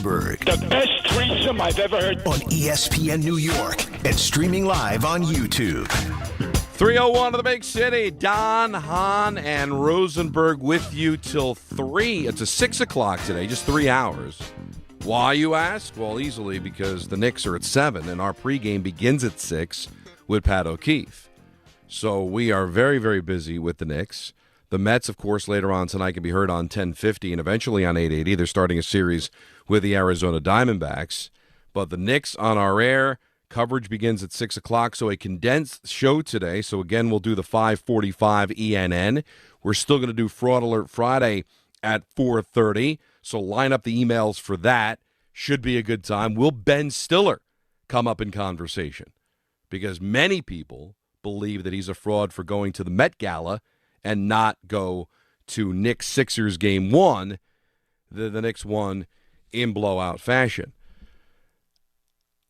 Rosenberg. The best threesome I've ever heard. On ESPN New York and streaming live on YouTube. 3:01 of the big city. Don, Hahn, and Rosenberg with you till 3. It's a 6 o'clock today, just 3 hours. Why, you ask? Well, easily because the Knicks are at 7, and our pregame begins at 6 with Pat O'Keefe. So we are very, very busy with the Knicks. The Mets, of course, later on tonight can be heard on 1050 and eventually on 880. They're starting a series with the Arizona Diamondbacks. But the Knicks on our air. Coverage begins at 6 o'clock, so a condensed show today. So, again, we'll do the 5:45 ENN. We're still going to do Fraud Alert Friday at 4:30, so line up the emails for that. Should be a good time. Will Ben Stiller come up in conversation? Because many people believe that he's a fraud for going to the Met Gala and not go to Knicks-Sixers Game 1. The Knicks won in blowout fashion.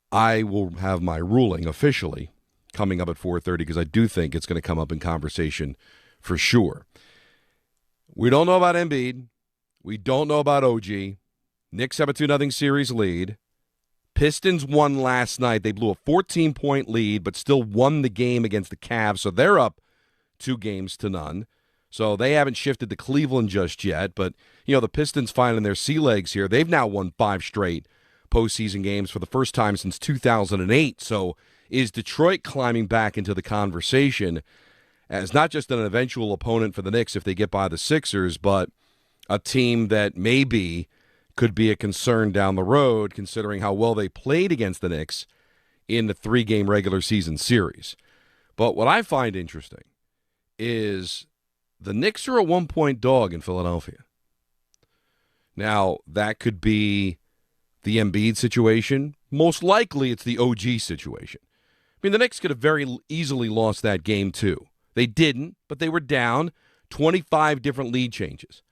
I will have my ruling officially coming up at 4:30 because I do think it's going to come up in conversation for sure. We don't know about Embiid. We don't know about OG. Knicks have a 2-0 series lead. Pistons won last night. They blew a 14-point lead but still won the game against the Cavs, so they're up 2-0. So they haven't shifted to Cleveland just yet, but the Pistons finding their sea legs here. They've now won 5 straight postseason games for the first time since 2008. So is Detroit climbing back into the conversation as not just an eventual opponent for the Knicks if they get by the Sixers, but a team that maybe could be a concern down the road considering how well they played against the Knicks in the 3-game regular season series. But what I find interesting is the Knicks are a 1-point dog in Philadelphia. Now, that could be the Embiid situation. Most likely it's the OG situation. I mean, the Knicks could have very easily lost that game too. They didn't, but they were down 25 different lead changes.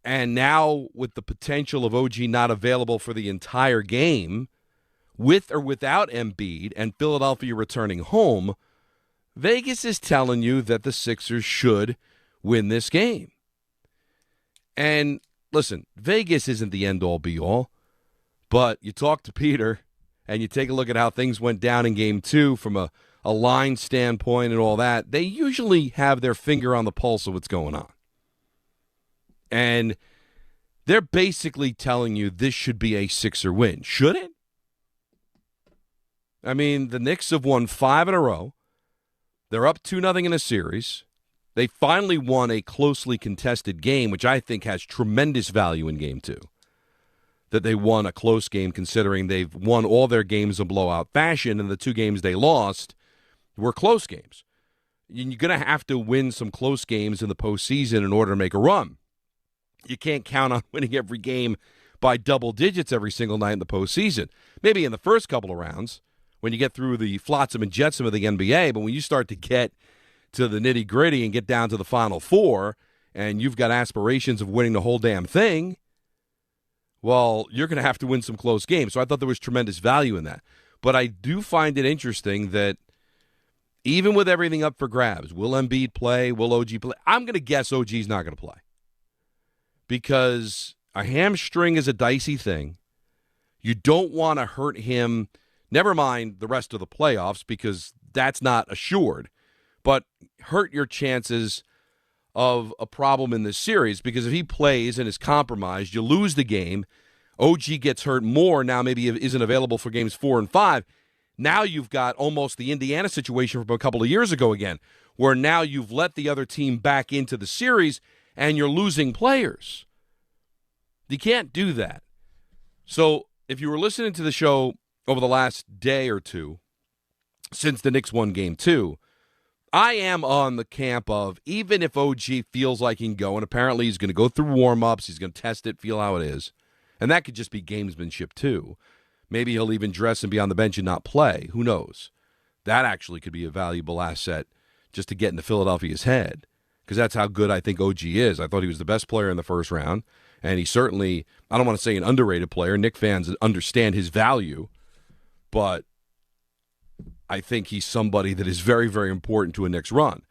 And now with the potential of OG not available for the entire game, with or without Embiid and Philadelphia returning home, Vegas is telling you that the Sixers should win this game. And listen, Vegas isn't the end-all be-all. But you talk to Peter, and you take a look at how things went down in Game 2 from a line standpoint and all that. They usually have their finger on the pulse of what's going on. And they're basically telling you this should be a Sixer win. Should it? I mean, the Knicks have won 5 in a row. They're up 2-0 in a series. They finally won a closely contested game, which I think has tremendous value in Game 2. That they won a close game considering they've won all their games in blowout fashion, and the 2 games they lost were close games. You're going to have to win some close games in the postseason in order to make a run. You can't count on winning every game by double digits every single night in the postseason. Maybe in the first couple of rounds when you get through the flotsam and jetsam of the NBA, but when you start to get to the nitty-gritty and get down to the Final Four and you've got aspirations of winning the whole damn thing, well, you're going to have to win some close games. So I thought there was tremendous value in that. But I do find it interesting that even with everything up for grabs, will Embiid play? Will OG play? I'm going to guess OG's not going to play. Because a hamstring is a dicey thing. You don't want to hurt him, never mind the rest of the playoffs, because that's not assured. But hurt your chances of a problem in this series, because if he plays and is compromised, you lose the game. OG gets hurt more, now maybe isn't available for games 4 and 5. Now you've got almost the Indiana situation from a couple of years ago again, where now you've let the other team back into the series and you're losing players. You can't do that. So if you were listening to the show over the last day or two, since the Knicks won Game 2, I am on the camp of even if OG feels like he can go, and apparently he's going to go through warm-ups, he's going to test it, feel how it is, and that could just be gamesmanship too. Maybe he'll even dress and be on the bench and not play. Who knows? That actually could be a valuable asset just to get into Philadelphia's head, because that's how good I think OG is. I thought he was the best player in the first round, and he certainly, I don't want to say an underrated player. Knicks fans understand his value, but I think he's somebody that is very, very important to a Knicks run.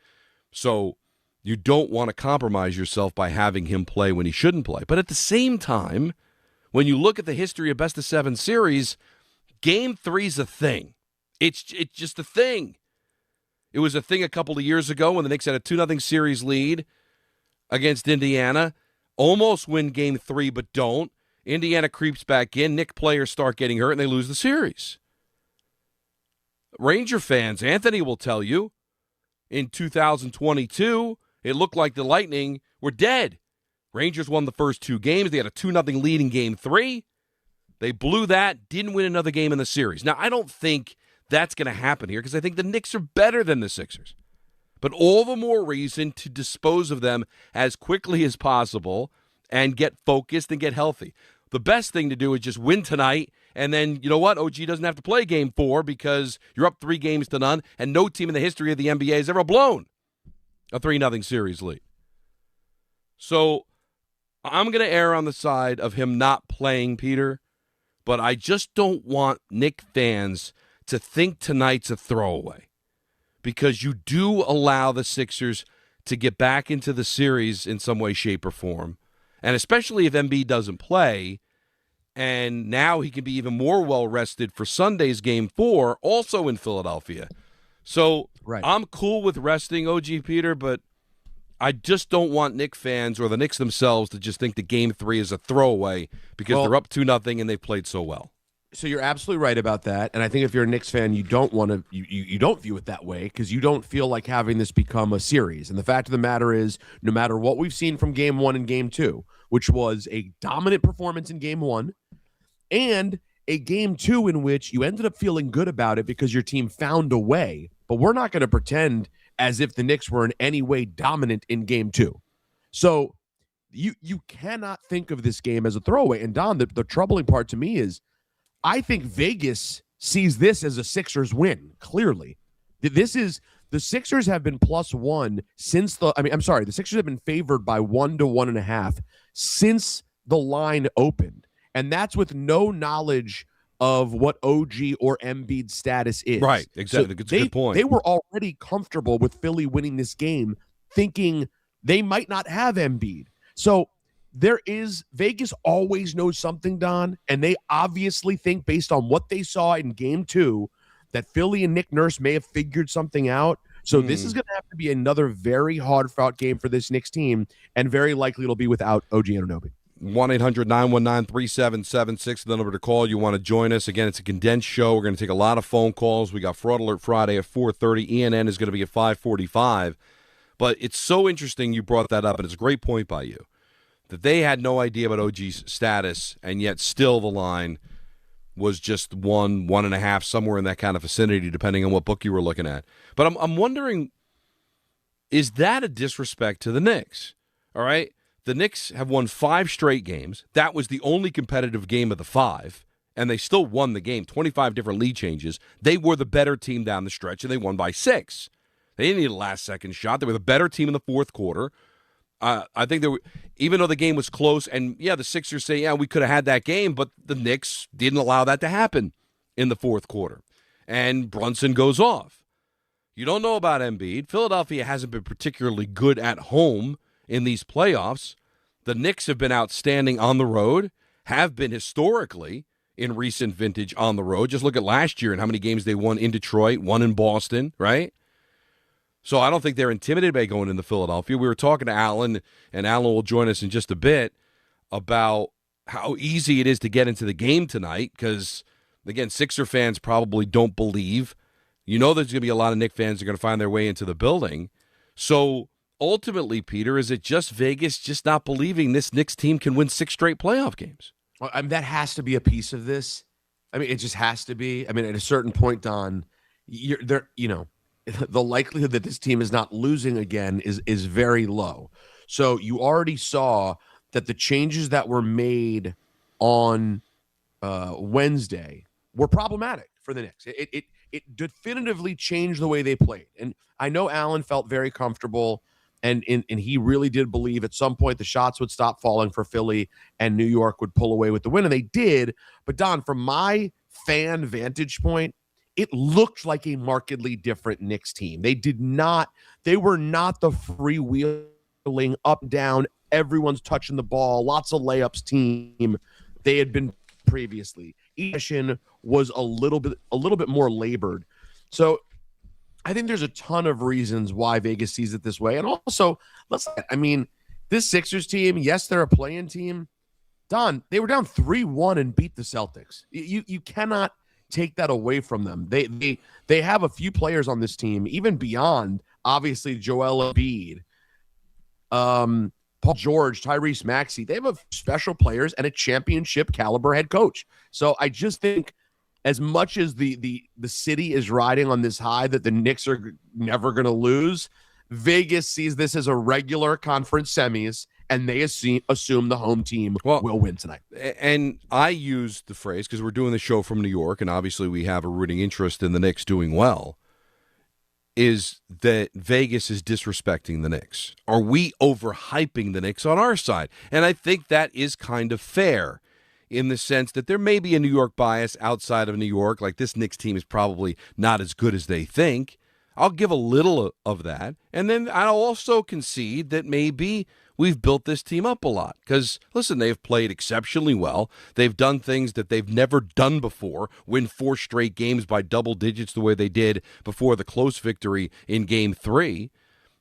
So you don't want to compromise yourself by having him play when he shouldn't play. But at the same time, when you look at the history of best-of-7 series, Game 3's a thing. It's just a thing. It was a thing a couple of years ago when the Knicks had a 2-0 series lead against Indiana. Almost win Game 3, but don't. Indiana creeps back in. Knicks players start getting hurt, and they lose the series. Ranger fans, Anthony will tell you, in 2022, it looked like the Lightning were dead. Rangers won the first 2 games. They had a 2-0 lead in Game 3. They blew that, didn't win another game in the series. Now, I don't think that's going to happen here because I think the Knicks are better than the Sixers. But all the more reason to dispose of them as quickly as possible and get focused and get healthy. The best thing to do is just win tonight, and then, you know what? OG doesn't have to play Game 4 because you're up 3-0, and no team in the history of the NBA has ever blown a 3-0 series lead. So I'm going to err on the side of him not playing, Peter, but I just don't want Knicks fans to think tonight's a throwaway because you do allow the Sixers to get back into the series in some way, shape, or form. And especially if Embiid doesn't play, and now he can be even more well-rested for Sunday's Game 4, also in Philadelphia. So right. I'm cool with resting OG Peter, but I just don't want Knicks fans or the Knicks themselves to just think the Game 3 is a throwaway because they're up 2-0 and they've played so well. So you're absolutely right about that, and I think if you're a Knicks fan, you don't want to you don't view it that way because you don't feel like having this become a series. And the fact of the matter is, no matter what we've seen from Game 1 and Game 2, which was a dominant performance in Game 1, and a Game 2 in which you ended up feeling good about it because your team found a way, but we're not going to pretend as if the Knicks were in any way dominant in Game 2. So you cannot think of this game as a throwaway. And Don, the troubling part to me is I think Vegas sees this as a Sixers win, clearly. The Sixers have been +1 since the Sixers have been favored by 1 to 1.5 since the line opened. And that's with no knowledge of what OG or Embiid's status is. Right, exactly. So it's a good point. They were already comfortable with Philly winning this game, thinking they might not have Embiid. So Vegas always knows something, Don, and they obviously think based on what they saw in Game 2 that Philly and Nick Nurse may have figured something out. So this is going to have to be another very hard-fought game for this Knicks team, and very likely it'll be without OG Anunoby. 1-800-919-3776, the number to call. You want to join us. Again, it's a condensed show. We're going to take a lot of phone calls. We got Fraud Alert Friday at 4:30. ENN is going to be at 5:45. But it's so interesting you brought that up, and it's a great point by you, that they had no idea about OG's status, and yet still the line was just 1.5, somewhere in that kind of vicinity, depending on what book you were looking at. But I'm wondering, is that a disrespect to the Knicks? All right? The Knicks have won 5 straight games. That was the only competitive game of the 5, and they still won the game. 25 different lead changes. They were the better team down the stretch, and they won by 6. They didn't need a last-second shot. They were the better team in the fourth quarter. I think even though the game was close, and the Sixers say, we could have had that game, but the Knicks didn't allow that to happen in the fourth quarter. And Brunson goes off. You don't know about Embiid. Philadelphia hasn't been particularly good at home in these playoffs. The Knicks have been outstanding on the road, have been historically in recent vintage on the road. Just look at last year and how many games they won in Detroit, one in Boston, right? So I don't think they're intimidated by going into Philadelphia. We were talking to Alan, and Alan will join us in just a bit, about how easy it is to get into the game tonight because, again, Sixer fans probably don't believe. You know there's going to be a lot of Knicks fans that are going to find their way into the building. So ultimately, Peter, is it just Vegas just not believing this Knicks team can win 6 straight playoff games? Well, that has to be a piece of this. It just has to be. At a certain point, Don, the likelihood that this team is not losing again is very low. So you already saw that the changes that were made on Wednesday were problematic for the Knicks. It definitively changed the way they played. And I know Allen felt very comfortable, and he really did believe at some point the shots would stop falling for Philly and New York would pull away with the win, and they did. But, Don, from my fan vantage point, it looked like a markedly different Knicks team. They were not the freewheeling up, down, everyone's touching the ball, lots of layups team they had been previously. Each session was a little bit more labored. So I think there's a ton of reasons why Vegas sees it this way. And also, this Sixers team, yes, they're a play-in team. Don, they were down 3-1 and beat the Celtics. You cannot take that away from them. They have a few players on this team, even beyond, obviously, Joel Embiid, Paul George, Tyrese Maxey. They have special players and a championship caliber head coach. So I just think as much as the city is riding on this high that the Knicks are never going to lose, Vegas sees this as a regular conference semis, and they assume the home team will win tonight. And I use the phrase, because we're doing the show from New York, and obviously we have a rooting interest in the Knicks doing well, is that Vegas is disrespecting the Knicks. Are we overhyping the Knicks on our side? And I think that is kind of fair in the sense that there may be a New York bias outside of New York, like this Knicks team is probably not as good as they think. I'll give a little of that. And then I'll also concede that maybe we've built this team up a lot. Because, listen, they've played exceptionally well. They've done things that they've never done before, win 4 straight games by double digits the way they did before the close victory in Game 3.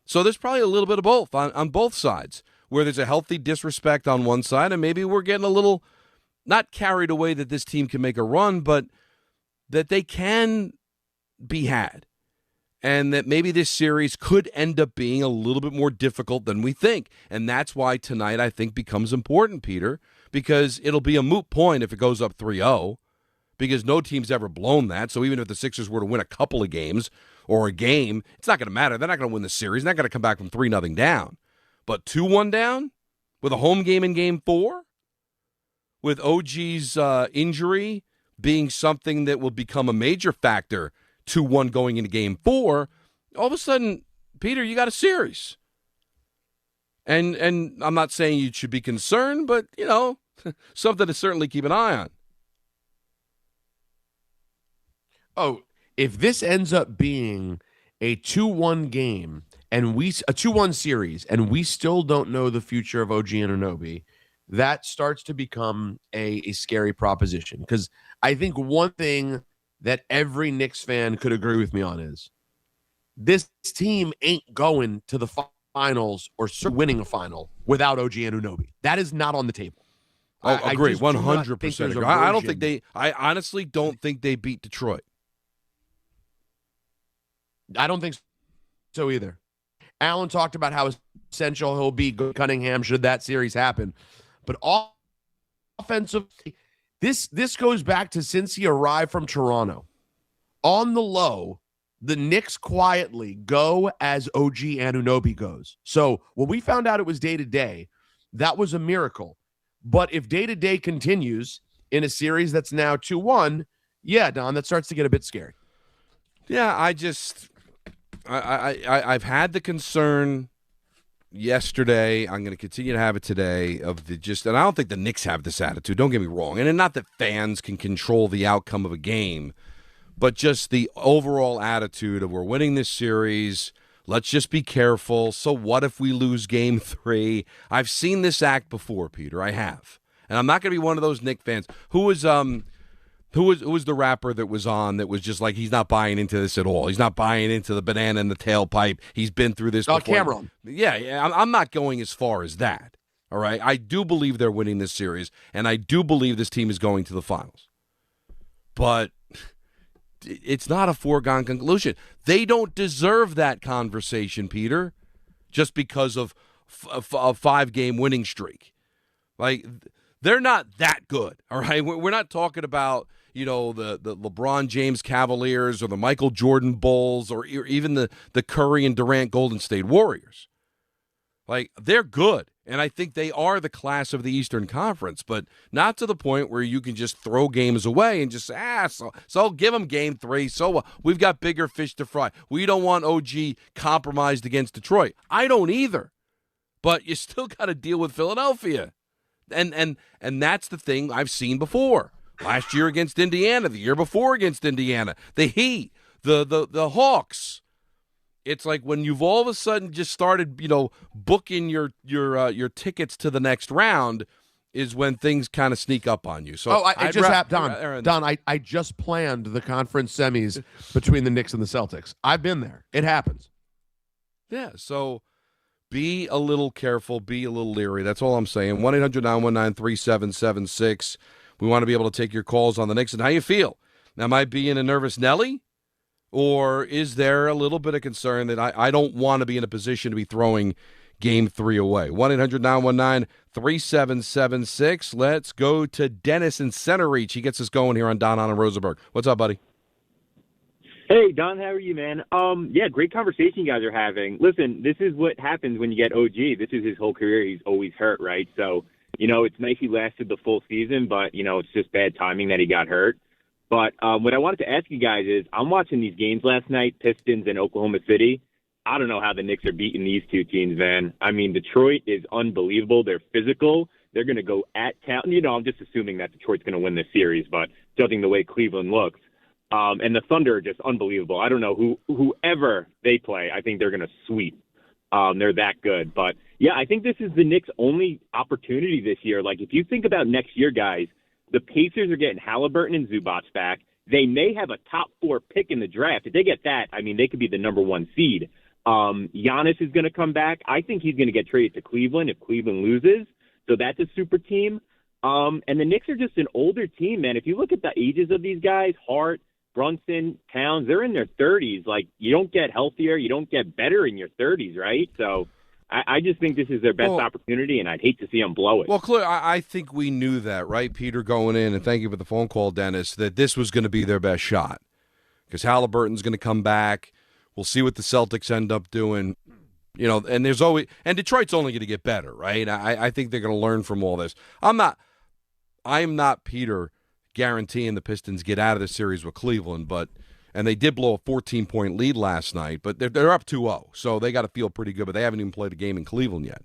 So there's probably a little bit of both on both sides, where there's a healthy disrespect on one side, and maybe we're getting a little not carried away that this team can make a run, but that they can be had. And that maybe this series could end up being a little bit more difficult than we think. And that's why tonight, I think, becomes important, Peter, because it'll be a moot point if it goes up 3-0, because no team's ever blown that. So even if the Sixers were to win a couple of games or a game, it's not going to matter. They're not going to win the series. They're not going to come back from 3-0 down. But 2-1 down with a home game in Game 4, with OG's injury being something that will become a major factor, 2-1 going into Game 4, all of a sudden, Peter, you got a series. And I'm not saying you should be concerned, but, something to certainly keep an eye on. Oh, if this ends up being a 2-1 game, and a 2-1 series, and we still don't know the future of OG Anunoby, that starts to become a scary proposition. Because I think one thing that every Knicks fan could agree with me on is this team ain't going to the finals or winning a final without OG Anunoby. That is not on the table. I agree, 100% agree. I honestly don't think they beat Detroit. I don't think so either. Allen talked about how essential he'll be Cunningham should that series happen. But offensively, this goes back to since he arrived from Toronto. On the low, the Knicks quietly go as OG Anunoby goes. So when we found out it was day-to-day, that was a miracle. But if day-to-day continues in a series that's now 2-1, yeah, Don, that starts to get a bit scary. Yeah, I've had the concern yesterday. I'm going to continue to have it today and I don't think the Knicks have this attitude. Don't get me wrong. And not that fans can control the outcome of a game, but just the overall attitude of we're winning this series. Let's just be careful. So what if we lose Game 3? I've seen this act before, Peter. I have. And I'm not going to be one of those Knicks fans. Who was the rapper that was on that was just like, he's not buying into this at all. He's not buying into the banana in the tailpipe. He's been through this before. Cameron. Yeah, I'm not going as far as that. All right? I do believe they're winning this series, and I do believe this team is going to the finals. But it's not a foregone conclusion. They don't deserve that conversation, Peter, just because of a 5-game winning streak. Like, they're not that good, all right? We're not talking about, the LeBron James Cavaliers or the Michael Jordan Bulls or even the Curry and Durant Golden State Warriors. Like, they're good, and I think they are the class of the Eastern Conference, but not to the point where you can just throw games away and just say, so give them Game 3. So we've got bigger fish to fry. We don't want OG compromised against Detroit. I don't either, but you still got to deal with Philadelphia. And that's the thing I've seen before. Last year against Indiana, the year before against Indiana, the Heat, the Hawks. It's like when you've all of a sudden just started, booking your tickets to the next round, is when things kind of sneak up on you. So it just happened, Don. I just planned the conference semis between the Knicks and the Celtics. I've been there. It happens. Yeah, so be a little careful, be a little leery. That's all I'm saying. 1-800-919-3776. We want to be able to take your calls on the Knicks and how you feel. Am I being a nervous Nelly? Or is there a little bit of concern that I don't want to be in a position to be throwing Game 3 away? 1-800-919-3776. Let's go to Dennis in Center Reach. He gets us going here on Danhausen and Rosenberg. What's up, buddy? Hey, Don, how are you, man? Yeah, great conversation you guys are having. Listen, this is what happens when you get OG. This is his whole career. He's always hurt, right? So, it's nice he lasted the full season, but, it's just bad timing that he got hurt. But what I wanted to ask you guys is, I'm watching these games last night, Pistons and Oklahoma City. I don't know how the Knicks are beating these two teams, man. I mean, Detroit is unbelievable. They're physical. They're going to go at town. I'm just assuming that Detroit's going to win this series, but judging the way Cleveland looks. And the Thunder are just unbelievable. I don't know whoever they play. I think they're going to sweep. They're that good. But, yeah, I think this is the Knicks' only opportunity this year. Like, if you think about next year, guys, the Pacers are getting Halliburton and Zubac back. They may have a top 4 pick in the draft. If they get that, I mean, they could be the number 1 seed. Giannis is going to come back. I think he's going to get traded to Cleveland if Cleveland loses. So that's a super team. And the Knicks are just an older team, man. If you look at the ages of these guys, Hart, Brunson, Towns, they're in their 30s. Like, you don't get healthier. You don't get better in your 30s, right? So I just think this is their best opportunity, and I'd hate to see them blow it. Well, clearly, I think we knew that, right, Peter, going in, and thank you for the phone call, Dennis, that this was going to be their best shot because Halliburton's going to come back. We'll see what the Celtics end up doing. And there's always – and Detroit's only going to get better, right? I think they're going to learn from all this. I'm not, Peter, guaranteeing the Pistons get out of the series with Cleveland, and they did blow a 14-point lead last night, but they're up 2-0, so they got to feel pretty good, but they haven't even played a game in Cleveland yet.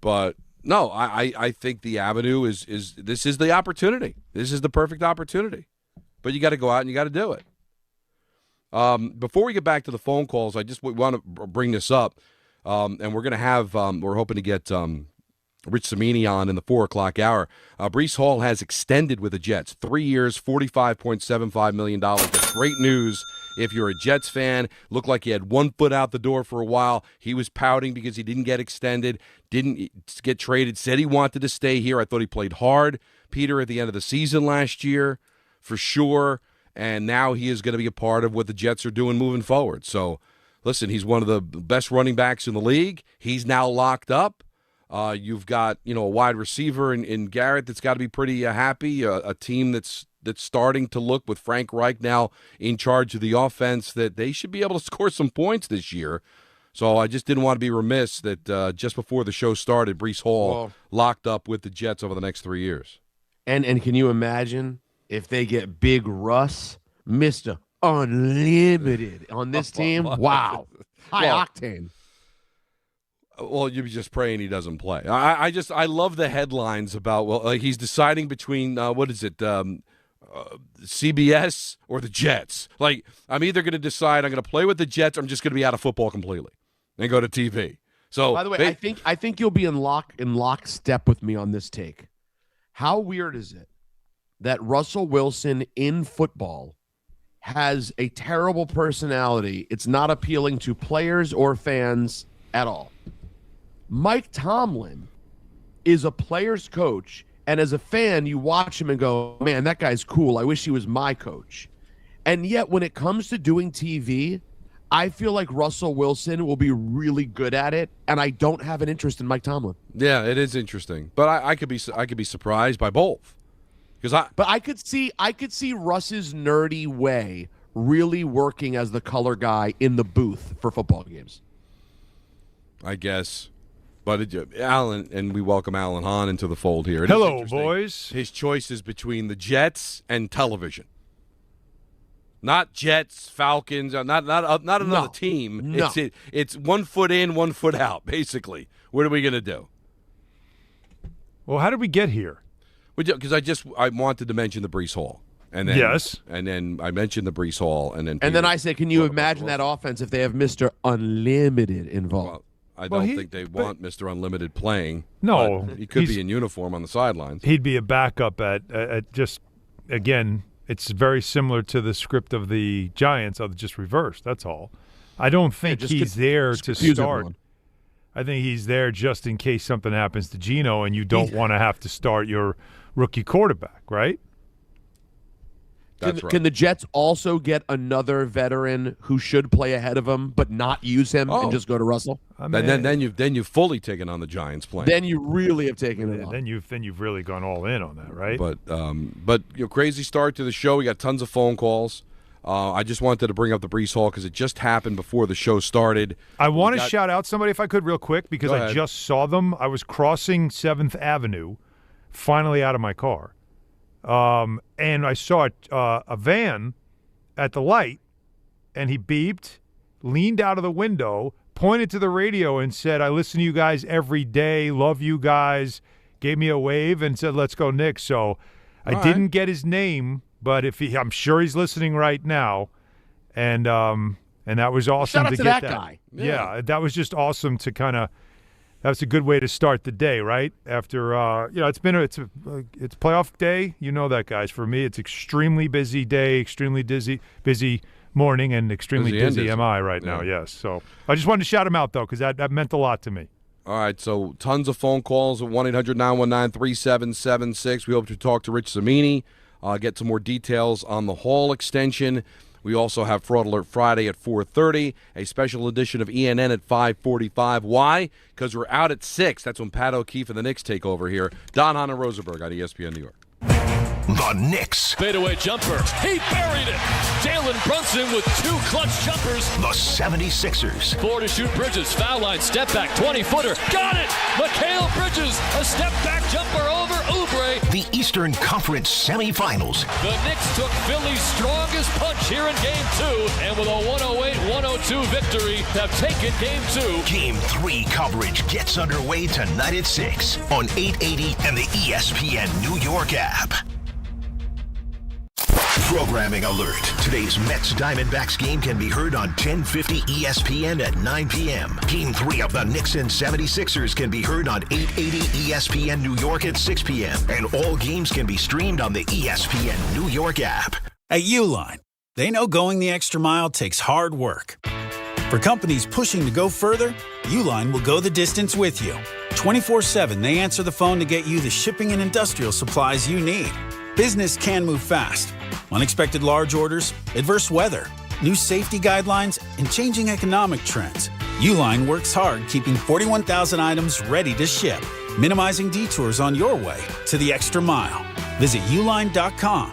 But, no, I think the avenue is this is the opportunity. This is the perfect opportunity. But you got to go out and you got to do it. Before we get back to the phone calls, I just want to bring this up, and we're going to have we're hoping to get Rich Cimini on in the 4 o'clock hour. Breece Hall has extended with the Jets, 3 years, $45.75 million. That's great news if you're a Jets fan. Looked like he had 1 foot out the door for a while. He was pouting because he didn't get extended, didn't get traded, said he wanted to stay here. I thought he played hard, Peter, at the end of the season last year, for sure. And now he is going to be a part of what the Jets are doing moving forward. So, listen, he's one of the best running backs in the league. He's now locked up. You've got, a wide receiver in Garrett that's got to be pretty happy. A team that's starting to look, with Frank Reich now in charge of the offense, that they should be able to score some points this year. So I just didn't want to be remiss that just before the show started, Breece Hall locked up with the Jets over the next 3 years. And can you imagine if they get Big Russ, Mr. Unlimited on this team? Wow. High octane. Well, you'd be just praying he doesn't play. I love the headlines about, he's deciding between, CBS or the Jets. Like, I'm either going to decide I'm going to play with the Jets or I'm just going to be out of football completely and go to TV. So, by the way, I think you'll be in lockstep with me on this take. How weird is it that Russell Wilson in football has a terrible personality? It's not appealing to players or fans at all. Mike Tomlin is a player's coach, and as a fan, you watch him and go, man, that guy's cool. I wish he was my coach. And yet, when it comes to doing TV, I feel like Russell Wilson will be really good at it, and I don't have an interest in Mike Tomlin. Yeah, it is interesting, but I could be surprised by both. But I could see Russ's nerdy way really working as the color guy in the booth for football games. I guess. But Alan, and we welcome Alan Hahn into the fold here. Hello, boys. His choice is between the Jets and television. Not Jets, Falcons, not another team. No. It's 1 foot in, 1 foot out, basically. What are we going to do? Well, how did we get here? Because I wanted to mention the Breece Hall. And then, yes. And then I mentioned the Breece Hall. And then I said, can you imagine that offense if they have Mr. Unlimited involved? Well, I don't think they want Mr. Unlimited playing. No. He could be in uniform on the sidelines. He'd be a backup at just, again, it's very similar to the script of the Giants, just reversed. That's all. I don't think he's there to start. Everyone. I think he's there just in case something happens to Geno and you don't want to have to start your rookie quarterback, right? Can the Jets also get another veteran who should play ahead of him but not use him and just go to Russell? I mean, then you've fully taken on the Giants plan. Then you really have taken it on. Then you've really gone all in on that, right? But crazy start to the show. We got tons of phone calls. I just wanted to bring up the Breece Hall because it just happened before the show started. I want to shout out somebody if I could real quick because I just saw them. I was crossing 7th Avenue, finally out of my car. And I saw a van at the light, and he beeped, leaned out of the window, pointed to the radio and said, I listen to you guys every day, love you guys, gave me a wave and said, let's go Knicks. So I didn't get his name, but I'm sure he's listening right now. And that was awesome. Shout out to that guy. Yeah, that was just awesome to kind of. That's a good way to start the day, right? After it's playoff day. You know that, guys. For me, it's extremely busy day, extremely busy morning, and extremely busy am I right now. Yes. So I just wanted to shout him out though, because that meant a lot to me. All right. So tons of phone calls at 1-800-919-3776. We hope to talk to Rich Cimini, get some more details on the Hall extension. We also have Fraud Alert Friday at 4:30, a special edition of ENN at 5:45. Why? Because we're out at 6. That's when Pat O'Keefe and the Knicks take over here. Hahn and Rosenberg on ESPN New York. The Knicks. Fadeaway jumper. He buried it. Jalen Brunson with 2 clutch jumpers. The 76ers. 4 to shoot Bridges. Foul line. Step back. 20-footer. Got it. Mikal Bridges. A step back jumper over Oubre. The Eastern Conference semifinals. The Knicks took Philly's strongest punch here in Game 2. And with a 108-102 victory, have taken Game 2. Game 3 coverage gets underway tonight at 6 on 880 and the ESPN New York app. Programming alert. Today's Mets-Diamondbacks game can be heard on 1050 ESPN at 9 p.m. Game 3 of the Knicks and 76ers can be heard on 880 ESPN New York at 6 p.m. And all games can be streamed on the ESPN New York app. At Uline, they know going the extra mile takes hard work. For companies pushing to go further, Uline will go the distance with you. 24/7, they answer the phone to get you the shipping and industrial supplies you need. Business can move fast. Unexpected large orders, adverse weather, new safety guidelines, and changing economic trends. Uline works hard keeping 41,000 items ready to ship, minimizing detours on your way to the extra mile. Visit uline.com.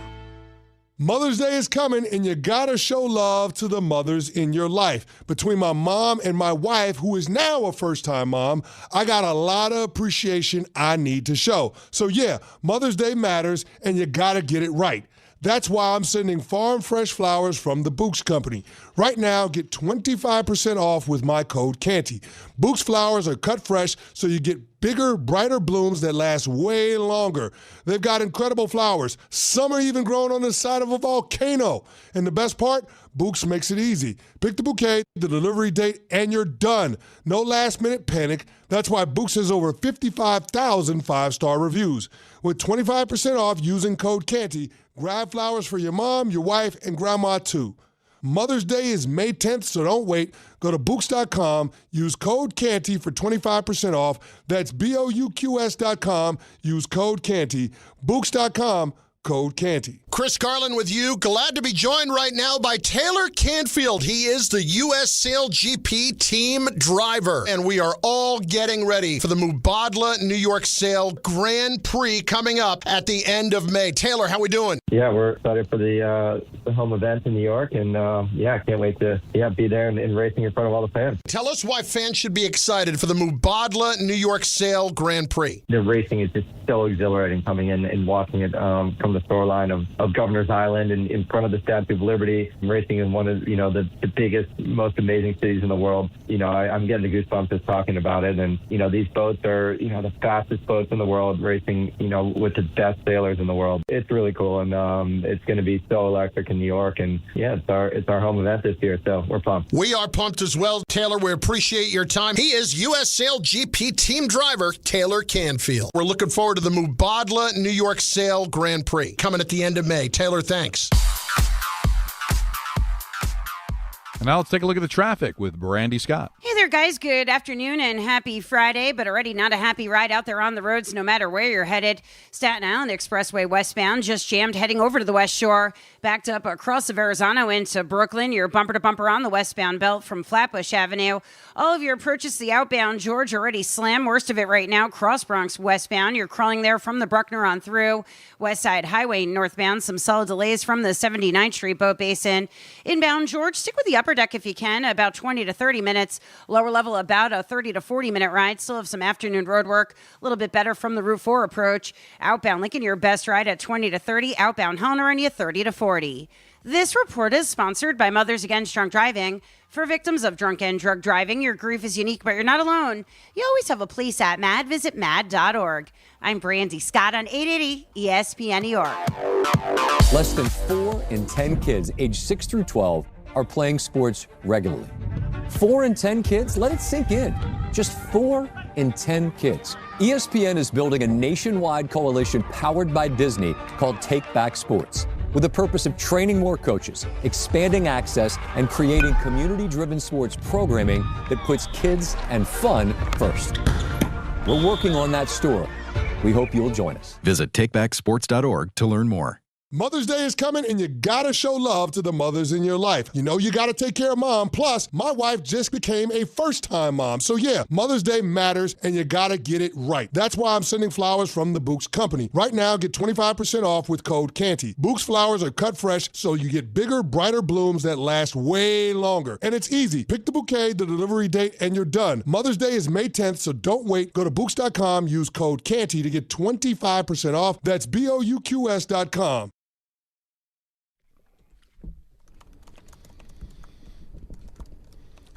Mother's Day is coming, and you gotta show love to the mothers in your life. Between my mom and my wife, who is now a first-time mom, I got a lot of appreciation I need to show. So yeah, Mother's Day matters, and you gotta get it right. That's why I'm sending farm fresh flowers from the Books Company. Right now, get 25% off with my code Canty. Books flowers are cut fresh, so you get bigger, brighter blooms that last way longer. They've got incredible flowers. Some are even growing on the side of a volcano. And the best part, Books makes it easy. Pick the bouquet, the delivery date, and you're done. No last-minute panic. That's why Books has over 55,000 five-star reviews. With 25% off using code Canty, grab flowers for your mom, your wife, and grandma too. Mother's Day is May 10th, so don't wait. Go to Books.com, use code Canty for 25% off. That's BOUQS.com, use code Canty. Books.com, code Canty. Chris Carlin with you. Glad to be joined right now by Taylor Canfield. He is the U.S. Sail GP team driver, and we are all getting ready for the Mubadala New York Sail Grand Prix coming up at the end of May. Taylor, how we doing? Yeah, we're excited for the home event in New York, and can't wait to be there and racing in front of all the fans. Tell us why fans should be excited for the Mubadala New York Sail Grand Prix. The racing is just so exhilarating coming in and watching it from the storyline of Governor's Island and in front of the Statue of Liberty, racing in one of the biggest, most amazing cities in the world. I'm getting the goosebumps just talking about it. And these boats are the fastest boats in the world, racing with the best sailors in the world. It's really cool, and it's going to be so electric in New York. And yeah, it's our home event this year, so we're pumped. We are pumped as well, Taylor. We appreciate your time. He is U.S. Sail GP team driver Taylor Canfield. We're looking forward to the Mubadala New York Sail Grand Prix coming at the end of May. Taylor, thanks. And now let's take a look at the traffic with Brandy Scott. Hey there, guys. Good afternoon and happy Friday, but already not a happy ride out there on the roads no matter where you're headed. Staten Island Expressway westbound just jammed heading over to the West Shore. Backed up across the Verrazano into Brooklyn. You're bumper to bumper on the westbound belt from Flatbush Avenue. All of your approaches to the outbound George already slammed. Worst of it right now, Cross Bronx westbound. You're crawling there from the Bruckner on through. West Side Highway northbound. Some solid delays from the 79th Street Boat Basin. Inbound George, stick with the upper deck if you can, about 20 to 30 minutes. Lower level, about a 30 to 40 minute ride. Still have some afternoon road work. A little bit better from the Route 4 approach. Outbound Lincoln, your best ride at 20 to 30. Outbound Helena, you 30 to 40. This report is sponsored by Mothers Against Drunk Driving. For victims of drunk and drug driving, your grief is unique, but you're not alone. You always have a place at MAD. Visit mad.org. I'm Brandy Scott on 880 ESPN New York. Less than 4 in 10 kids aged 6 through 12 are playing sports regularly. 4 in 10 kids? Let it sink in. Just 4 in 10 kids. ESPN is building a nationwide coalition powered by Disney called Take Back Sports, with the purpose of training more coaches, expanding access, and creating community-driven sports programming that puts kids and fun first. We're working on that story. We hope you'll join us. Visit takebacksports.org to learn more. Mother's Day is coming, and you gotta show love to the mothers in your life. You gotta take care of mom. Plus, my wife just became a first-time mom. So yeah, Mother's Day matters, and you gotta get it right. That's why I'm sending flowers from the Books Company. Right now, get 25% off with code CANTY. Books flowers are cut fresh, so you get bigger, brighter blooms that last way longer. And it's easy. Pick the bouquet, the delivery date, and you're done. Mother's Day is May 10th, so don't wait. Go to Books.com, use code CANTY to get 25% off. That's BOUQS.com.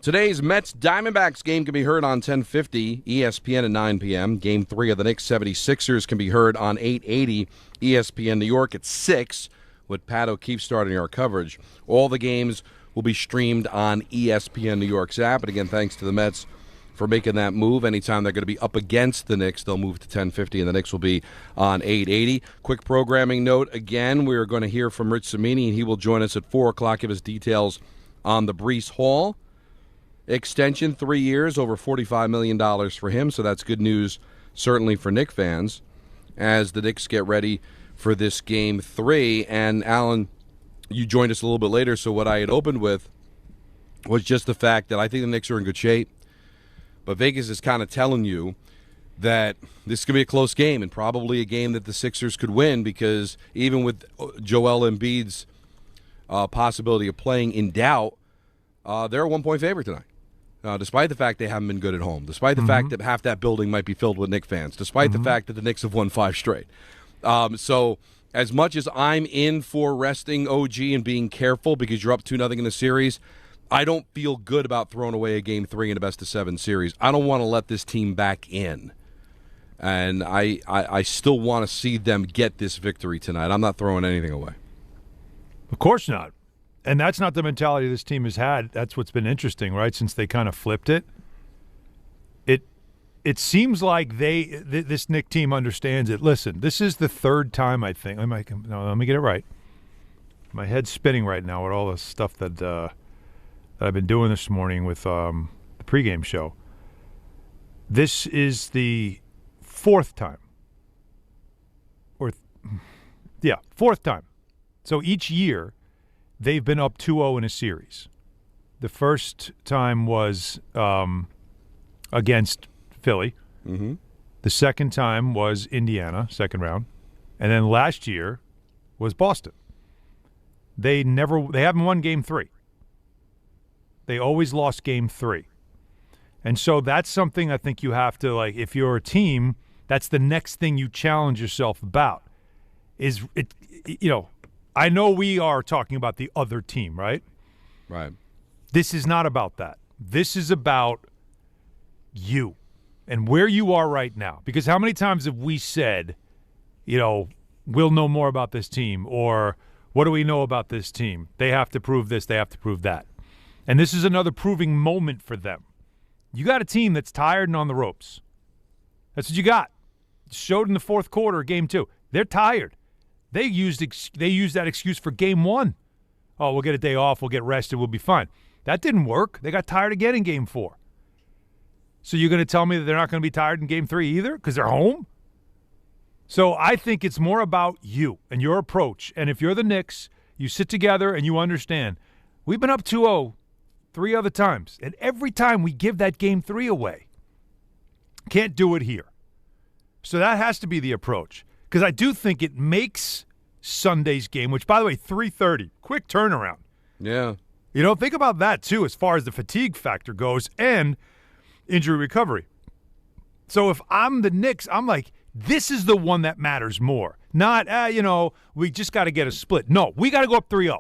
Today's Mets-Diamondbacks game can be heard on 1050 ESPN at 9 p.m. Game 3 of the Knicks 76ers can be heard on 880 ESPN New York at 6, with Pat O'Keefe starting our coverage. All the games will be streamed on ESPN New York's app. And again, thanks to the Mets for making that move. Anytime they're going to be up against the Knicks, they'll move to 1050, and the Knicks will be on 880. Quick programming note, again, we are going to hear from Rich Cimini, and he will join us at 4 o'clock, give us details on the Breece Hall extension, 3 years, over $45 million for him, so that's good news certainly for Knicks fans as the Knicks get ready for this Game 3. And, Alan, you joined us a little bit later, so what I had opened with was just the fact that I think the Knicks are in good shape, but Vegas is kind of telling you that this could be a close game and probably a game that the Sixers could win, because even with Joel Embiid's possibility of playing in doubt, they're a 1-point favorite tonight. Despite the fact they haven't been good at home, despite the fact that half that building might be filled with Knicks fans, despite the fact that the Knicks have won 5 straight. So as much as I'm in for resting OG and being careful because you're up 2-0 in the series, I don't feel good about throwing away a Game 3 in a best-of-7 series. I don't want to let this team back in. And I still want to see them get this victory tonight. I'm not throwing anything away. Of course not. And that's not the mentality this team has had. That's what's been interesting, right, since they kind of flipped it. It seems like this Knicks team understands it. Listen, this is the 3rd time, I think. Let me get it right. My head's spinning right now with all the stuff that I've been doing this morning with the pregame show. This is the 4th time. 4th time. So each year, they've been up 2-0 in a series. The first time was against Philly. Mm-hmm. The second time was Indiana, second round. And then last year was Boston. They haven't won Game 3. They always lost Game 3. And so that's something I think you have to, like, if you're a team, that's the next thing you challenge yourself about. Is it, I know we are talking about the other team, right? Right. This is not about that. This is about you and where you are right now. Because how many times have we said, we'll know more about this team, or what do we know about this team? They have to prove this, they have to prove that. And this is another proving moment for them. You got a team that's tired and on the ropes. That's what you got. It showed in the fourth quarter of Game 2. They're tired. They used that excuse for Game 1. Oh, we'll get a day off, we'll get rested, we'll be fine. That didn't work. They got tired again in Game 4. So you're going to tell me that they're not going to be tired in Game 3 either because they're home? So I think it's more about you and your approach. And if you're the Knicks, you sit together and you understand, we've been up 2-0 3 other times, and every time we give that Game 3 away. Can't do it here. So that has to be the approach, because I do think it makes Sunday's game, which, by the way, 3:30, quick turnaround. Yeah. Think about that, too, as far as the fatigue factor goes and injury recovery. So if I'm the Knicks, I'm like, this is the one that matters more. Not, we just got to get a split. No, we got to go up 3-0.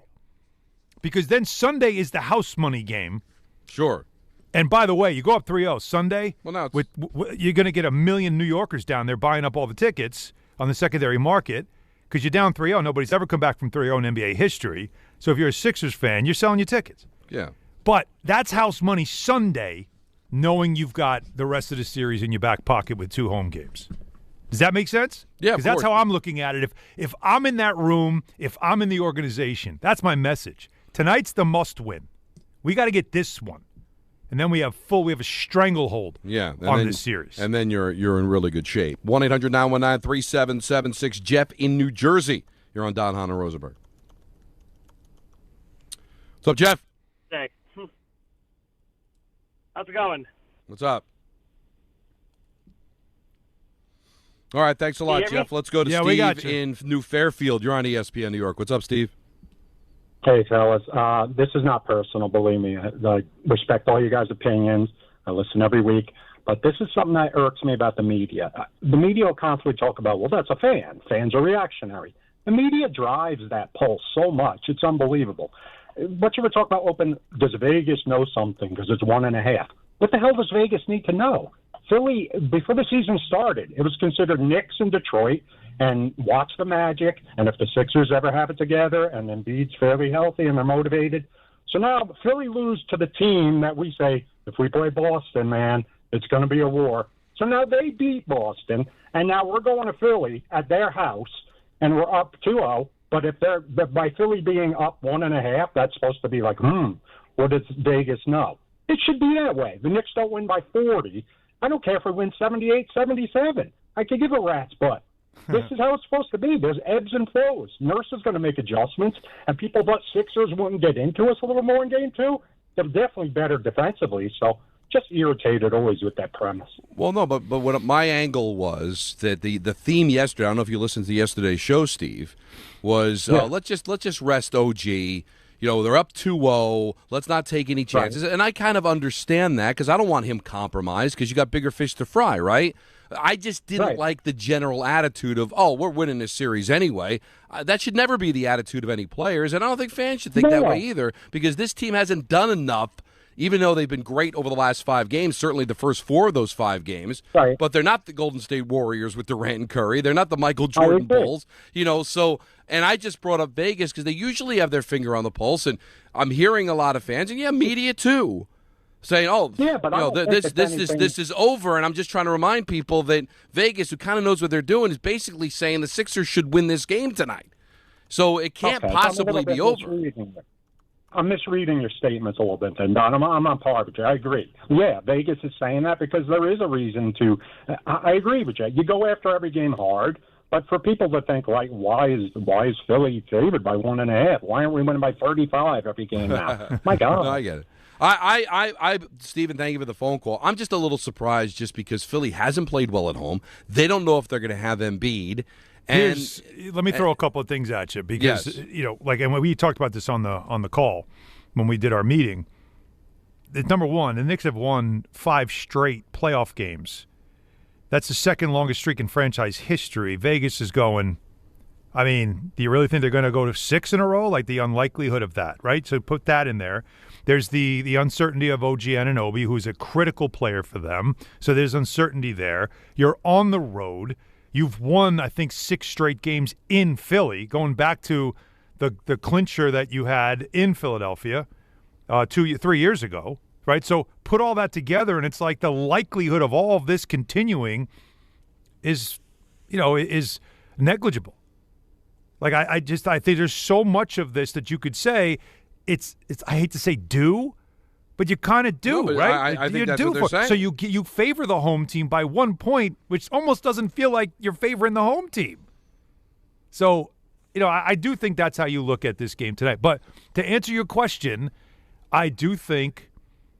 Because then Sunday is the house money game. Sure. And by the way, you go up 3-0 Sunday, well, now you're going to get 1 million New Yorkers down there buying up all the tickets on the secondary market because you're down 3-0. Nobody's ever come back from 3-0 in NBA history. So if you're a Sixers fan, you're selling your tickets. Yeah. But that's house money Sunday, knowing you've got the rest of the series in your back pocket with 2 home games. Does that make sense? Yeah, because that's how I'm looking at it. If I'm in that room, if I'm in the organization, that's my message. Tonight's the must-win. We got to get this one, and then we have a stranglehold on this series. And then you're in really good shape. 1-800-919-3776. Jeff in New Jersey. You're on Don, Hahn, and Rosenberg. What's up, Jeff? Hey. How's it going? What's up? All right, thanks a lot, Jeff. Let's go to Steve in New Fairfield. You're on ESPN New York. What's up, Steve? Hey, fellas. This is not personal, believe me. I respect all you guys' opinions. I listen every week. But this is something that irks me about the media. The media will constantly talk about, well, that's a fan. Fans are reactionary. The media drives that pulse so much. It's unbelievable. What you were talking about, does Vegas know something because it's 1.5? What the hell does Vegas need to know? Philly, before the season started, it was considered Knicks and Detroit and watch the magic. And if the Sixers ever have it together and Embiid's fairly healthy and they're motivated. So now Philly lose to the team that we say, if we play Boston, man, it's going to be a war. So now they beat Boston, and now we're going to Philly at their house, and we're up 2-0. But by Philly being up 1.5, that's supposed to be like, what does Vegas know? It should be that way. The Knicks don't win by 40. I don't care if we win 78-77. I could give a rat's butt. This is how it's supposed to be. There's ebbs and flows. Nurse is going to make adjustments, and people thought Sixers wouldn't get into us a little more in Game 2. They're definitely better defensively, so just irritated always with that premise. Well, no, but what my angle was that the theme yesterday, I don't know if you listened to yesterday's show, Steve, was let's just rest OG. They're up 2-0. Let's not take any chances. Right. And I kind of understand that because I don't want him compromised because you got bigger fish to fry, right? I just didn't like the general attitude of, we're winning this series anyway. That should never be the attitude of any players, and I don't think fans should think that way either because this team hasn't done enough, even though they've been great over the last 5 games, certainly the first 4 of those 5 games. Right. But they're not the Golden State Warriors with Durant and Curry. They're not the Michael Jordan Bulls. And I just brought up Vegas because they usually have their finger on the pulse, and I'm hearing a lot of fans, and media too, saying, this is over, and I'm just trying to remind people that Vegas, who kind of knows what they're doing, is basically saying the Sixers should win this game tonight. So it can't possibly be over. I'm misreading your statements a little bit, and I'm on par with you. I agree. Yeah, Vegas is saying that because there is a reason to. I agree with you. You go after every game hard, but for people to think like, why is Philly favored by 1.5? Why aren't we winning by 35 every game now? My God, no, I get it. I, Stephen, thank you for the phone call. I'm just a little surprised just because Philly hasn't played well at home. They don't know if they're going to have Embiid. Let me throw a couple of things at you because and when we talked about this on the call when we did our meeting. Number one, the Knicks have won 5 straight playoff games. That's the second longest streak in franchise history. Vegas is going, I mean, do you really think they're going to go to 6 in a row? Like the unlikelihood of that, right? So put that in there. There's the uncertainty of OG Anunoby, who's a critical player for them. So there's uncertainty there. You're on the road. You've won, I think, 6 straight games in Philly, going back to the clincher that you had in Philadelphia 3 years ago, right? So put all that together, and it's like the likelihood of all of this continuing is negligible. Like I think there's so much of this that you could say it's I hate to say but you kind of do, No, right? I think you that's do. what they're saying. So you favor the home team by 1 point, which almost doesn't feel like you're favoring the home team. So, I do think that's how you look at this game tonight. But to answer your question, I do think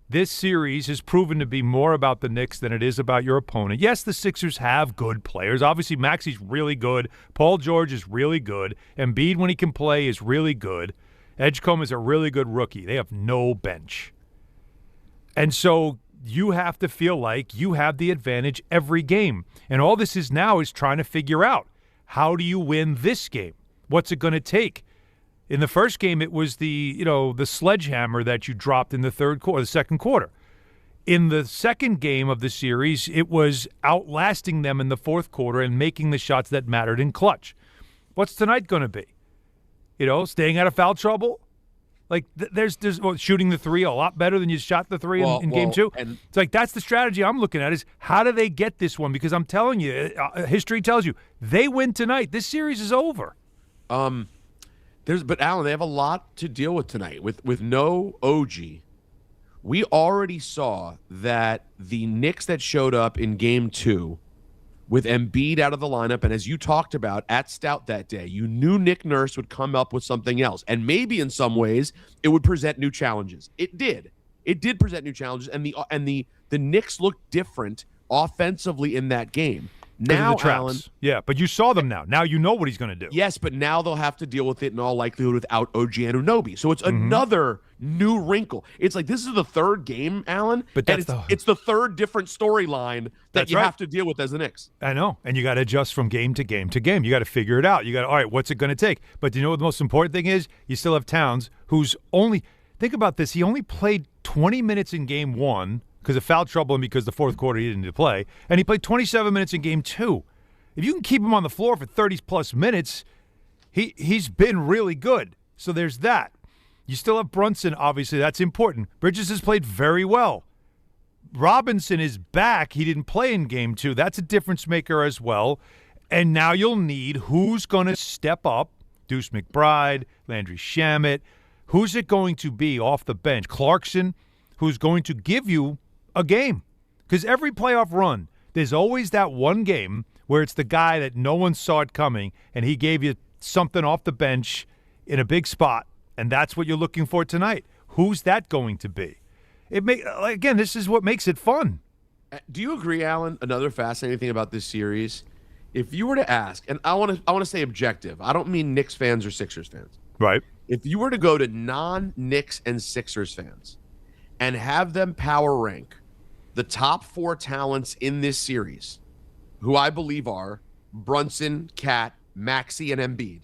this series has proven to be more about the Knicks than it is about your opponent. Yes, the Sixers have good players. Obviously, Maxi's really good. Paul George is really good. Embiid, when he can play, is really good. Edgecombe is a really good rookie. They have no bench. And so you have to feel like you have the advantage every game. And all this is now is trying to figure out, how do you win this game? What's it going to take? In the first game, it was the sledgehammer that you dropped in the second quarter. In the second game of the series, it was outlasting them in the fourth quarter and making the shots that mattered in clutch. What's tonight going to be? Staying out of foul trouble? Like, there's shooting the three a lot better than you shot the three in game two. And it's like that's the strategy I'm looking at is how do they get this one? Because I'm telling you, history tells you, they win tonight, this series is over. But Alan, they have a lot to deal with tonight. With no OG, we already saw that the Knicks that showed up in game 2 with Embiid out of the lineup, and as you talked about at Stout that day, you knew Nick Nurse would come up with something else. And maybe in some ways it would present new challenges. It did. It did present new challenges, and the Knicks looked different offensively in that game. Now, Alan, yeah, but you saw them now. Now you know what he's going to do. Yes, but now they'll have to deal with it in all likelihood without OG Anunoby. So it's another new wrinkle. It's like this is the third game, Alan, but it's the third different storyline that you have to deal with as the Knicks. I know, and you got to adjust from game to game to game. You got to figure it out. You got all right, what's it going to take? But do you know what the most important thing is? You still have Towns, who's only think about this. He only played 20 minutes in game 1. Because of foul trouble and because the fourth quarter he didn't need to play. And he played 27 minutes in game 2. If you can keep him on the floor for 30-plus minutes, he's been really good. So there's that. You still have Brunson, obviously. That's important. Bridges has played very well. Robinson is back. He didn't play in game 2. That's a difference maker as well. And now you'll need who's going to step up. Deuce McBride, Landry Shamet. Who's it going to be off the bench? Clarkson, who's going to give you a game. Because every playoff run, there's always that one game where it's the guy that no one saw it coming, and he gave you something off the bench in a big spot, and that's what you're looking for tonight. Who's that going to be? Again, this is what makes it fun. Do you agree, Alan? Another fascinating thing about this series, if you were to ask, and I want to say objective. I don't mean Knicks fans or Sixers fans. Right. If you were to go to non-Knicks and Sixers fans and have them power rank the top 4 talents in this series, who I believe are Brunson, Cat, Maxey, and Embiid,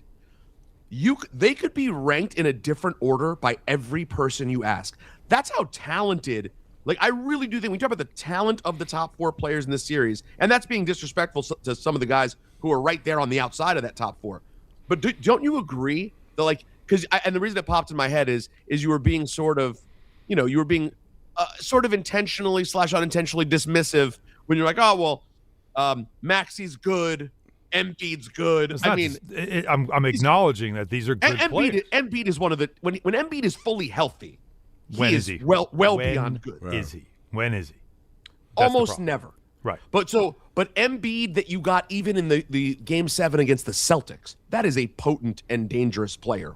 they could be ranked in a different order by every person you ask. That's how talented. Like, I really do think we talk about the talent of the top 4 players in this series, and that's being disrespectful to some of the guys who are right there on the outside of that top 4. But don't you agree that, and the reason it popped in my head is you were being sort of intentionally / unintentionally dismissive when you're like, oh, well, Maxey's good, Embiid's good. I'm acknowledging that these are good players. Embiid is one of the when Embiid is fully healthy. When is he? Well beyond good. Is he? When is he? Almost never. Right. But Embiid that you got even in the game 7 against the Celtics, that is a potent and dangerous player.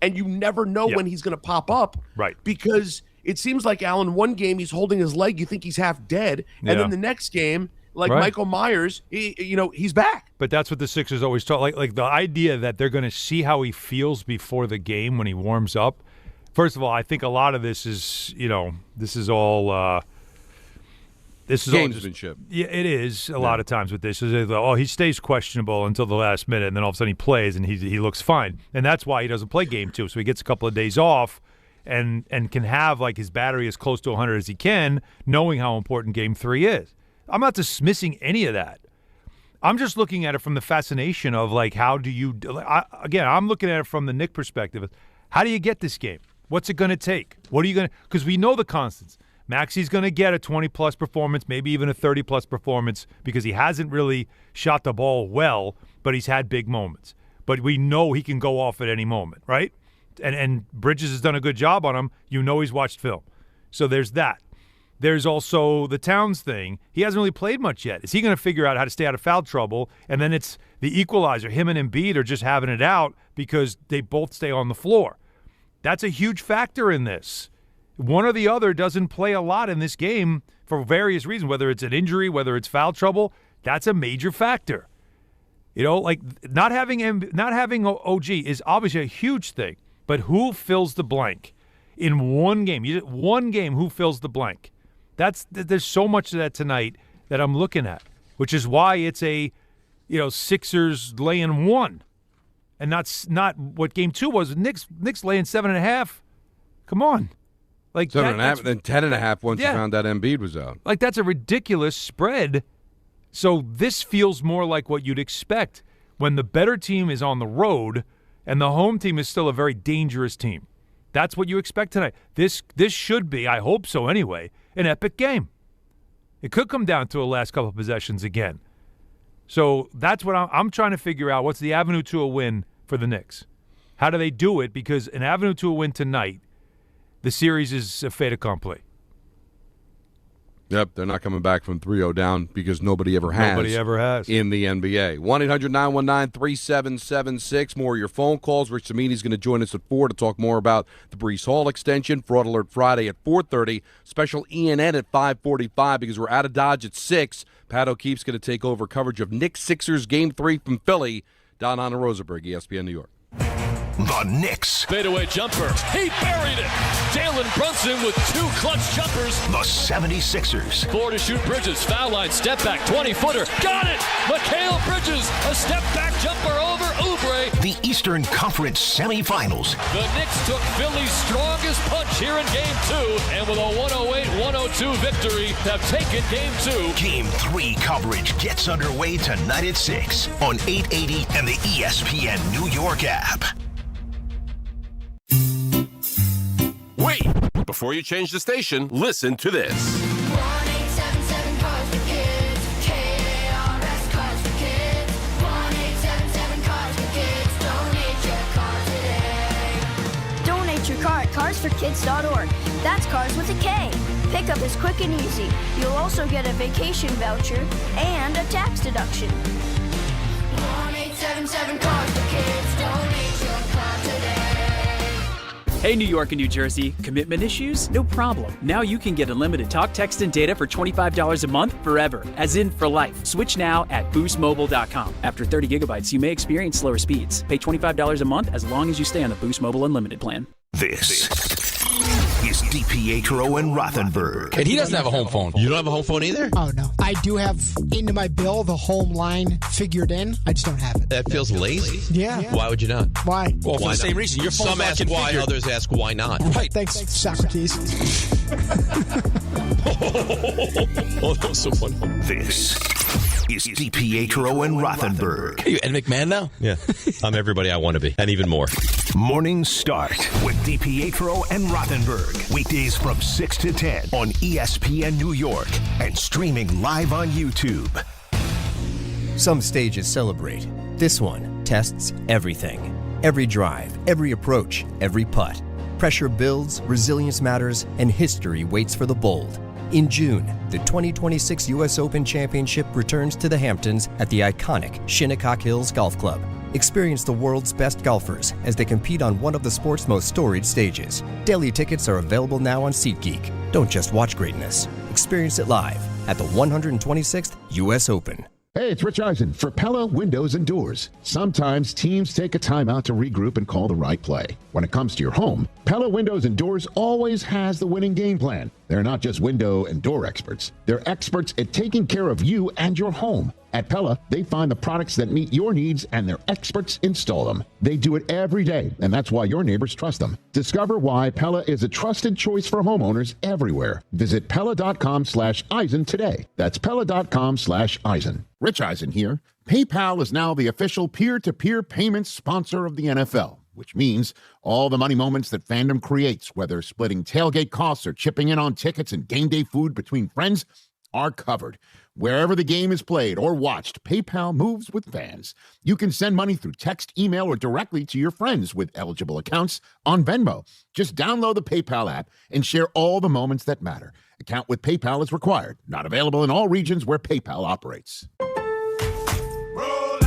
And you never know when he's going to pop up. Right. Because it seems like, Alan, one game he's holding his leg, you think he's half dead, and then the next game, Michael Myers, he's back. But that's what the Sixers always talk. Like the idea that they're going to see how he feels before the game when he warms up. First of all, I think a lot of this is, this is all This is gamesmanship. Yeah, it is a lot of times with this. He stays questionable until the last minute, and then all of a sudden he plays and he looks fine. And that's why he doesn't play game 2. So he gets a couple of days off and can have like his battery as close to 100 as he can, knowing how important game 3 is. I'm not dismissing any of that. I'm just looking at it from the fascination of like, how do you again, I'm looking at it from the Knick perspective. How do you get this game? What's it going to take? What are you going to – because we know the constants. Maxi's going to get a 20-plus performance, maybe even a 30-plus performance because he hasn't really shot the ball well, but he's had big moments. But we know he can go off at any moment, right? And Bridges has done a good job on him. You know he's watched film. So there's that. There's also the Towns thing. He hasn't really played much yet. Is he going to figure out how to stay out of foul trouble? And then it's the equalizer. Him and Embiid are just having it out because they both stay on the floor. That's a huge factor in this. One or the other doesn't play a lot in this game for various reasons, whether it's an injury, whether it's foul trouble. That's a major factor. You know, like not having OG is obviously a huge thing, but who fills the blank in one game? One game, who fills the blank? There's so much of that tonight that I'm looking at, which is why it's a, Sixers laying 1. And not what game 2 was. Knicks laying 7.5. Come on. Like 7.5, then 10.5 once you found out Embiid was out. Like that's a ridiculous spread. So this feels more like what you'd expect when the better team is on the road and the home team is still a very dangerous team. That's what you expect tonight. This should be, I hope so anyway, an epic game. It could come down to a last couple of possessions again. So that's what I'm trying to figure out. What's the avenue to a win for the Knicks? How do they do it? Because an avenue to a win tonight, the series is a fait accompli. Yep, they're not coming back from 3-0 down because nobody ever has. Nobody ever has. In the NBA. 1-800-919-3776. More of your phone calls. Rich Cimini is going to join us at 4 to talk more about the Breece Hall extension. Fraud Alert Friday at 4:30. Special ENN at 5:45 because we're out of Dodge at 6. Pat O'Keefe's going to take over coverage of Knicks Sixers Game 3 from Philly. Danhausen and Rosenberg, ESPN New York. The Knicks. Fadeaway jumper. He buried it. Jalen Brunson with 2 clutch jumpers. The 76ers. 4 to shoot Bridges. Foul line. Step back. 20-footer. Got it. Mikal Bridges. A step back jumper over Oubre. The Eastern Conference semifinals. The Knicks took Philly's strongest punch here in Game 2. And with a 108-102 victory, have taken Game 2. Game 3 coverage gets underway tonight at 6 on 880 and the ESPN New York app. Wait! Before you change the station, listen to this. 1-877 Cars for Kids. KARS Cars for Kids. 1-877 Cars for Kids. Donate your car today. Donate your car at carsforkids.org. That's cars with a K. Pickup is quick and easy. You'll also get a vacation voucher and a tax deduction. 1-877 Cars for Kids. Donate your car today. Hey, New York and New Jersey, commitment issues? No problem. Now you can get unlimited talk, text, and data for $25 a month forever, as in for life. Switch now at boostmobile.com. After 30 gigabytes, you may experience slower speeds. Pay $25 a month as long as you stay on the Boost Mobile Unlimited plan. This is DiPietro and Rothenberg. And he doesn't have a home phone. You don't have a home phone either? Oh, no. I do have into my bill the home line figured in. I just don't have it. That feels lazy. Yeah. Why would you not? Why? Well, for the same reason. Your phone's Some not ask why, configured. others ask why not. Right. Thanks, Socrates. Oh, that was so funny. This is DiPietro and Rothenberg. Are you Ed McMahon now? Yeah. I'm everybody I want to be, and even more. Morning Start with DiPietro and Rothenberg. Weekdays from 6 to 10 on ESPN New York and streaming live on YouTube. Some stages celebrate. This one tests everything. Every drive, every approach, every putt. Pressure builds, resilience matters, and history waits for the bold. In June, the 2026 U.S. Open Championship returns to the Hamptons at the iconic Shinnecock Hills Golf Club. Experience the world's best golfers as they compete on one of the sport's most storied stages. Daily tickets are available now on SeatGeek. Don't just watch greatness. Experience it live at the 126th U.S. Open. Hey, it's Rich Eisen for Pella Windows and Doors. Sometimes teams take a timeout to regroup and call the right play. When it comes to your home, Pella Windows and Doors always has the winning game plan. They're not just window and door experts. They're experts at taking care of you and your home. At Pella, they find the products that meet your needs and their experts install them. They do it every day, and that's why your neighbors trust them. Discover why Pella is a trusted choice for homeowners everywhere. Visit Pella.com/Eisen today. That's Pella.com/Eisen. Rich Eisen here. PayPal is now the official peer-to-peer payments sponsor of the NFL, which means all the money moments that fandom creates, whether splitting tailgate costs or chipping in on tickets and game day food between friends, are covered. Wherever the game is played or watched, PayPal moves with fans. You can send money through text, email, or directly to your friends with eligible accounts on Venmo. Just download the PayPal app and share all the moments that matter. Account with PayPal is required. Not available in all regions where PayPal operates.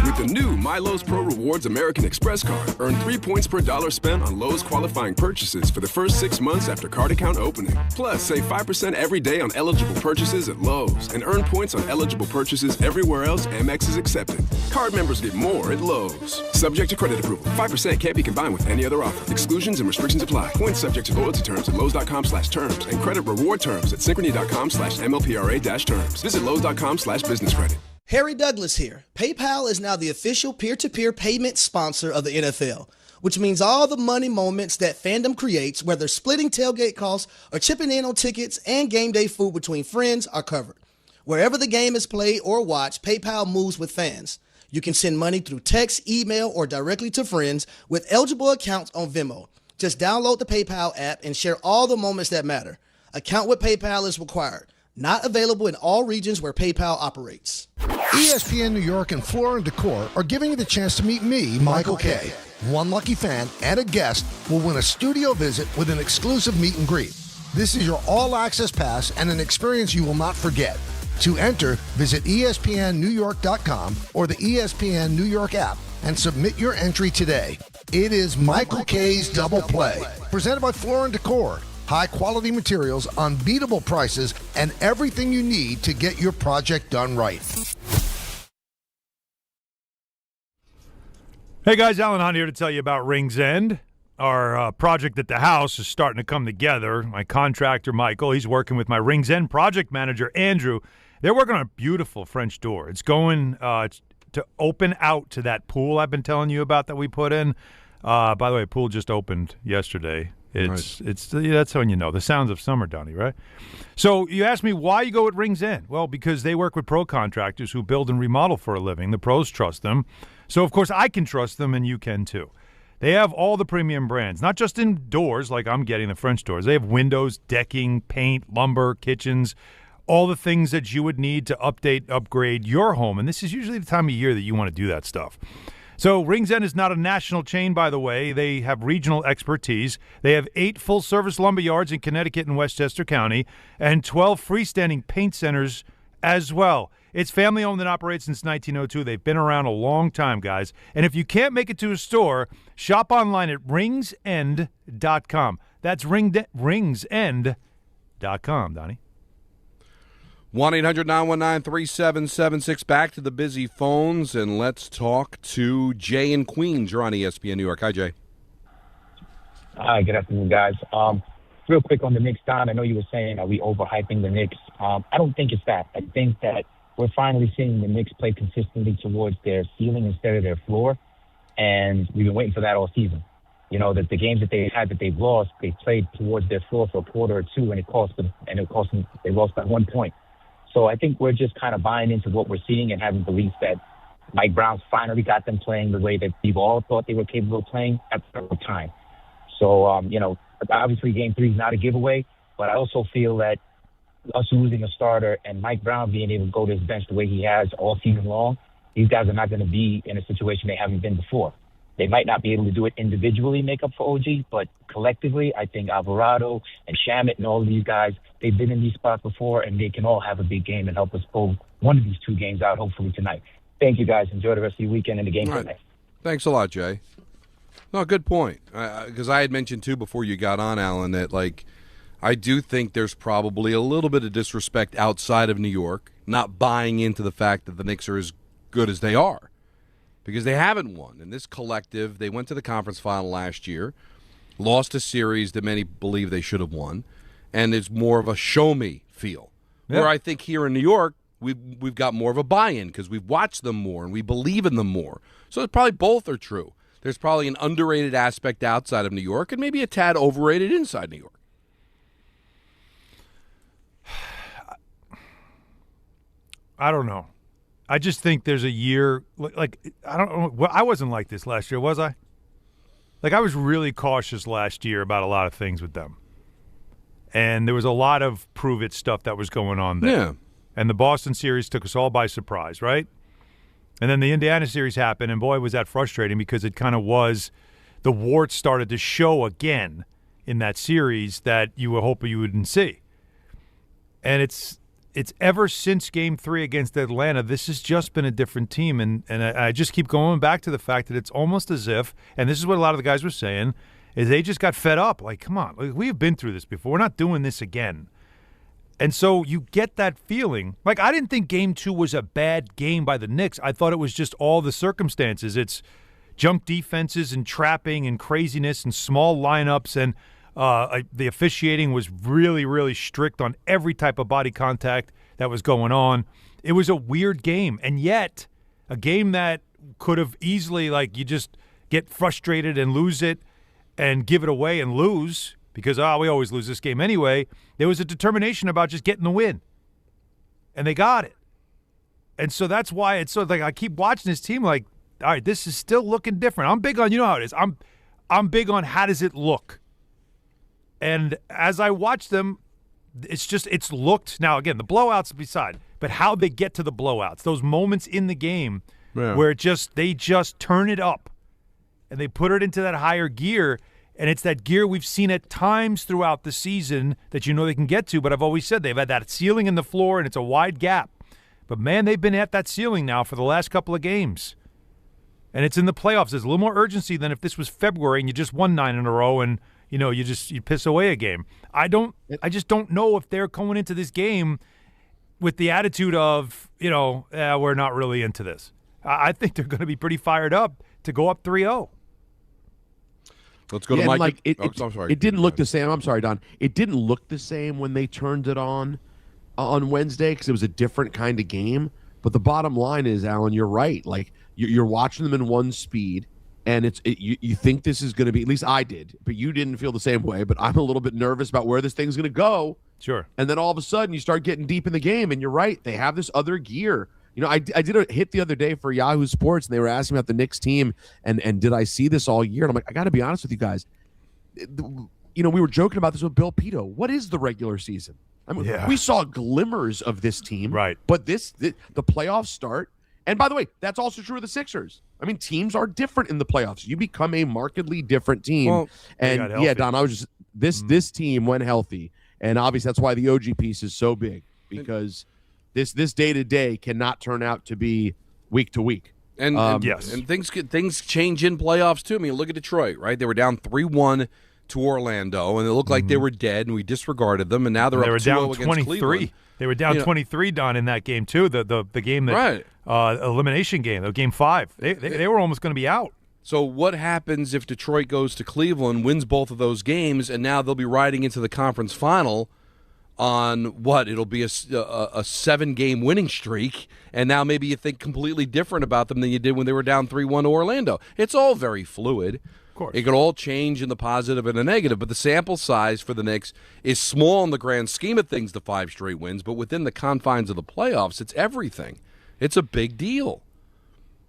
With the new My Lowe's Pro Rewards American Express card, earn 3 points per dollar spent on Lowe's qualifying purchases for the first 6 months after card account opening. Plus, save 5% every day on eligible purchases at Lowe's and earn points on eligible purchases everywhere else Amex is accepted. Card members get more at Lowe's. Subject to credit approval. 5% can't be combined with any other offer. Exclusions and restrictions apply. Points subject to loyalty terms at Lowe's.com/terms and credit reward terms at Synchrony.com/MLPRA-terms. Visit Lowe's.com/business credit. Harry Douglas here. PayPal is now the official peer-to-peer payment sponsor of the NFL, which means all the money moments that fandom creates, whether splitting tailgate costs or chipping in on tickets and game day food between friends, are covered. Wherever the game is played or watched, PayPal moves with fans. You can send money through text, email, or directly to friends with eligible accounts on Venmo. Just download the PayPal app and share all the moments that matter. Account with PayPal is required. Not available in all regions where PayPal operates. ESPN New York and Floor & Decor are giving you the chance to meet me, Michael Kay. One lucky fan and a guest will win a studio visit with an exclusive meet and greet. This is your all-access pass and an experience you will not forget. To enter, visit ESPNNewYork.com or the ESPN New York app and submit your entry today. It is Michael Kay's Double Play, presented by Floor & Decor. High-quality materials, unbeatable prices, and everything you need to get your project done right. Hey guys, Alan Hahn here to tell you about Rings End. Our project at the house is starting to come together. My contractor, Michael, he's working with my Rings End project manager, Andrew. They're working on a beautiful French door. It's going to open out to that pool I've been telling you about that we put in. By the way, pool just opened yesterday. It's that's when you know the sounds of summer, Donnie, right? So you asked me why you go with Rings End. Well, because they work with pro contractors who build and remodel for a living. The pros trust them. So, of course, I can trust them, and you can too. They have all the premium brands, not just in doors like I'm getting the French doors. They have windows, decking, paint, lumber, kitchens, all the things that you would need to upgrade your home. And this is usually the time of year that you want to do that stuff. So Rings End is not a national chain, by the way. They have regional expertise. They have 8 full-service lumber yards in Connecticut and Westchester County and 12 freestanding paint centers as well. It's family-owned and operated since 1902. They've been around a long time, guys. And if you can't make it to a store, shop online at ringsend.com. That's ringsend.com, Donnie. 1-800-919-3776. Back to the busy phones, and let's talk to Jay in Queens. You're on ESPN New York. Hi, Jay. Hi, good afternoon, guys. Real quick on the Knicks, Don, I know you were saying, are we overhyping the Knicks? I don't think it's that. I think that we're finally seeing the Knicks play consistently towards their ceiling instead of their floor, and we've been waiting for that all season. You know, that the games that they had that they've lost, they played towards their floor for a quarter or two, and it cost them, they lost by 1 point. So I think we're just kind of buying into what we're seeing and having belief that Mike Brown's finally got them playing the way that we've all thought they were capable of playing at the right time. So, you know, obviously Game 3 is not a giveaway, but I also feel that us losing a starter and Mike Brown being able to go to his bench the way he has all season long, these guys are not going to be in a situation they haven't been before. They might not be able to do it individually, make up for OG, but collectively, I think Alvarado and Shamet and all of these guys, they've been in these spots before, and they can all have a big game and help us pull one of these 2 games out, hopefully tonight. Thank you, guys. Enjoy the rest of your weekend and the game tonight. Thanks a lot, Jay. No, good point. Because I had mentioned, too, before you got on, Alan, that, like, I do think there's probably a little bit of disrespect outside of New York, not buying into the fact that the Knicks are as good as they are. Because they haven't won. And this collective, they went to the conference final last year. lost a series that many believe they should have won, and it's more of a show-me feel. Yeah. Where I think here in New York, we've got more of a buy-in because we've watched them more and we believe in them more. So it's probably both are true. There's probably an underrated aspect outside of New York and maybe a tad overrated inside New York. I don't know. I just think there's a year like I don't know. Well, I wasn't like this last year, was I? Like I was really cautious last year about a lot of things with them, and there was a lot of prove it stuff that was going on there. Yeah. And the Boston series took us all by surprise, right? And then the Indiana series happened, and boy, was that frustrating because it kind of was the warts started to show again in that series that you were hoping you wouldn't see. And it's ever since Game 3 against Atlanta, this has just been a different team. And I just keep going back to the fact that it's almost as if, and this is what a lot of the guys were saying, is they just got fed up. Like, come on, we've been through this before. We're not doing this again. And so you get that feeling. Like, I didn't think Game 2 was a bad game by the Knicks. I thought it was just all the circumstances. It's junk defenses and trapping and craziness and small lineups. And the officiating was really, really strict on every type of body contact that was going on. It was a weird game. And yet, a game that could have easily, like, you just get frustrated and lose it and give it away and lose because, we always lose this game anyway. There was a determination about just getting the win. And they got it. And so that's why it's sort of like I keep watching this team like, all right, this is still looking different. I'm big on, you know how it is. I'm big on how does it look. And as I watch them, it's looked, now again, the blowouts beside, but how they get to the blowouts, those moments in the game where they just turn it up and they put it into that higher gear. And it's that gear we've seen at times throughout the season that you know they can get to, but I've always said they've had that ceiling in the floor and it's a wide gap. But, man, they've been at that ceiling now for the last couple of games. And it's in the playoffs. There's a little more urgency than if this was February and you just won 9 in a row and, you know, you piss away a game. I just don't know if they're going into this game with the attitude of, you know, we're not really into this. I think they're going to be pretty fired up to go up 3-0. Let's go to Mike. Like I'm sorry. It didn't look the same. I'm sorry, Don. It didn't look the same when they turned it on Wednesday because it was a different kind of game. But the bottom line is, Alan, you're right. Like you're watching them in one speed, and you think this is going to be. At least I did, but you didn't feel the same way. But I'm a little bit nervous about where this thing's going to go. Sure. And then all of a sudden, you start getting deep in the game, and you're right. They have this other gear. You know, I did a hit the other day for Yahoo Sports, and they were asking about the Knicks team, and did I see this all year? And I'm like, I got to be honest with you guys. You know, we were joking about this with Bill Pito. What is the regular season? I mean, we saw glimmers of this team, right? But the playoffs start, and by the way, that's also true of the Sixers. I mean, teams are different in the playoffs. You become a markedly different team. Well, and yeah, Don, I was just this team went healthy, and obviously that's why the OG piece is so big because. This day-to-day cannot turn out to be week-to-week. And yes. And things change in playoffs, too. I mean, look at Detroit, right? They were down 3-1 to Orlando, and it looked like they were dead, and we disregarded them, and now they're up 2-0 against Cleveland. They were down 23, Don, in that game, too, the game that elimination game, Game 5. They were almost going to be out. So what happens if Detroit goes to Cleveland, wins both of those games, and now they'll be riding into the conference final on what? It'll be a 7-game winning streak, and now maybe you think completely different about them than you did when they were down 3-1 to Orlando. It's all very fluid. Of course. It could all change in the positive and the negative, but the sample size for the Knicks is small in the grand scheme of things, the 5 straight wins, but within the confines of the playoffs, it's everything. It's a big deal.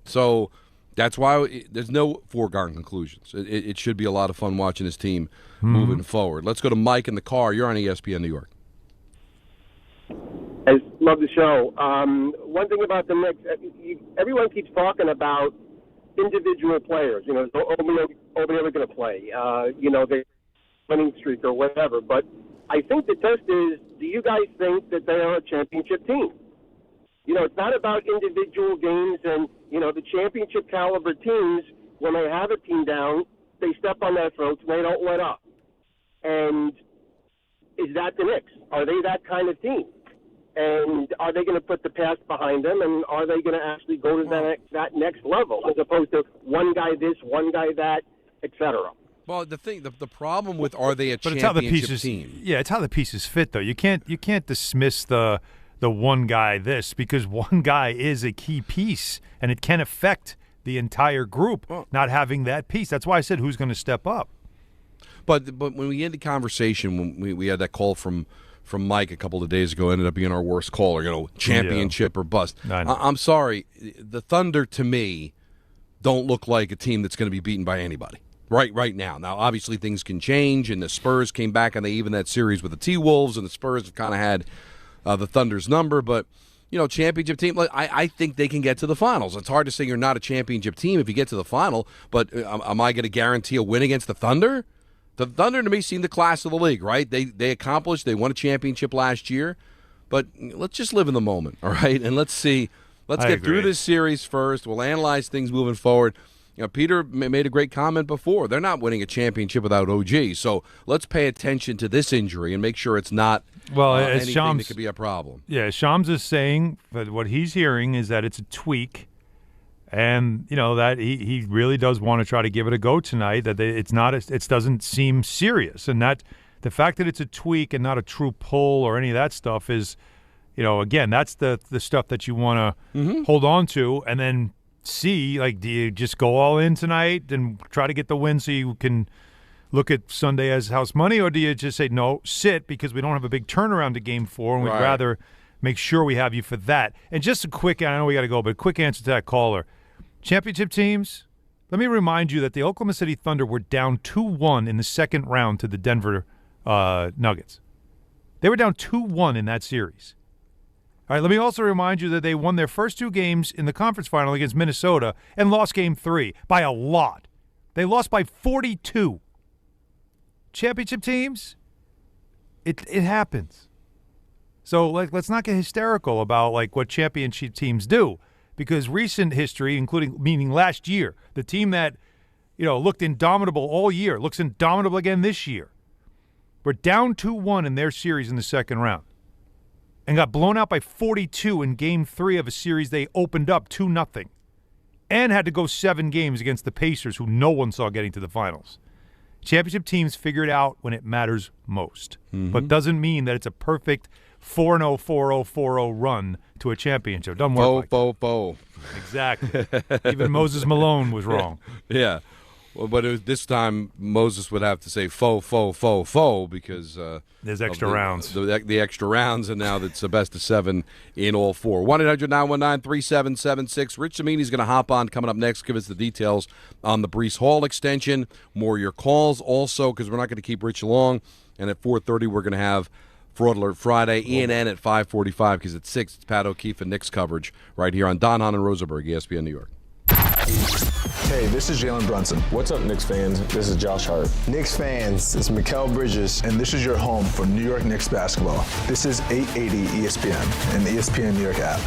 So that's why there's no foregone conclusions. It should be a lot of fun watching this team moving forward. Let's go to Mike in the car. You're on ESPN New York. I love the show. One thing about the Knicks, everyone keeps talking about individual players. You know, is Obi ever going to play? You know, the winning streak or whatever. But I think the test is, do you guys think that they are a championship team? You know, it's not about individual games. And, you know, the championship caliber teams, when they have a team down, they step on their throats and they don't let up. And is that the Knicks? Are they that kind of team? And are they going to put the past behind them? And are they going to actually go to that next level as opposed to one guy this, one guy that, etc.? Well, the problem with are they a but championship team? Yeah, it's how the pieces fit, though. You can't dismiss the one guy because one guy is a key piece, and it can affect the entire group not having that piece. That's why I said who's going to step up. But when we ended the conversation, when we had that call from Mike a couple of days ago, ended up being our worst caller, championship or bust. I'm sorry. The Thunder, to me, don't look like a team that's going to be beaten by anybody right now. Now, obviously, things can change, and the Spurs came back, and they even that series with the T-Wolves, and the Spurs have kind of had the Thunder's number. But, championship team, I think they can get to the finals. It's hard to say you're not a championship team if you get to the final, but am I going to guarantee a win against the Thunder? The Thunder, to me, seem the class of the league, right? They accomplished. They won a championship last year. But let's just live in the moment, all right? And let's see. Let's get through this series first. We'll analyze things moving forward. Peter made a great comment before. They're not winning a championship without OG. So let's pay attention to this injury and make sure it's not anything that could be a problem. Yeah, Shams is saying that what he's hearing is that it's a tweak. And, that he really does want to try to give it a go tonight, that it doesn't seem serious. And that the fact that it's a tweak and not a true pull or any of that stuff is, again, that's the stuff that you want to hold on to and then see, do you just go all in tonight and try to get the win so you can look at Sunday as house money, or do you just say, no, sit because we don't have a big turnaround to Game 4 and we'd rather make sure we have you for that. And just a quick, I know we got to go, but a quick answer to that caller. Championship teams, let me remind you that the Oklahoma City Thunder were down 2-1 in the second round to the Denver Nuggets. They were down 2-1 in that series. All right, let me also remind you that they won their first 2 games in the conference final against Minnesota and lost Game 3 by a lot. They lost by 42. Championship teams, it happens. So let's not get hysterical about what championship teams do. Because recent history, meaning last year, the team that, looked indomitable all year, looks indomitable again this year. We're down 2-1 in their series in the second round and got blown out by 42 in Game 3 of a series they opened up 2-0 and had to go 7 games against the Pacers, who no one saw getting to the finals. Championship teams figure it out when it matters most, but doesn't mean that it's a perfect 4-0, 4-0, 4-0 run to a championship. Doesn't work like that. Exactly. Even Moses Malone was wrong. Yeah. Well, but this time Moses would have to say faux because there's extra rounds. The extra rounds, and now it's a best of 7 in all 4. 1-800-919-3776. Rich Cimini's going to hop on coming up next, give us the details on the Breece Hall extension. More of your calls also, because we're not going to keep Rich long. And at 4:30, we're going to have Fraud Alert Friday, ENN at 5:45, because at 6, it's Pat O'Keefe and Knicks coverage right here on Danhausen and Rosenberg, ESPN New York. Hey, this is Jalen Brunson. What's up, Knicks fans? This is Josh Hart. Knicks fans, it's Mikal Bridges, and this is your home for New York Knicks basketball. This is 880 ESPN and the ESPN New York app.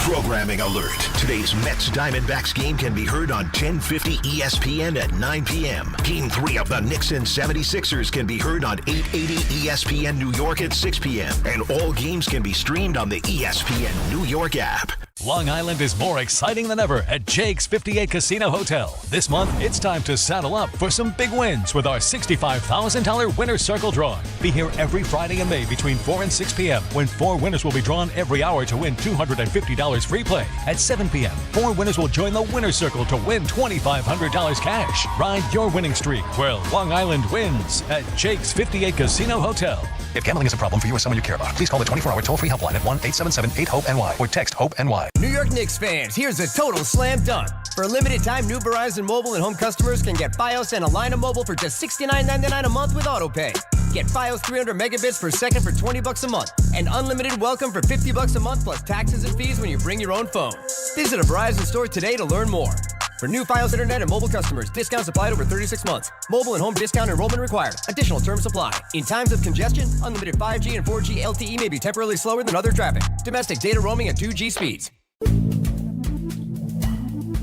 Programming alert. Today's Mets Diamondbacks game can be heard on 1050 ESPN at 9 p.m. Game 3 of the Knicks and 76ers can be heard on 880 ESPN New York at 6 p.m. And all games can be streamed on the ESPN New York app. Long Island is more exciting than ever at Jake's 58 Casino Hotel. This month, it's time to saddle up for some big wins with our $65,000 Winner's Circle drawing. Be here every Friday in May between 4 and 6 p.m. when 4 winners will be drawn every hour to win $250 free play. At 7 p.m., 4 winners will join the Winner's Circle to win $2,500 cash. Ride your winning streak where Long Island wins at Jake's 58 Casino Hotel. If gambling is a problem for you or someone you care about, please call the 24-hour toll-free helpline at 1-877-8-HOPE-NY or text HOPE-NY. New York Knicks fans, here's a total slam dunk. For a limited time, new Verizon Mobile and home customers can get Fios and a line of mobile for just $69.99 a month with AutoPay. Get Fios 300 megabits per second for $20 a month and unlimited welcome for $50 a month plus taxes and fees when you bring your own phone. Visit a Verizon store today to learn more. For new Fios Internet and mobile customers, discounts applied over 36 months. Mobile and home discount enrollment required. Additional terms apply. In times of congestion, unlimited 5G and 4G LTE may be temporarily slower than other traffic. Domestic data roaming at 2G speeds.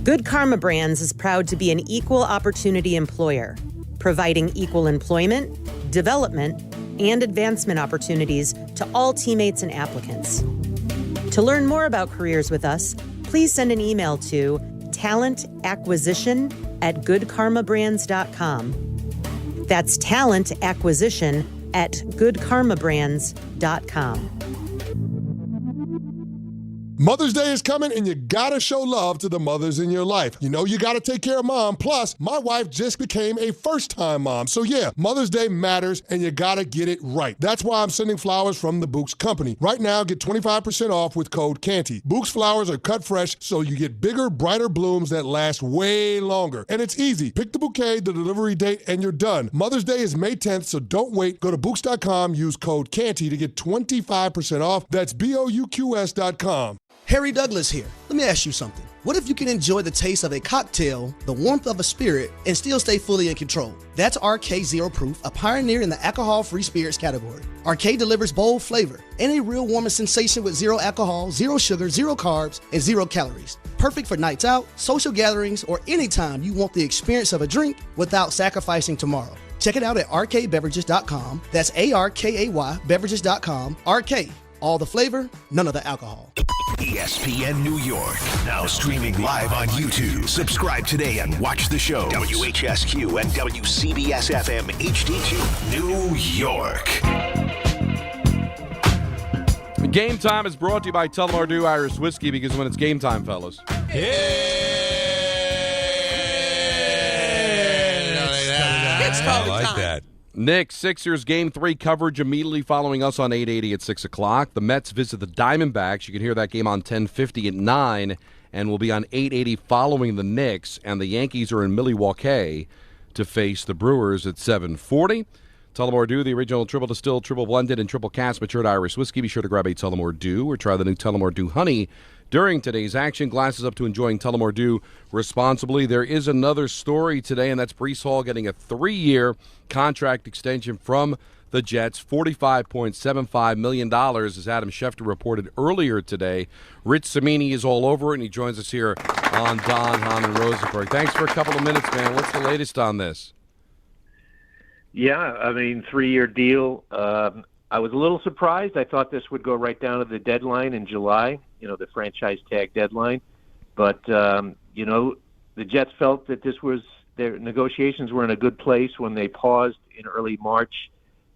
Good Karma Brands is proud to be an equal opportunity employer, providing equal employment, development, and advancement opportunities to all teammates and applicants. To learn more about careers with us, please send an email to talentacquisition at goodkarmabrands.com. That's talent acquisition at goodkarmabrands.com. Mother's Day is coming, and you gotta show love to the mothers in your life. You know you gotta take care of mom. Plus, my wife just became a first-time mom. So yeah, Mother's Day matters, and you gotta get it right. That's why I'm sending flowers from the Books Company. Right now, get 25% off with code Canty. Books flowers are cut fresh, so you get bigger, brighter blooms that last way longer. And it's easy. Pick the bouquet, the delivery date, and you're done. Mother's Day is May 10th, so don't wait. Go to Books.com, use code Canty to get 25% off. That's BOUQS.com. Harry Douglas here. Let me ask you something. What if you can enjoy the taste of a cocktail, the warmth of a spirit, and still stay fully in control? That's RK Zero Proof, a pioneer in the alcohol-free spirits category. RK delivers bold flavor and a real warming sensation with zero alcohol, zero sugar, zero carbs, and zero calories. Perfect for nights out, social gatherings, or anytime you want the experience of a drink without sacrificing tomorrow. Check it out at rkbeverages.com. That's ARKAY beverages.com. RK. All the flavor, none of the alcohol. ESPN New York, now streaming live on YouTube. Subscribe today and watch the show. WHSQ and WCBS FM HD2, New York. Game Time is brought to you by Tullamore Dew Irish Whiskey, because when it's game time, fellas. It's I like that. Knicks, Sixers Game 3 coverage immediately following us on 880 at 6 o'clock. The Mets visit the Diamondbacks. You can hear that game on 1050 at 9, and will be on 880 following the Knicks. And the Yankees are in Milwaukee to face the Brewers at 7:40. Tullamore Dew, the original triple distilled, triple blended, and triple cast matured Irish whiskey. Be sure to grab a Tullamore Dew or try the new Tullamore Dew Honey during today's action. Glasses up to enjoying Tullamore Dew responsibly. There is another story today, and that's Breece Hall getting a 3-year contract extension from the Jets, $45.75 million, as Adam Schefter reported earlier today. Rich Cimini is all over it, and he joins us here on Don, Hahn, and Rosenberg. Thanks for a couple of minutes, man. What's the latest on this? Yeah, I mean, 3-year deal. I was a little surprised. I thought this would go right down to the deadline in July, the franchise tag deadline. But, the Jets felt that their negotiations were in a good place when they paused in early March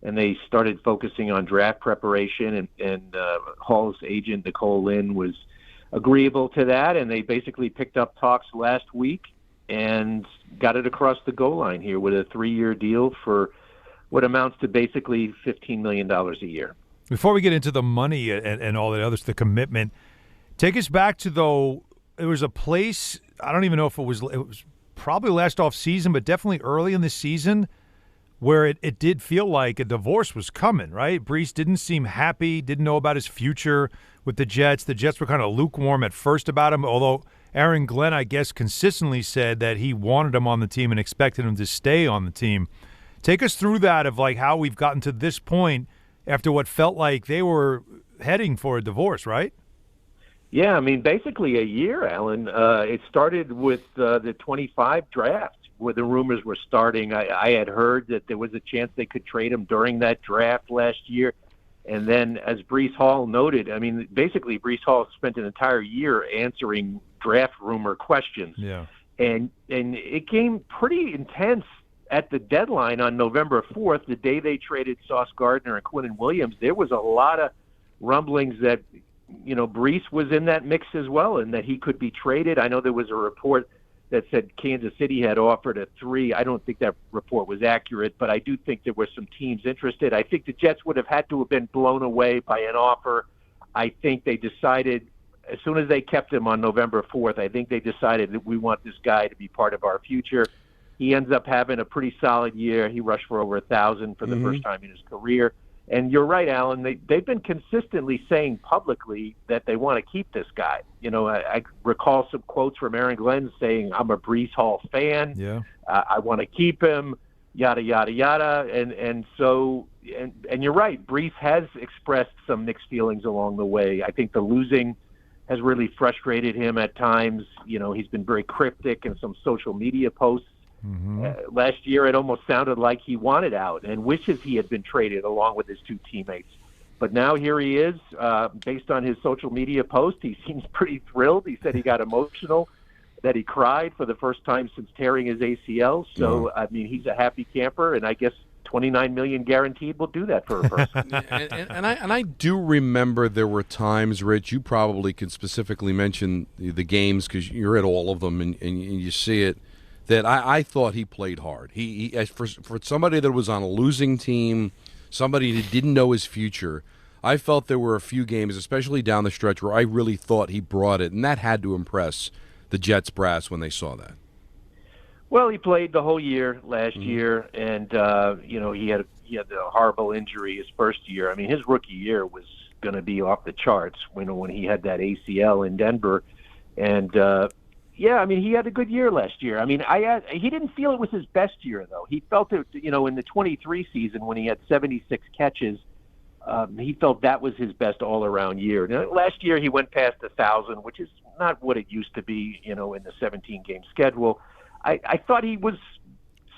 and they started focusing on draft preparation. And Hall's agent, Nicole Lynn, was agreeable to that. And they basically picked up talks last week and got it across the goal line here with a 3-year deal for what amounts to basically $15 million a year. Before we get into the money and all that others, the commitment, take us back to, though, there was a place, I don't even know if it was probably last off season, but definitely early in the season, where it did feel like a divorce was coming, right? Breece didn't seem happy, didn't know about his future with the Jets. The Jets were kind of lukewarm at first about him, although Aaron Glenn, I guess, consistently said that he wanted him on the team and expected him to stay on the team. Take us through that of how we've gotten to this point after what felt like they were heading for a divorce, right? Yeah, I mean, basically a year, Alan. It started with the 25 draft where the rumors were starting. I had heard that there was a chance they could trade him during that draft last year. And then, as Breece Hall noted, I mean, basically Breece Hall spent an entire year answering draft rumor questions. Yeah. And it came pretty intense at the deadline on November 4th, the day they traded Sauce Gardner and Quinnen Williams. There was a lot of rumblings that, Breece was in that mix as well and that he could be traded. I know there was a report that said Kansas City had offered a 3. I don't think that report was accurate, but I do think there were some teams interested. I think the Jets would have had to have been blown away by an offer. I think they decided, as soon as they kept him on November 4th, I think they decided that we want this guy to be part of our future. He ends up having a pretty solid year. He rushed for over 1,000 for the first time in his career. And you're right, Alan. They've been consistently saying publicly that they want to keep this guy. I recall some quotes from Aaron Glenn saying, "I'm a Breece Hall fan. Yeah, I want to keep him." Yada yada yada. And so you're right. Breece has expressed some mixed feelings along the way. I think the losing has really frustrated him at times. He's been very cryptic in some social media posts. Last year, it almost sounded like he wanted out and wishes he had been traded along with his 2 teammates. But now here he is. Based on his social media post, he seems pretty thrilled. He said he got emotional that he cried for the first time since tearing his ACL. So, I mean, he's a happy camper, and I guess $29 million guaranteed will do that for a person. and I do remember there were times, Rich, you probably could specifically mention the games because you're at all of them and you see it, that I thought he played hard. He for somebody that was on a losing team, somebody that didn't know his future, I felt there were a few games, especially down the stretch, where I really thought he brought it, and that had to impress the Jets brass when they saw that. Well, he played the whole year last year, and he had a horrible injury his first year. I mean, his rookie year was going to be off the charts when he had that ACL in Denver, and I mean, he had a good year last year. I mean, he didn't feel it was his best year though. He felt it, in the 23 season when he had 76 catches. He felt that was his best all-around year. Now, last year he went past 1,000, which is not what it used to be, in the 17-game schedule. I thought he was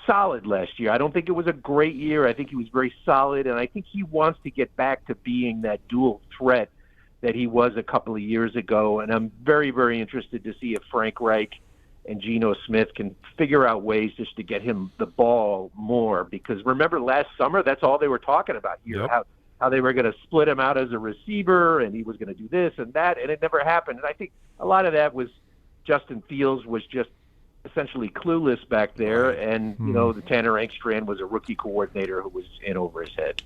solid last year. I don't think it was a great year. I think he was very solid, and I think he wants to get back to being that dual threat that he was a couple of years ago. And I'm very, very interested to see if Frank Reich and Geno Smith can figure out ways just to get him the ball more. Because remember last summer, that's all they were talking about here, yep. how they were going to split him out as a receiver, and he was going to do this and that, and it never happened. And I think a lot of that was Justin Fields was just essentially clueless back there, and the Tanner Engstrand was a rookie coordinator who was in over his head.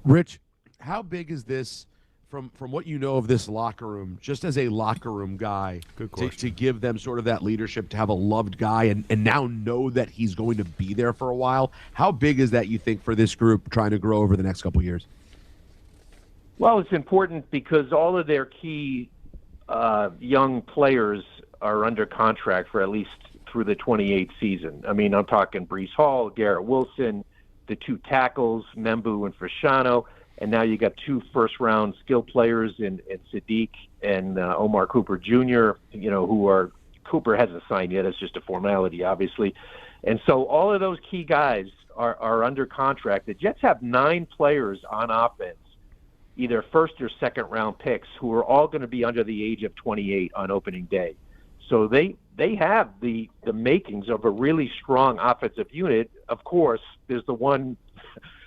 Rich, how big is this from what you know of this locker room, just as a locker room guy, to give them sort of that leadership, to have a loved guy and now know that he's going to be there for a while? How big is that, you think, for this group trying to grow over the next couple of years? Well, it's important because all of their key young players are under contract for at least through the 28th season. I mean, I'm talking Breece Hall, Garrett Wilson, the two tackles, Membu and Fasciano, and now you got two first-round skill players in Sadiq and Omar Cooper Jr., Cooper hasn't signed yet. It's just a formality, obviously. And so all of those key guys are under contract. The Jets have 9 players on offense, either first or second-round picks, who are all going to be under the age of 28 on opening day. So they have the makings of a really strong offensive unit. Of course, there's the one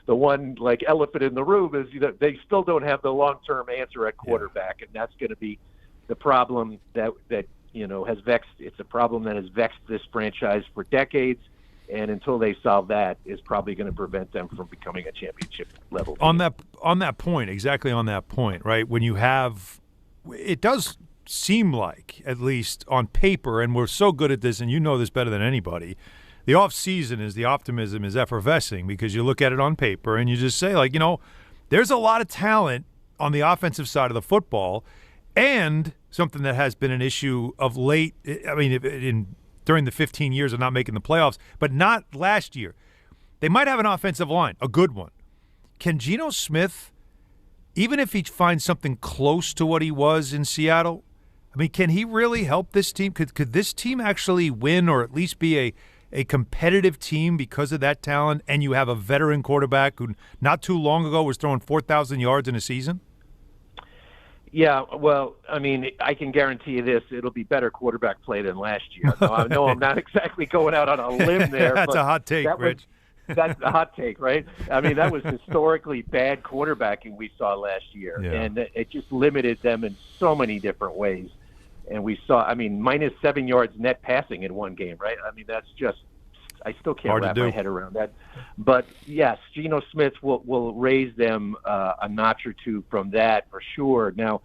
like elephant in the room is that they still don't have the long-term answer at quarterback, and that's going to be the problem that has vexed. It's a problem that has vexed this franchise for decades, and until they solve that, is probably going to prevent them from becoming a championship level team. On that point, exactly on that point, right? When you have, it does seem like, at least on paper, and we're so good at this, and you know this better than anybody, the off season is the optimism is effervescing because you look at it on paper and you just say, like, there's a lot of talent on the offensive side of the football, and something that has been an issue of late. I mean, during the 15 years of not making the playoffs, but not last year. They might have an offensive line, a good one. Can Geno Smith, even if he finds something close to what he was in Seattle, I mean, can he really help this team? Could this team actually win or at least be a competitive team because of that talent, and you have a veteran quarterback who not too long ago was throwing 4,000 yards in a season? Yeah, well, I mean, I can guarantee you this. It'll be better quarterback play than last year. No, I know I'm not exactly going out on a limb there. That's a hot take, Rich. That's a hot take, right? I mean, that was historically bad quarterbacking we saw last year, and it just limited them in so many different ways. And we saw, I mean, minus 7 yards net passing in one game, right? I mean, that's just, I still can't wrap my head around that. But, yes, Geno Smith will raise them a notch or two from that for sure. Now,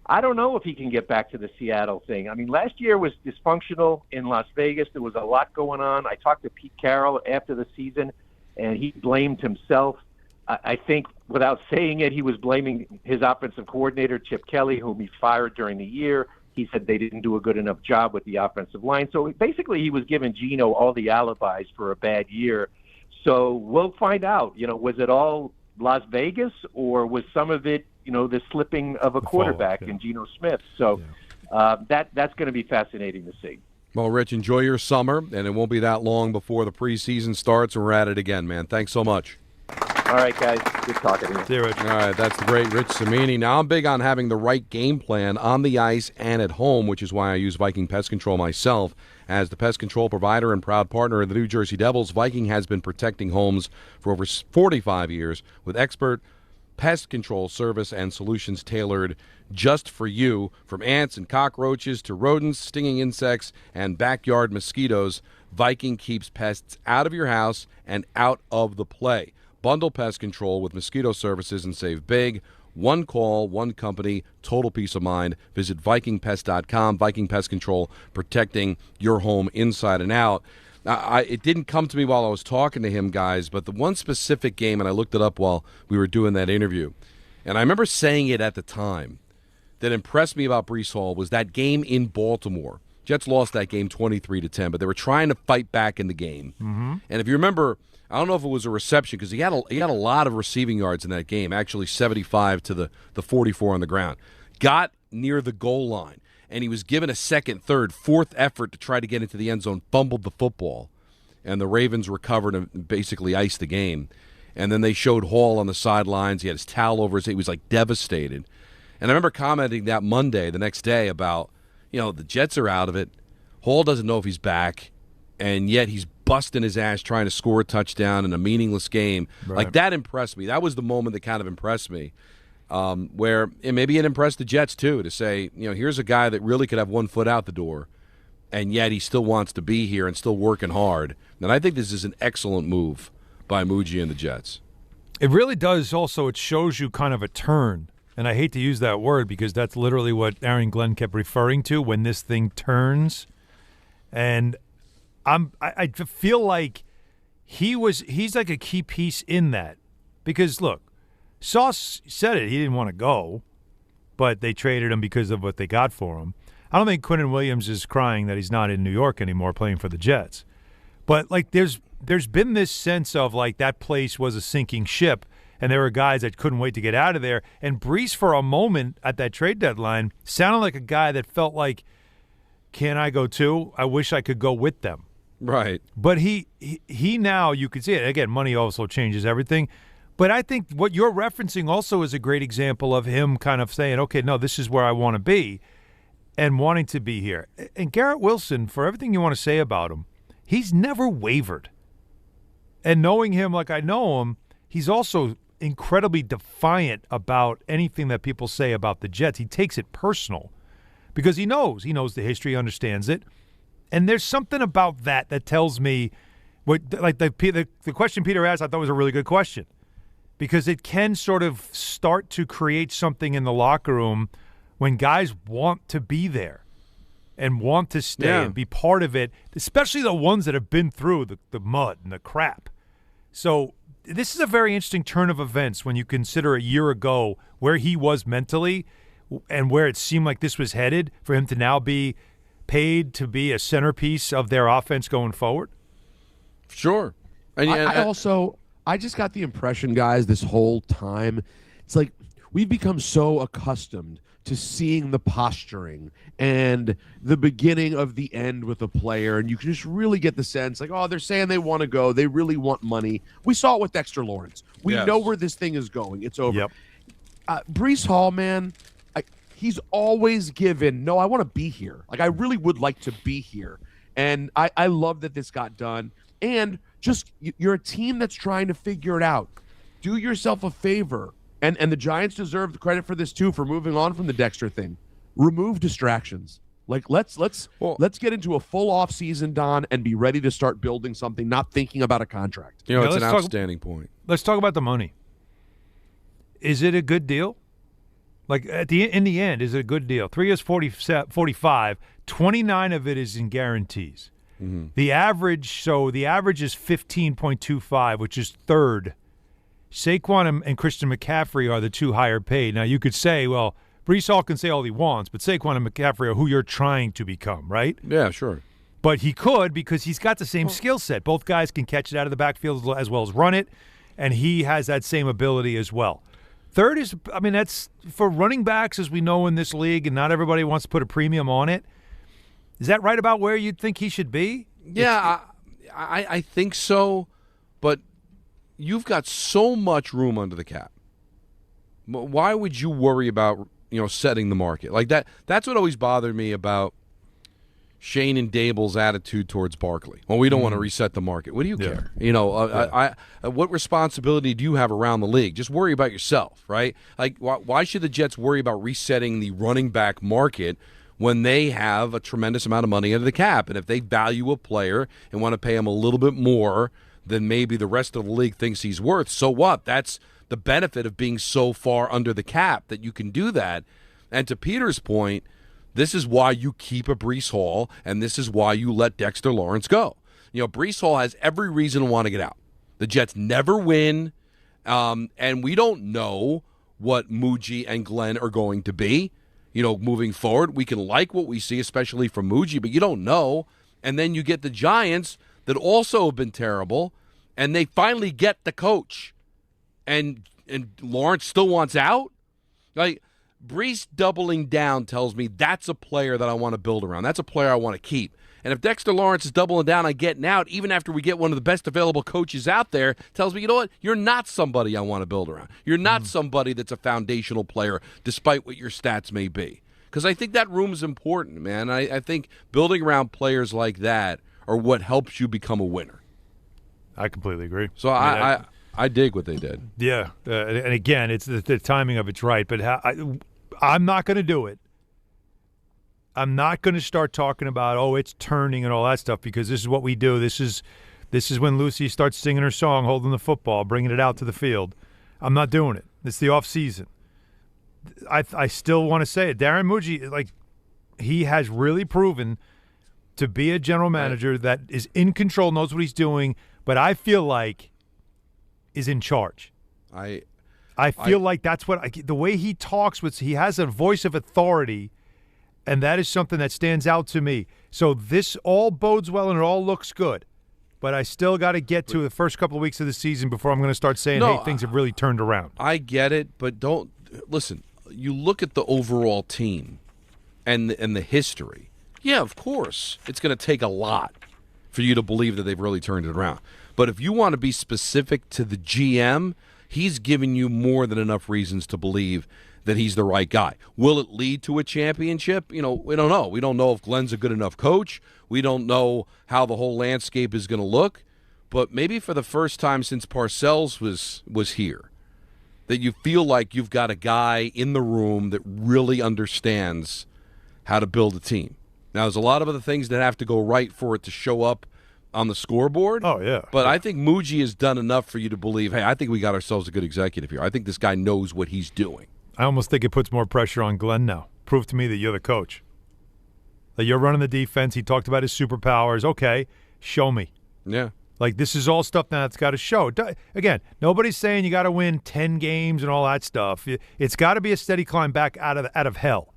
I don't know if he can get back to the Seattle thing. I mean, last year was dysfunctional in Las Vegas. There was a lot going on. I talked to Pete Carroll after the season, and he blamed himself. I think, without saying it, he was blaming his offensive coordinator, Chip Kelly, whom he fired during the year. He said they didn't do a good enough job with the offensive line. So basically he was giving Geno all the alibis for a bad year. So we'll find out, was it all Las Vegas, or was some of it, the slipping of a quarterback in Geno Smith? So that's going to be fascinating to see. Well, Rich, enjoy your summer, and it won't be that long before the preseason starts, and we're at it again, man. Thanks so much. All right, guys. Good talking to you. See you, Rich. All right, that's the great Rich Cimini. Now, I'm big on having the right game plan on the ice and at home, which is why I use Viking Pest Control myself. As the pest control provider and proud partner of the New Jersey Devils, Viking has been protecting homes for over 45 years with expert pest control service and solutions tailored just for you. From ants and cockroaches to rodents, stinging insects, and backyard mosquitoes, Viking keeps pests out of your house and out of the play. Bundle pest control with mosquito services and save big. One call, one company, total peace of mind. Visit VikingPest.com. Viking Pest Control, protecting your home inside and out. It didn't come to me while I was talking to him, guys, but the one specific game, and I looked it up while we were doing that interview, and I remember saying it at the time, that impressed me about Breece Hall was that game in Baltimore. Jets lost that game 23-10, but they were trying to fight back in the game. Mm-hmm. And if you remember, I don't know if it was a reception because he had a lot of receiving yards in that game, actually 75 to the 44 on the ground. Got near the goal line, and he was given a second, third, fourth effort to try to get into the end zone, fumbled the football, and the Ravens recovered and basically iced the game. And then they showed Hall on the sidelines. He had his towel over his head. He was like devastated. And I remember commenting that Monday, the next day, about, the Jets are out of it. Hall doesn't know if he's back, and yet he's busting his ass trying to score a touchdown in a meaningless game. Right. Like, that impressed me. That was the moment that kind of impressed me, where maybe it impressed the Jets, too, to say, here's a guy that really could have one foot out the door, and yet he still wants to be here and still working hard. And I think this is an excellent move by Muji and the Jets. It really does also. It shows you kind of a turn. And I hate to use that word because that's literally what Aaron Glenn kept referring to, when this thing turns. And I feel like he's like a key piece in that. Because, look, Sauce said it. He didn't want to go, but they traded him because of what they got for him. I don't think Quinnen Williams is crying that he's not in New York anymore playing for the Jets. But, like, there's been this sense of, like, that place was a sinking ship, and there were guys that couldn't wait to get out of there. And Breece, for a moment at that trade deadline, sounded like a guy that felt like, can I go too? I wish I could go with them. Right. But he now, you can see it. Again, money also changes everything. But I think what you're referencing also is a great example of him kind of saying, okay, no, this is where I want to be, and wanting to be here. And Garrett Wilson, for everything you want to say about him, he's never wavered. And knowing him like I know him, he's also incredibly defiant about anything that people say about the Jets. He takes it personal because he knows the history, understands it. And there's something about that tells me the question Peter asked, I thought was a really good question, because it can sort of start to create something in the locker room when guys want to be there and want to stay and be part of it, especially the ones that have been through the mud and the crap. So this is a very interesting turn of events when you consider a year ago where he was mentally and where it seemed like this was headed for him to now be paid to be a centerpiece of their offense going forward. Sure. And I just got the impression, guys, this whole time, it's like we've become so accustomed to seeing the posturing and the beginning of the end with a player, and you can just really get the sense like, oh, they're saying they want to go. They really want money. We saw it with Dexter Lawrence. We know where this thing is going. It's over. Yep. Breece Hall, man, he's always given, no, I want to be here. Like, I really would like to be here. And I love that this got done. And just, you're a team that's trying to figure it out. Do yourself a favor. And the Giants deserve the credit for this too, for moving on from the Dexter thing. Remove distractions. Like, let's get into a full off season, Don, and be ready to start building something, not thinking about a contract. It's an outstanding point. Let's talk about the money. Is it a good deal? Like, in the end, is it a good deal? 3 years, 45, 29 of it is in guarantees. Mm-hmm. The average is 15.25, which is third. Saquon and Christian McCaffrey are the two higher paid. Now, you could say, well, Breece Hall can say all he wants, but Saquon and McCaffrey are who you're trying to become, right? Yeah, sure. But he could, because he's got the same skill set. Both guys can catch it out of the backfield as well as run it, and he has that same ability as well. Third is, that's for running backs, as we know in this league, and not everybody wants to put a premium on it. Is that right about where you'd think he should be? Yeah, I think so, but you've got so much room under the cap. Why would you worry about, setting the market? Like that? That's what always bothered me about Shane and Dable's attitude towards Barkley. Well, we don't want to reset the market. What do you care? You know, what responsibility do you have around the league? Just worry about yourself, right? Like, why should the Jets worry about resetting the running back market when they have a tremendous amount of money under the cap? And if they value a player and want to pay him a little bit more than maybe the rest of the league thinks he's worth, so what? That's the benefit of being so far under the cap that you can do that. And to Peter's point, this is why you keep a Breece Hall, and this is why you let Dexter Lawrence go. You know, Breece Hall has every reason to want to get out. The Jets never win, and we don't know what Muji and Glenn are going to be, you know, moving forward. We can like what we see, especially from Muji, but you don't know. And then you get the Giants that also have been terrible, and they finally get the coach. And Lawrence still wants out? Like, Breece doubling down tells me that's a player that I want to build around. That's a player I want to keep. And if Dexter Lawrence is doubling down on getting out, even after we get one of the best available coaches out there, tells me, you know what, you're not somebody I want to build around. You're not somebody that's a foundational player, despite what your stats may be. Because I think that room is important, man. I think building around players like that are what helps you become a winner. I completely agree. So I dig what they did. Yeah, and again, it's the timing of it's right, but I'm not going to do it. I'm not going to start talking about, it's turning and all that stuff, because this is what we do. This is when Lucy starts singing her song, holding the football, bringing it out to the field. I'm not doing it. It's the off season. I still want to say it. Darren Muji, like, he has really proven to be a general manager that is in control, knows what he's doing, but I feel like is in charge. I feel like that's what the way he talks he has a voice of authority, and that is something that stands out to me. So this all bodes well and it all looks good, but I still got to get to the first couple of weeks of the season before I'm going to start saying, hey, things have really turned around. I get it, but don't listen. You look at the overall team and the history. Yeah, of course, it's going to take a lot for you to believe that they've really turned it around. But if you want to be specific to the GM, he's given you more than enough reasons to believe that he's the right guy. Will it lead to a championship? You know, we don't know. We don't know if Glenn's a good enough coach. We don't know how the whole landscape is going to look. But maybe for the first time since Parcells was here, that you feel like you've got a guy in the room that really understands how to build a team. Now, there's a lot of other things that have to go right for it to show up on the scoreboard. Oh, yeah. But I think Muji has done enough for you to believe, hey, I think we got ourselves a good executive here. I think this guy knows what he's doing. I almost think it puts more pressure on Glenn now. Prove to me that you're the coach. That you're running the defense. He talked about his superpowers. Okay, show me. Yeah. Like, this is all stuff now that's got to show. Again, nobody's saying you got to win 10 games and all that stuff. It's got to be a steady climb back out of hell.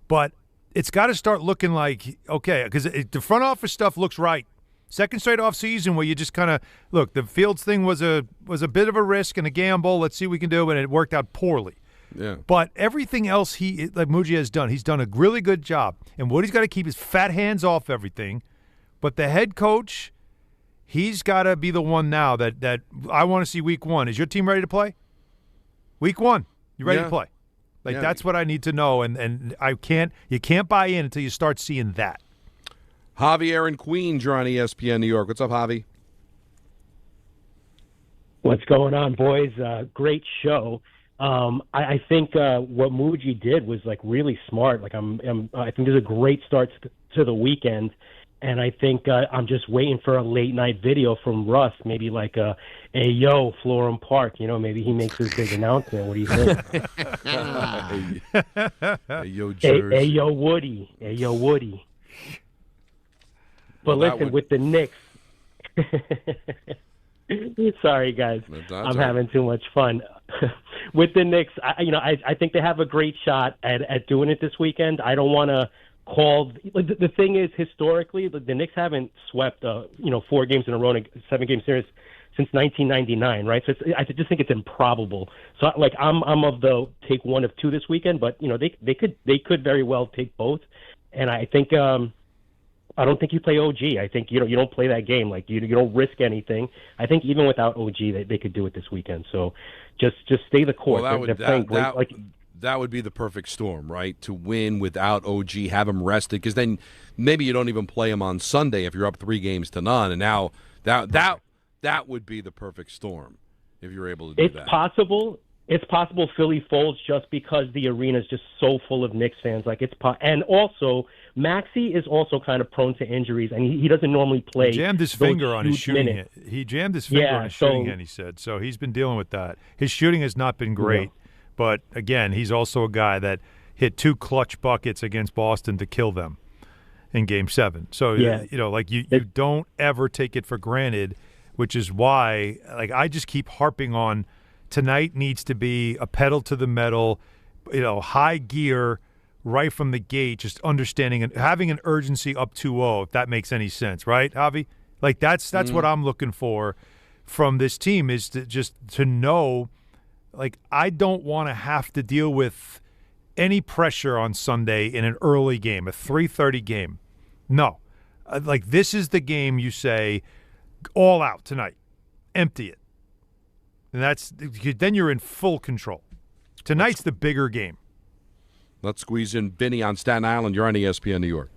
But it's got to start looking like, okay, because the front office stuff looks right. Second straight off season where you just kind of look. The Fields thing was a bit of a risk and a gamble. Let's see what we can do, and it worked out poorly. Yeah. But everything else like Muji has done, he's done a really good job. And what he's got to keep is fat hands off everything. But the head coach, he's got to be the one now that I want to see week one. Is your team ready to play? Week one, you ready to play? Like, that's what I need to know, and you can't buy in until you start seeing that. Javier and Queens, you're on ESPN New York. What's up, Javi? What's going on, boys? Great show. I think what Muji did was like really smart. Like I think there's a great start to the weekend, and I think I'm just waiting for a late night video from Russ, maybe like a yo Florham Park. You know, maybe he makes his big announcement. What do you think? Yo, Jersey. Hey, yo, Woody. Hey, yo, Woody. But listen, with the Knicks. Sorry, guys. I'm having too much fun. With the Knicks, I think they have a great shot at doing it this weekend. I don't want to call – the thing is, historically, the Knicks haven't swept 4 games in a row in a 7-game series since 1999, right? So I just think it's improbable. So, like, I'm of the take one of two this weekend, but, they could very well take both. And I think I don't think you play OG. I think you don't play that game. Like you don't risk anything. I think even without OG, they could do it this weekend. So just stay the course. Well, they're playing great. that would be the perfect storm, right? To win without OG, have him rested, because then maybe you don't even play him on Sunday if you're up 3-0. And now that would be the perfect storm if you're able to do that. It's possible Philly folds just because the arena is just so full of Knicks fans. And also Maxey is also kind of prone to injuries, and he doesn't normally play. He jammed his finger on his shooting. He jammed his finger on his shooting hand, he said. So he's been dealing with that. His shooting has not been great, but again, he's also a guy that hit 2 clutch buckets against Boston to kill them in Game 7. So you don't ever take it for granted, which is why I just keep harping on tonight needs to be a pedal to the metal, high gear right from the gate, just understanding and having an urgency up 2-0, if that makes any sense, right, Javi? That's what I'm looking for from this team, is to know, I don't want to have to deal with any pressure on Sunday in an early game, a 3:30 game. No. This is the game you say, all out tonight. Empty it. And then you're in full control. Tonight's the bigger game. Let's squeeze in Vinny on Staten Island. You're on ESPN New York.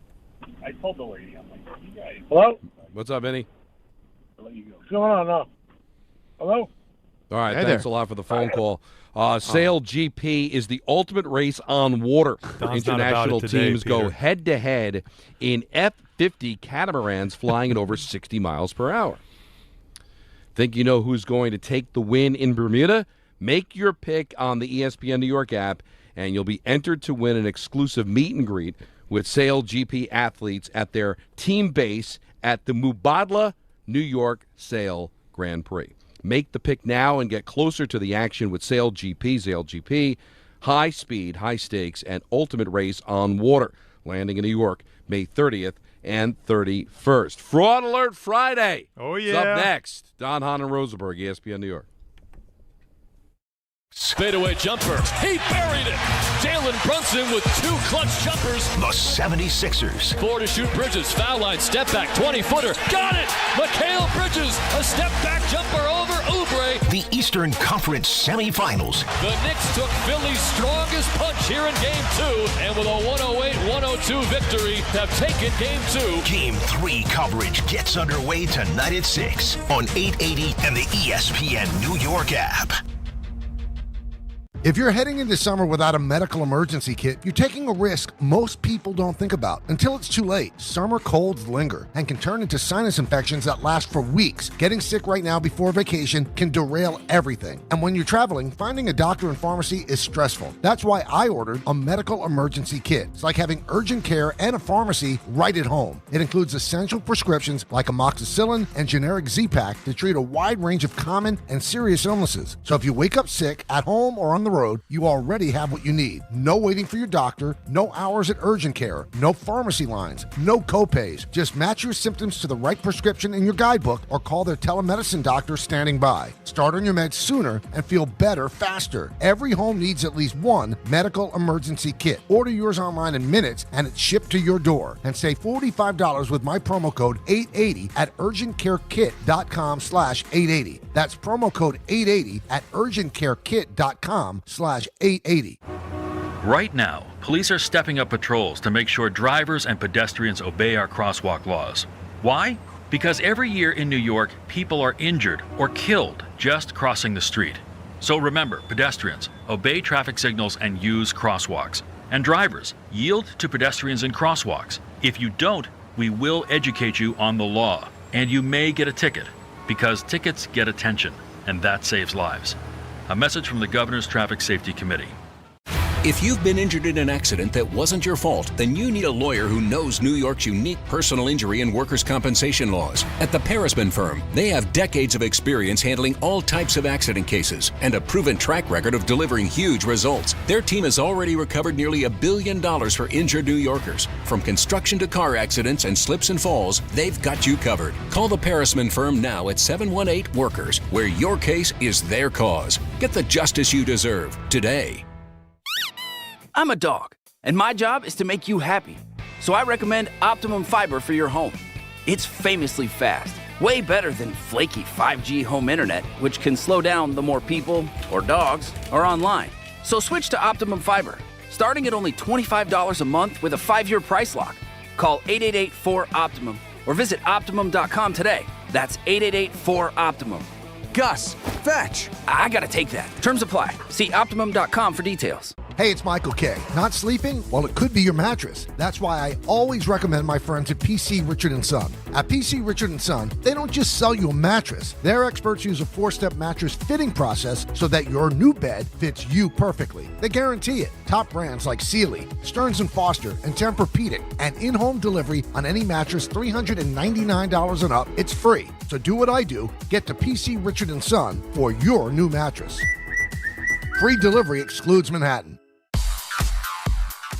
I told the lady, I'm like, you guys. Hello? What's up, Vinny? I'll let you go. What's going on now? Hello? All right, thanks a lot for the phone call. Sail GP is the ultimate race on water. International teams go head-to-head in F-50 catamarans flying at over 60 miles per hour. Think you know who's going to take the win in Bermuda? Make your pick on the ESPN New York app, and you'll be entered to win an exclusive meet and greet with Sail GP athletes at their team base at the Mubadala New York Sail Grand Prix. Make the pick now and get closer to the action with Sail GP. Sail GP, high speed, high stakes, and ultimate race on water. Landing in New York, May 30th and 31st. Fraud Alert Friday. Oh, yeah. It's up next. Don Hahn and Rosenberg, ESPN New York. Fadeaway jumper. He buried it. Jalen Brunson with 2 clutch jumpers. The 76ers. 4 to shoot Bridges. Foul line. Step back. 20-footer. Got it. Mikal Bridges. A step back jumper over Oubre. The Eastern Conference semifinals. The Knicks took Philly's strongest punch here in Game 2. And with a 108-102 victory, have taken Game 2. Game 3 coverage gets underway tonight at 6 on 880 and the ESPN New York app. If you're heading into summer without a medical emergency kit, you're taking a risk most people don't think about until it's too late. Summer colds linger and can turn into sinus infections that last for weeks. Getting sick right now before vacation can derail everything. And when you're traveling, finding a doctor and pharmacy is stressful. That's why I ordered a medical emergency kit. It's like having urgent care and a pharmacy right at home. It includes essential prescriptions like amoxicillin and generic Z-Pak to treat a wide range of common and serious illnesses. So if you wake up sick at home or on the road, you already have what you need. No waiting for your doctor, no hours at urgent care, no pharmacy lines, no copays. Just match your symptoms to the right prescription in your guidebook or call their telemedicine doctor standing by. Start on your meds sooner and feel better faster. Every home needs at least one medical emergency kit. Order yours online in minutes and it's shipped to your door. And save $45 with my promo code 880 at urgentcarekit.com/880. That's promo code 880 at urgentcarekit.com/880. Right now, police are stepping up patrols to make sure drivers and pedestrians obey our crosswalk laws. Why? Because every year in New York, people are injured or killed just crossing the street. So remember, pedestrians, obey traffic signals and use crosswalks. And drivers, yield to pedestrians in crosswalks. If you don't, we will educate you on the law, and you may get a ticket, because tickets get attention, and that saves lives. A message from the Governor's Traffic Safety Committee. If you've been injured in an accident that wasn't your fault, then you need a lawyer who knows New York's unique personal injury and workers' compensation laws. At the Parisman Firm, they have decades of experience handling all types of accident cases and a proven track record of delivering huge results. Their team has already recovered nearly $1 billion for injured New Yorkers. From construction to car accidents and slips and falls, they've got you covered. Call the Parisman Firm now at 718-WORKERS, where your case is their cause. Get the justice you deserve today. I'm a dog, and my job is to make you happy. So I recommend Optimum Fiber for your home. It's famously fast, way better than flaky 5G home internet, which can slow down the more people or dogs are online. So switch to Optimum Fiber, starting at only $25 a month with a 5-year price lock. Call 888-4-OPTIMUM or visit Optimum.com today. That's 888-4-OPTIMUM. Gus, fetch. I gotta take that. Terms apply. See Optimum.com for details. Hey, it's Michael K. Not sleeping? Well, it could be your mattress. That's why I always recommend my friends at PC Richard & Son. At PC Richard & Son, they don't just sell you a mattress. Their experts use a 4-step mattress fitting process so that your new bed fits you perfectly. They guarantee it. Top brands like Sealy, Stearns & Foster, and Tempur-Pedic, and in-home delivery on any mattress $399 and up. It's free. So do what I do. Get to PC Richard & Son for your new mattress. Free delivery excludes Manhattan.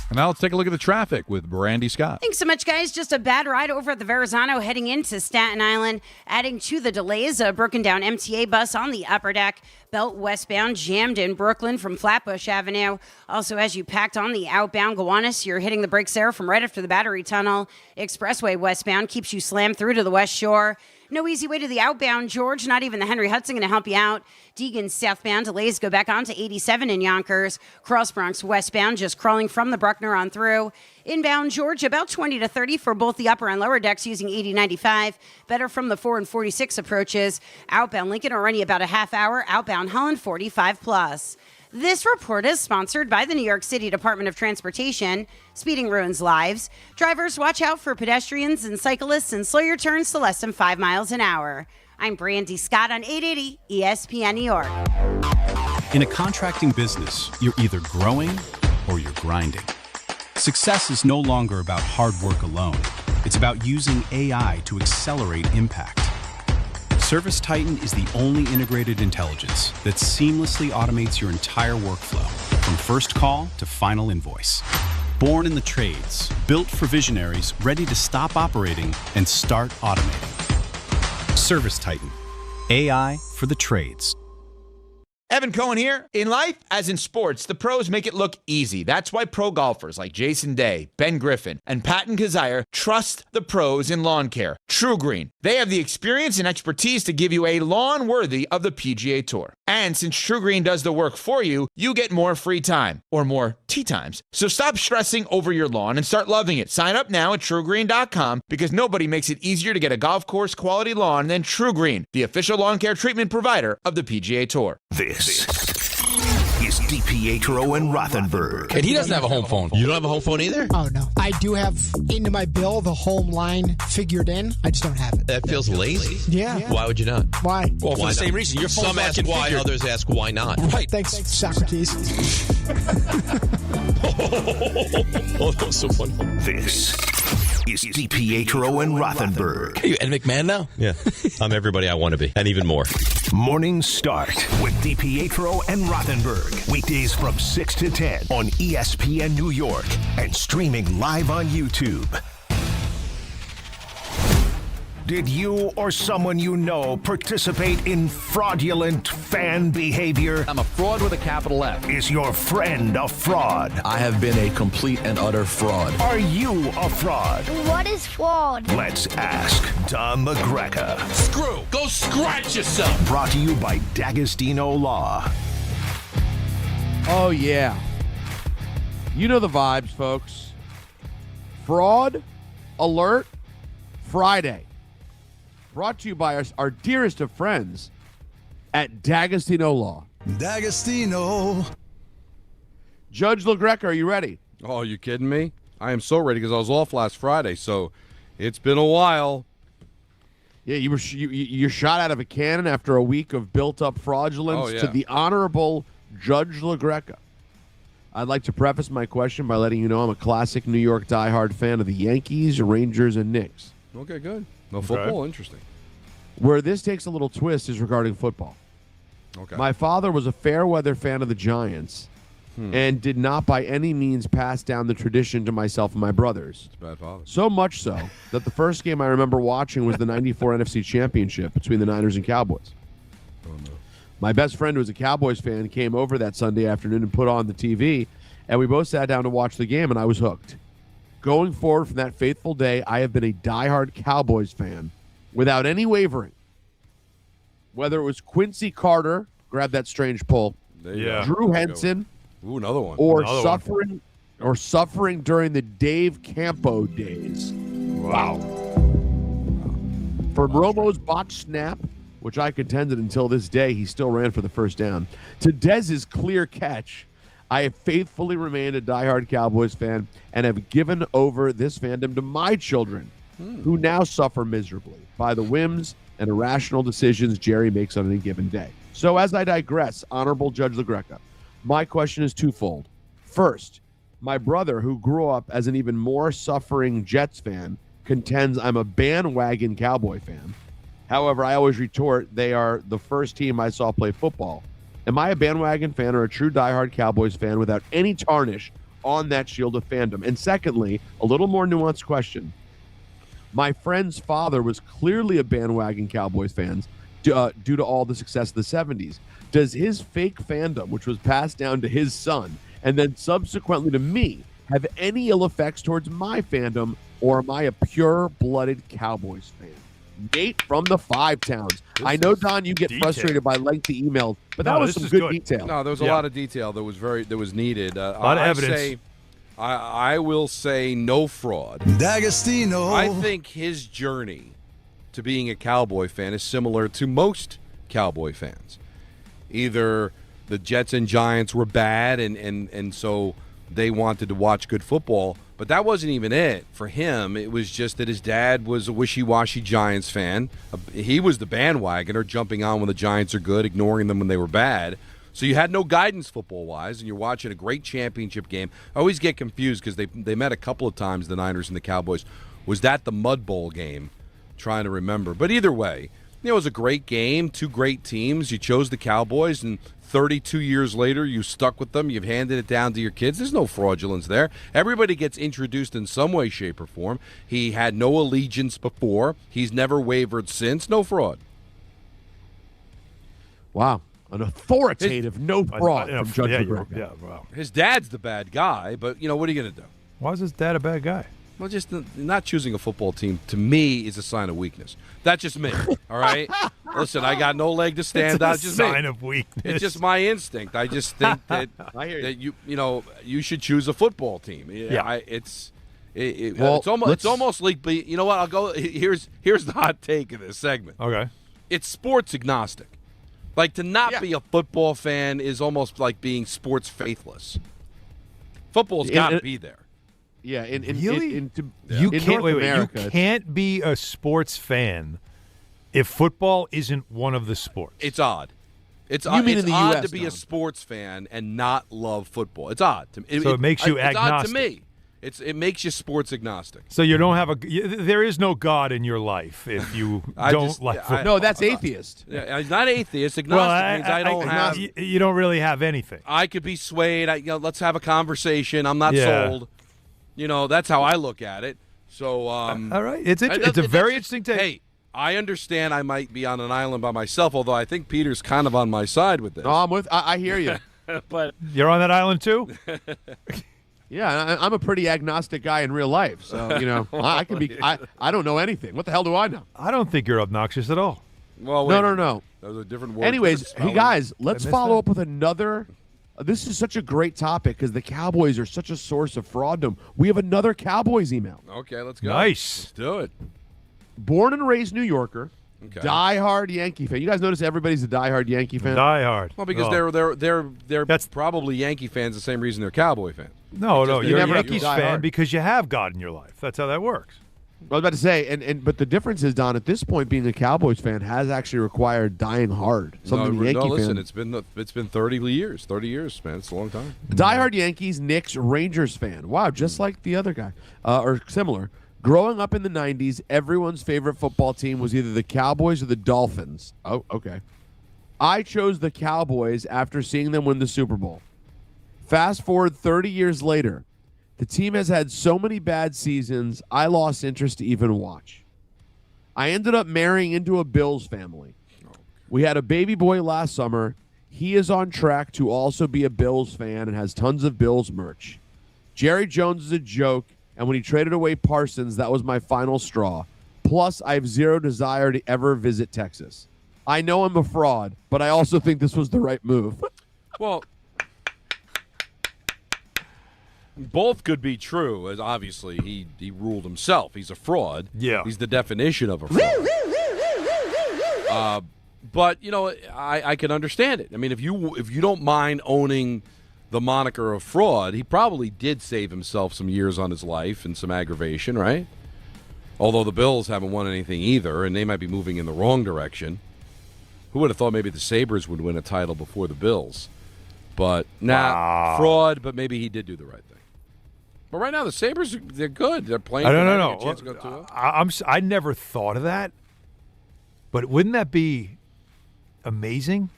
And now let's take a look at the traffic with Brandy Scott. Thanks so much, guys. Just a bad ride over at the Verrazano heading into Staten Island, adding to the delays. A broken down MTA bus on the upper deck. Belt westbound jammed in Brooklyn from Flatbush Avenue. Also, as you packed on the outbound Gowanus, you're hitting the brakes there from right after the Battery Tunnel. Expressway westbound keeps you slammed through to the West Shore. No easy way to the outbound, George. Not even the Henry Hudson going to help you out. Deegan southbound delays go back on to 87 in Yonkers. Cross Bronx westbound just crawling from the Bruckner on through. Inbound, George, about 20 to 30 for both the upper and lower decks using 80-95. Better from the 4 and 46 approaches. Outbound Lincoln already about a half hour. Outbound Holland 45 plus. This report is sponsored by the New York City Department of Transportation. Speeding ruins lives. Drivers, watch out for pedestrians and cyclists and slow your turns to less than 5 miles an hour. I'm Brandy Scott on 880 ESPN New York. In a contracting business, you're either growing or you're grinding. Success is no longer about hard work alone. It's about using AI to accelerate impact. ServiceTitan is the only integrated intelligence that seamlessly automates your entire workflow, from first call to final invoice. Born in the trades, built for visionaries ready to stop operating and start automating. ServiceTitan, AI for the trades. Evan Cohen here. In life, as in sports, the pros make it look easy. That's why pro golfers like Jason Day, Ben Griffin, and Patton Kazire trust the pros in lawn care. True Green. They have the experience and expertise to give you a lawn worthy of the PGA Tour. And since True Green does the work for you, you get more free time, or more tee times. So stop stressing over your lawn and start loving it. Sign up now at TrueGreen.com because nobody makes it easier to get a golf course quality lawn than True Green, the official lawn care treatment provider of the PGA Tour. This is DiPietro and Rothenberg. And he doesn't have a home phone. You don't have a home phone either? Oh, no. I do have into my bill the home line figured in. I just don't have it. That feels lazy. Yeah. Why would you not? Why? Well, for the same reason. Your phone's Some ask why, others ask why not. Right. Thanks, Socrates. Oh, that was so funny. This is DiPietro and Rothenberg. Are you Ed McMahon now? Yeah, I'm everybody I want to be, and even more. Morning Start with DiPietro and Rothenberg. Weekdays from 6 to 10 on ESPN New York and streaming live on YouTube. Did you or someone you know participate in fraudulent fan behavior? I'm a fraud with a capital F. Is your friend a fraud? I have been a complete and utter fraud. Are you a fraud? What is fraud? Let's ask Don McGreca. Screw! Go scratch yourself! Brought to you by D'Agostino Law. Oh, yeah. You know the vibes, folks. Fraud Alert Friday. Brought to you by our dearest of friends at D'Agostino Law. D'Agostino. Judge LaGreca, are you ready? Oh, you kidding me? I am so ready because I was off last Friday, so it's been a while. Yeah, you're shot out of a cannon after a week of built-up fraudulence to the Honorable Judge LaGreca. I'd like to preface my question by letting you know I'm a classic New York diehard fan of the Yankees, Rangers, and Knicks. Okay, good. No football, interesting. Where this takes a little twist is regarding football. Okay. My father was a fair-weather fan of the Giants and did not by any means pass down the tradition to myself and my brothers. It's a bad father. So much so that the first game I remember watching was the 94 NFC Championship between the Niners and Cowboys. Oh, no. My best friend, who was a Cowboys fan, came over that Sunday afternoon and put on the TV, and we both sat down to watch the game, and I was hooked. Going forward from that fateful day, I have been a diehard Cowboys fan without any wavering. Whether it was Quincy Carter, grab that strange pull, Yeah. Drew Henson, Ooh, another one. Or Another suffering during the Dave Campo days. Wow. From Romo's botched snap, which I contended until this day he still ran for the first down, to Dez's clear catch, I have faithfully remained a diehard Cowboys fan and have given over this fandom to my children, who now suffer miserably by the whims and irrational decisions Jerry makes on any given day. So as I digress, Honorable Judge LaGreca, my question is twofold. First, my brother, who grew up as an even more suffering Jets fan, contends I'm a bandwagon Cowboy fan. However, I always retort they are the first team I saw play football. Am I a bandwagon fan or a true diehard Cowboys fan without any tarnish on that shield of fandom? And secondly, a little more nuanced question. My friend's father was clearly a bandwagon Cowboys fan due to all the success of the 70s. Does his fake fandom, which was passed down to his son and then subsequently to me, have any ill effects towards my fandom, or am I a pure-blooded Cowboys fan? Nate from the Five Towns. I know, Don, you get frustrated by lengthy emails, but that was some good detail. No, there was a lot of detail that was needed. A lot of evidence. I will say no fraud. D'Agostino. I think his journey to being a Cowboy fan is similar to most Cowboy fans. Either the Jets and Giants were bad, and so they wanted to watch good football, but that wasn't even it for him. It was just that his dad was a wishy-washy Giants fan. He was the bandwagoner, jumping on when the Giants are good, ignoring them when they were bad. So you had no guidance football-wise, and you're watching a great championship game. I always get confused because they met a couple of times, the Niners and the Cowboys. Was that the Mud Bowl game? Trying to remember. But either way, it was a great game, two great teams. You chose the Cowboys, and 32 years later, you stuck with them. You've handed it down to your kids. There's no fraudulence there. Everybody gets introduced in some way, shape, or form. He had no allegiance before. He's never wavered since. No fraud. Wow. An authoritative no fraud from Judge LaGreca. Yeah, wow. His dad's the bad guy, but, what are you going to do? Why is his dad a bad guy? Well, just not choosing a football team, to me, is a sign of weakness. That's just me, all right? Listen, I got no leg to stand on. It's a sign of weakness. It's just my instinct. I just think that you should choose a football team. Yeah. It's almost like, you know what? I'll go. Here's the hot take of this segment. Okay. It's sports agnostic. Like, to not be a football fan is almost like being sports faithless. Football's got to be there. Yeah, You America, can't be a sports fan if football isn't one of the sports. It's odd. It's in the odd US, to be Don. a sports fan and not love football. It's odd. It makes you agnostic. It's odd to me. It makes you sports agnostic. So you don't have there is no God in your life if you don't like football. No, that's atheist. Yeah, not atheist. Agnostic means I don't have. You don't really have anything. I could be swayed. Let's have a conversation. I'm not sold. That's how I look at it. So, all right, it's a very interesting take. Hey, I understand I might be on an island by myself, although I think Peter's kind of on my side with this. No, I hear you. But you're on that island too. Yeah, I'm a pretty agnostic guy in real life, so I can be. I don't know anything. What the hell do I know? I don't think you're obnoxious at all. Well, no. Those are different words. Anyways, hey guys, let's follow up with another. This is such a great topic because the Cowboys are such a source of frauddom. We have another Cowboys email. Okay, let's go. Nice. Let's do it. Born and raised New Yorker, okay. Diehard Yankee fan. You guys notice everybody's a diehard Yankee fan? Diehard. Well, because they're probably Yankee fans the same reason they're Cowboy fans. No, you're a Yankees diehard fan because you have God in your life. That's how that works. I was about to say, but the difference is, Don, at this point, being a Cowboys fan has actually required dying hard. Something listen, it's been 30 years. 30 years, man. It's a long time. Diehard Yankees, Knicks, Rangers fan. Wow, just like the other guy, or similar. Growing up in the 90s, everyone's favorite football team was either the Cowboys or the Dolphins. Oh, okay. I chose the Cowboys after seeing them win the Super Bowl. Fast forward 30 years later. The team has had so many bad seasons, I lost interest to even watch. I ended up marrying into a Bills family. We had a baby boy last summer. He is on track to also be a Bills fan and has tons of Bills merch. Jerry Jones is a joke, and when he traded away Parsons, that was my final straw. Plus, I have zero desire to ever visit Texas. I know I'm a fraud, but I also think this was the right move. Well, Both could be true, as obviously he ruled himself. He's a fraud. Yeah. He's the definition of a fraud. But, I can understand it. I mean, if you don't mind owning the moniker of fraud, he probably did save himself some years on his life and some aggravation, right? Although the Bills haven't won anything either, and they might be moving in the wrong direction. Who would have thought maybe the Sabres would win a title before the Bills? But, fraud, but maybe he did do the right thing. But right now, the Sabres, they're good. They're playing. I don't know. I never thought of that. But wouldn't that be amazing?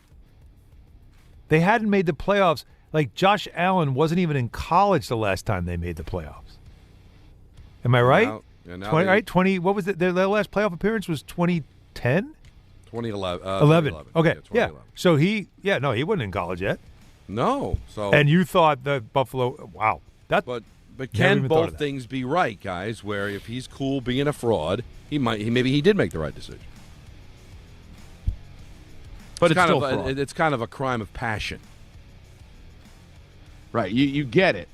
They hadn't made the playoffs. Like, Josh Allen wasn't even in college the last time they made the playoffs. Am I right? Now 20, right? 20. What was it? Their last playoff appearance was 2010? 2011. 11. Okay. Yeah. So he wasn't in college yet. No. So. And you thought that Buffalo, wow. But can both things be right, guys, where if he's cool being a fraud, maybe he did make the right decision. But it's kind of a crime of passion. Right. You get it.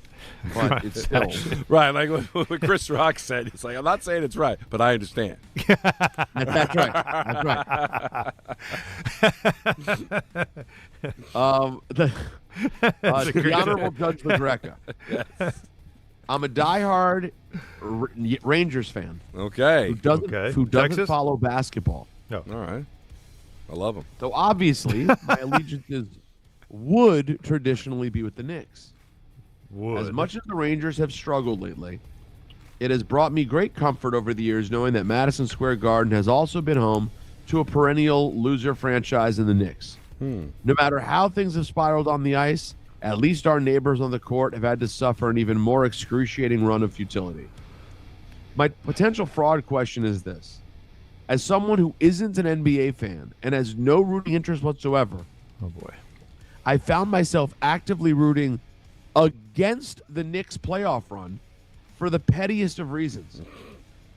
But it's still right. Like what Chris Rock said. He's like, I'm not saying it's right, but I understand. That's right. That's right. The Honorable Judge LaGreca. Yes. I'm a diehard Rangers fan. Okay. Who doesn't follow basketball. No. All right. I love him. So obviously, my allegiances would traditionally be with the Knicks. As much as the Rangers have struggled lately, it has brought me great comfort over the years knowing that Madison Square Garden has also been home to a perennial loser franchise in the Knicks. No matter how things have spiraled on the ice, at least our neighbors on the court have had to suffer an even more excruciating run of futility. My potential fraud question is this. As someone who isn't an NBA fan and has no rooting interest whatsoever, oh boy, I found myself actively rooting against the Knicks playoff run for the pettiest of reasons.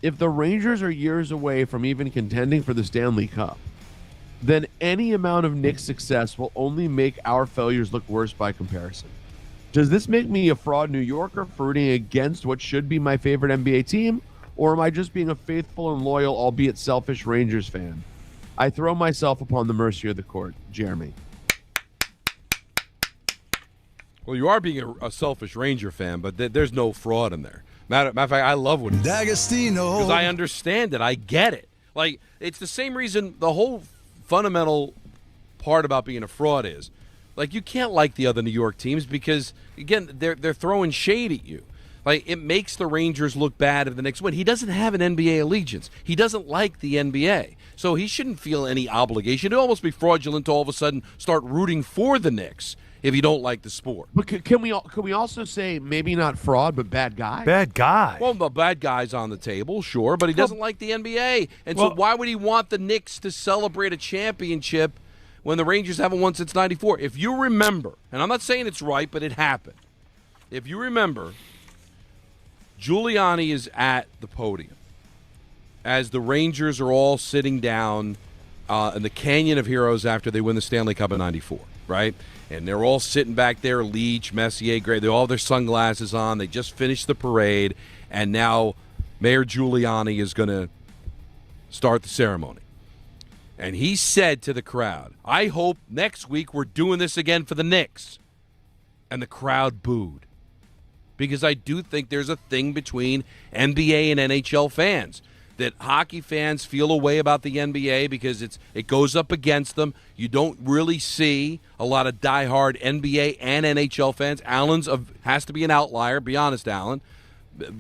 If the Rangers are years away from even contending for the Stanley Cup, then any amount of Knicks success will only make our failures look worse by comparison. Does this make me a fraud New Yorker for rooting against what should be my favorite NBA team, or am I just being a faithful and loyal, albeit selfish, Rangers fan? I throw myself upon the mercy of the court. Jeremy. Well, you are being a selfish Ranger fan, but there's no fraud in there. Matter of fact, I love what he said. D'Agostino. Because I understand it. I get it. Like, it's the same reason the whole fundamental part about being a fraud is, like, you can't like the other New York teams because, again, they're throwing shade at you. Like, it makes the Rangers look bad if the Knicks win. He doesn't have an NBA allegiance. He doesn't like the NBA. So he shouldn't feel any obligation. It'd almost be fraudulent to all of a sudden start rooting for the Knicks if you don't like the sport. But can we also say maybe not fraud, but bad guy? Bad guy. Well, the bad guy's on the table, sure, but he doesn't like the NBA. And so why would he want the Knicks to celebrate a championship when the Rangers haven't won since 94? If you remember, and I'm not saying it's right, but it happened. If you remember, Giuliani is at the podium as the Rangers are all sitting down in the Canyon of Heroes after they win the Stanley Cup in 94, right? And they're all sitting back there, Leach, Messier, Gray. They all have their sunglasses on. They just finished the parade, and now Mayor Giuliani is going to start the ceremony. And he said to the crowd, I hope next week we're doing this again for the Knicks. And the crowd booed. Because I do think there's a thing between NBA and NHL fans. That hockey fans feel a way about the NBA because it goes up against them. You don't really see a lot of diehard NBA and NHL fans. Allen's has to be an outlier, be honest, Allen.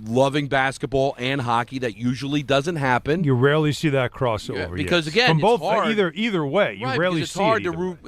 Loving basketball and hockey, that usually doesn't happen. You rarely see that crossover. Because yes. again, from both it's hard. Either way, you rarely it's see hard it. to root.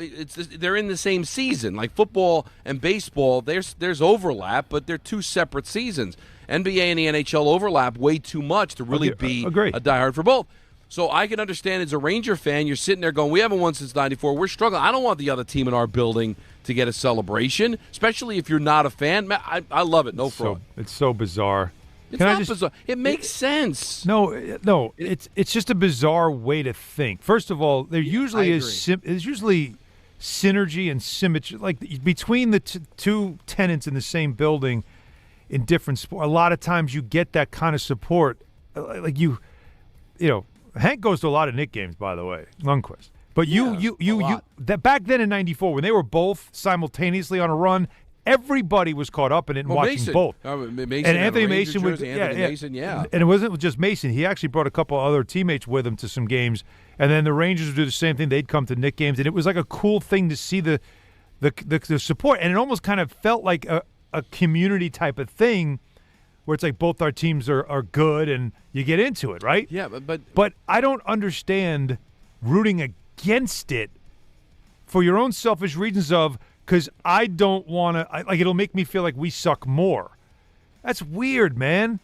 They're in the same season. Like football and baseball, there's overlap, but they're two separate seasons. NBA and the NHL overlap way too much to really be a diehard for both. So I can understand as a Ranger fan, you're sitting there going, we haven't won since 94. We're struggling. I don't want the other team in our building to get a celebration, especially if you're not a fan. I love it. No fraud. It's so bizarre. It's not bizarre. It makes sense. No, it's just a bizarre way to think. First of all, there usually there's usually synergy and symmetry, like between the two tenants in the same building. in different sports. A lot of times you get that kind of support. Like you know, Hank goes to a lot of Knicks games, by the way, Lundqvist. But that back then in '94, when they were both simultaneously on a run, everybody was caught up in it and watching Mason. both. Mason and Anthony Mason would. Mason, And it wasn't just Mason. He actually brought a couple other teammates with him to some games. And then the Rangers would do the same thing. They'd come to Knicks games, and it was like a cool thing to see the support. And it almost kind of felt like a community type of thing, where it's like both our teams are good, and you get into it, right? Yeah, but I don't understand rooting against it for your own selfish reasons because I don't want to – like it'll make me feel like we suck more. That's weird, man.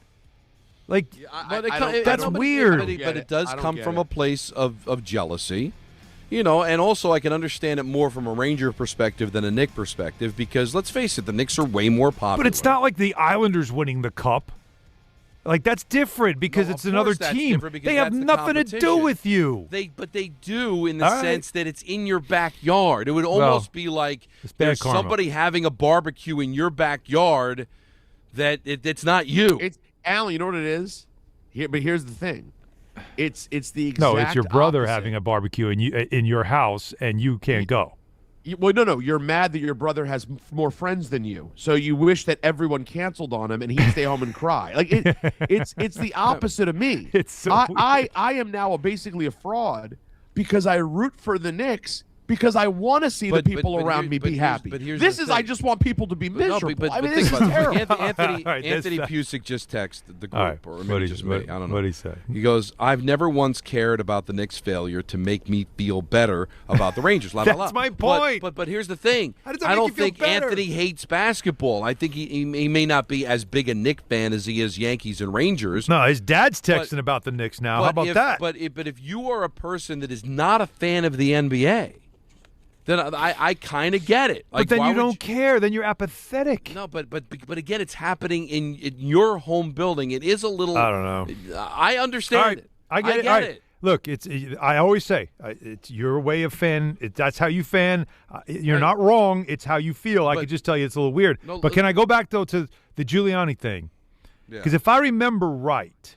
Like, that's weird. But it does come from a place of jealousy, you know, and also I can understand it more from a Ranger perspective than a Knick perspective because, let's face it, the Knicks are way more popular. But it's not like the Islanders winning the Cup. Like, that's different because it's another team. They have nothing to do with you. But they do in the sense that it's in your backyard. It would almost be like there's somebody having a barbecue in your backyard that it's not you. Alan, you know what it is? But here's the thing. It's the exact No, it's your brother opposite. having a barbecue in your house, and you can't go. Well, no. You're mad that your brother has more friends than you, so you wish that everyone canceled on him and he'd stay home and cry. Like it's the opposite of me. It's so I am now basically a fraud because I root for the Knicks because I want to see the people around me be happy. I just want people to be miserable. I mean, this is terrible. Anthony Pusick just texted the group, or maybe just me. I don't know. What did he say? He goes, "I've never once cared about the Knicks' failure to make me feel better about the Rangers." That's my point. But here's the thing. How does that I make don't you feel think better? Anthony hates basketball. I think he may not be as big a Knicks fan as he is Yankees and Rangers. No, his dad's texting about the Knicks now. How about that? But if you are a person that is not a fan of the NBA, then I kind of get it. But then you don't care. Then you're apathetic. No, but again, it's happening in your home building. It is a little. I don't know. I understand it. I get it. Look, I always say it's your way of fan. That's how you fan. You're not wrong. It's how you feel. I could just tell you it's a little weird. But can I go back though to the Giuliani thing? Because if I remember right,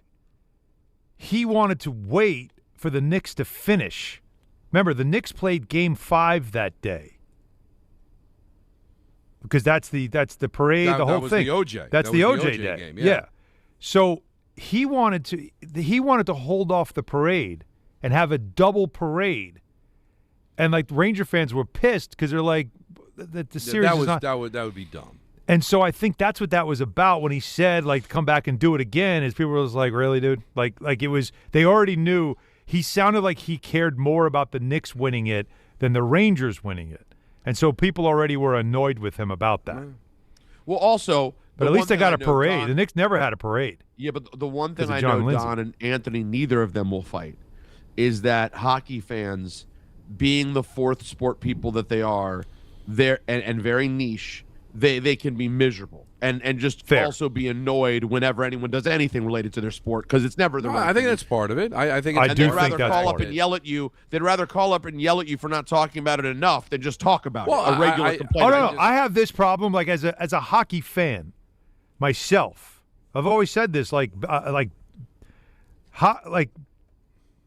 he wanted to wait for the Knicks to finish. Remember, the Knicks played Game 5 that day because that's the parade, the whole thing. That was the OJ. That's the OJ day. Game, yeah. So he wanted to hold off the parade and have a double parade, and like Ranger fans were pissed because they're like, the series is not. That would be dumb. And so I think that's what that was about when he said like come back and do it again. Is people was like, really, dude? Like it was. They already knew. He sounded like he cared more about the Knicks winning it than the Rangers winning it. And so people already were annoyed with him about that. Well, also... But at least they got a parade. The Knicks never had a parade. Yeah, but the one thing I know Don and Anthony, neither of them will fight, is that hockey fans, being the fourth sport people that they are, and very niche, they can be miserable. And just also be annoyed whenever anyone does anything related to their sport because it's never the right. I think that's part of it. I think they'd rather call up and yell at you. They'd rather call up and yell at you for not talking about it enough than just talk about it. A regular complaint. Oh no, I have this problem. Like as a hockey fan myself, I've always said this. Like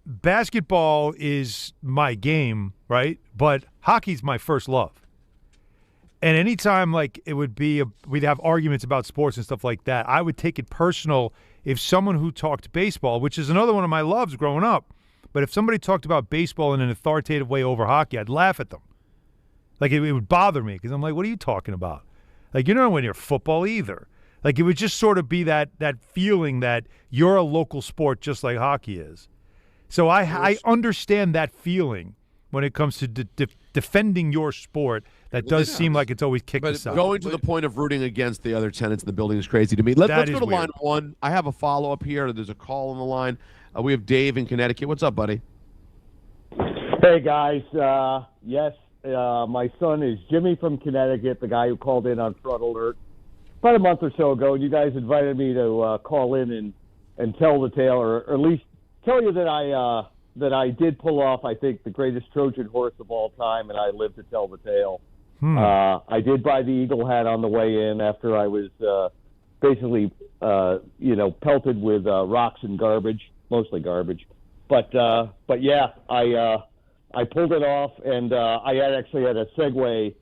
basketball is my game, right? But hockey's my first love. And anytime, like, it would be we'd have arguments about sports and stuff like that, I would take it personal if someone who talked baseball, which is another one of my loves growing up, but if somebody talked about baseball in an authoritative way over hockey, I'd laugh at them. Like, it would bother me because I'm like, what are you talking about? Like, you're not winning your football either. Like, it would just sort of be that feeling that you're a local sport just like hockey is. So I understand that feeling when it comes to defending your sport. That does seem like it's always kicked aside. Going to the point of rooting against the other tenants in the building is crazy to me. Let's go to line one. I have a follow-up here. There's a call on the line. We have Dave in Connecticut. What's up, buddy? Hey, guys. Yes, my son is Jimmy from Connecticut, the guy who called in on Fraud Alert about a month or so ago, and you guys invited me to call in and tell the tale, or at least tell you that I did pull off, I think, the greatest Trojan horse of all time, and I lived to tell the tale. I did buy the Eagle hat on the way in after I was basically, pelted with rocks and garbage, mostly garbage. But yeah, I pulled it off, and I actually had a segue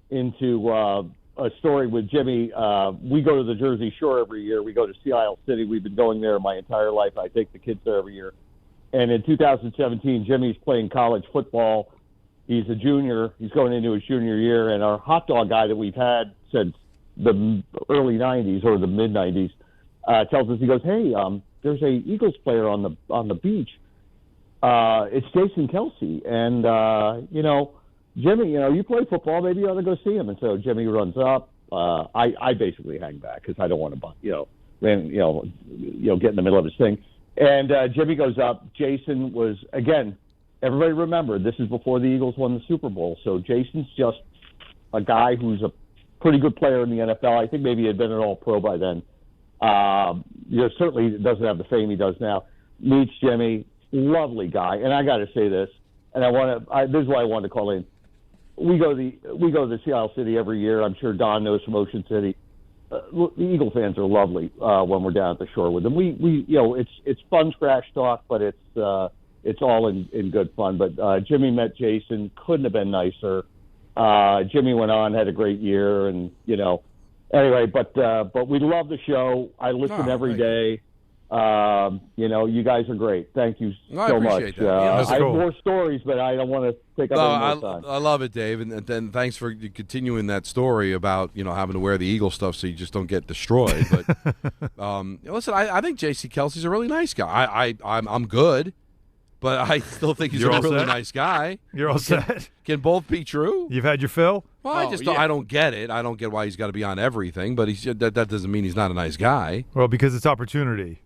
into a story with Jimmy. We go to the Jersey Shore every year. We go to Sea Isle City. We've been going there my entire life. I take the kids there every year. And in 2017, Jimmy's playing college football. He's a junior. He's going into his junior year. And our hot dog guy that we've had since the early 90s or the mid-90s tells us, he goes, hey, there's a Eagles player on the beach. It's Jason Kelsey. And, Jimmy, you play football. Maybe you ought to go see him. And so Jimmy runs up. I basically hang back because I don't want to, get in the middle of his thing. And Jimmy goes up. Jason was, again, everybody remember, this is before the Eagles won the Super Bowl. So Jason's just a guy who's a pretty good player in the NFL. I think maybe he had been an All-Pro by then. Certainly doesn't have the fame he does now. Meets Jimmy, lovely guy. And I got to say this, and this is why I wanted to call in. We go to Seattle City every year. I'm sure Don knows from Ocean City. The Eagle fans are lovely when we're down at the shore with them. We it's fun trash talk, but it's all in good fun. But Jimmy met Jason, couldn't have been nicer. Jimmy went on, had a great year, and anyway. But we love the show. I listen every day. You guys are great. Thank you so much. I have more stories, but I don't want to take up any more time. I love it, Dave, and then thanks for continuing that story about having to wear the Eagle stuff so you just don't get destroyed. But listen, I think J.C. Kelsey's a really nice guy. I'm good, but I still think he's a really nice guy. You're all set. Can both be true? You've had your fill? Well, I don't get it. I don't get why he's got to be on everything, but that doesn't mean he's not a nice guy. Well, because it's opportunity.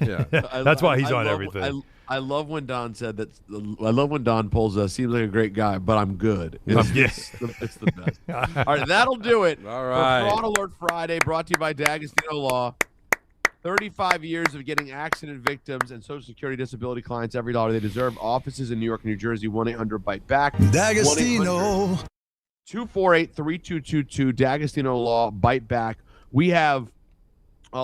Yeah, that's why he's on everything. I love when Don said that. I love when Don pulls us. Seems like a great guy, but I'm good. It's the best. All right, that'll do it. All right. For Fraud Alert Friday, brought to you by D'Agostino Law. 35 years of getting accident victims and Social Security disability clients every dollar they deserve. Offices in New York and New Jersey. 1-800-BITE-BACK. D'Agostino. 248-3222. D'Agostino Law. Bite Back. We have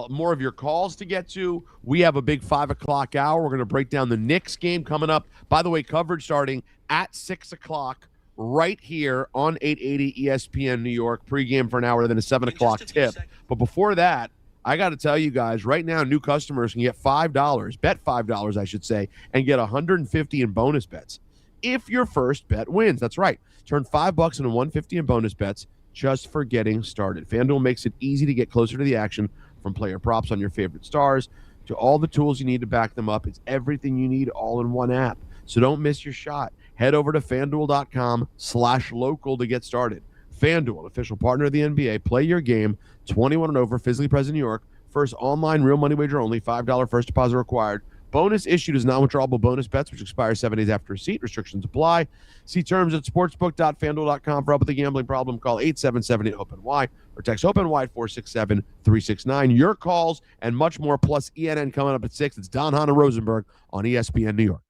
more of your calls to get to. We have a big 5 o'clock hour. We're going to break down the Knicks game coming up. By the way, coverage starting at 6 o'clock right here on 880 ESPN New York. Pregame for an hour, then a 7 o'clock tip. But before that, I got to tell you guys, right now, new customers can get $5, bet $5, I should say, and get $150 in bonus bets if your first bet wins. That's right. Turn $5 into $150 in bonus bets just for getting started. FanDuel makes it easy to get closer to the action. From player props on your favorite stars to all the tools you need to back them up. It's everything you need all in one app. So don't miss your shot. Head over to FanDuel.com/local to get started. FanDuel, official partner of the NBA. Play your game. 21 and over. Physically present in New York. First online real money wager only. $5 first deposit required. Bonus issued as non-withdrawable bonus bets, which expire 7 days after receipt. Restrictions apply. See terms at sportsbook.fanduel.com. For help with a gambling problem, call 877-8-OPEN-Y or text OPEN-Y at 467-369. Your calls and much more, plus ENN coming up at 6. It's Don, Hahn, and Rosenberg on ESPN New York.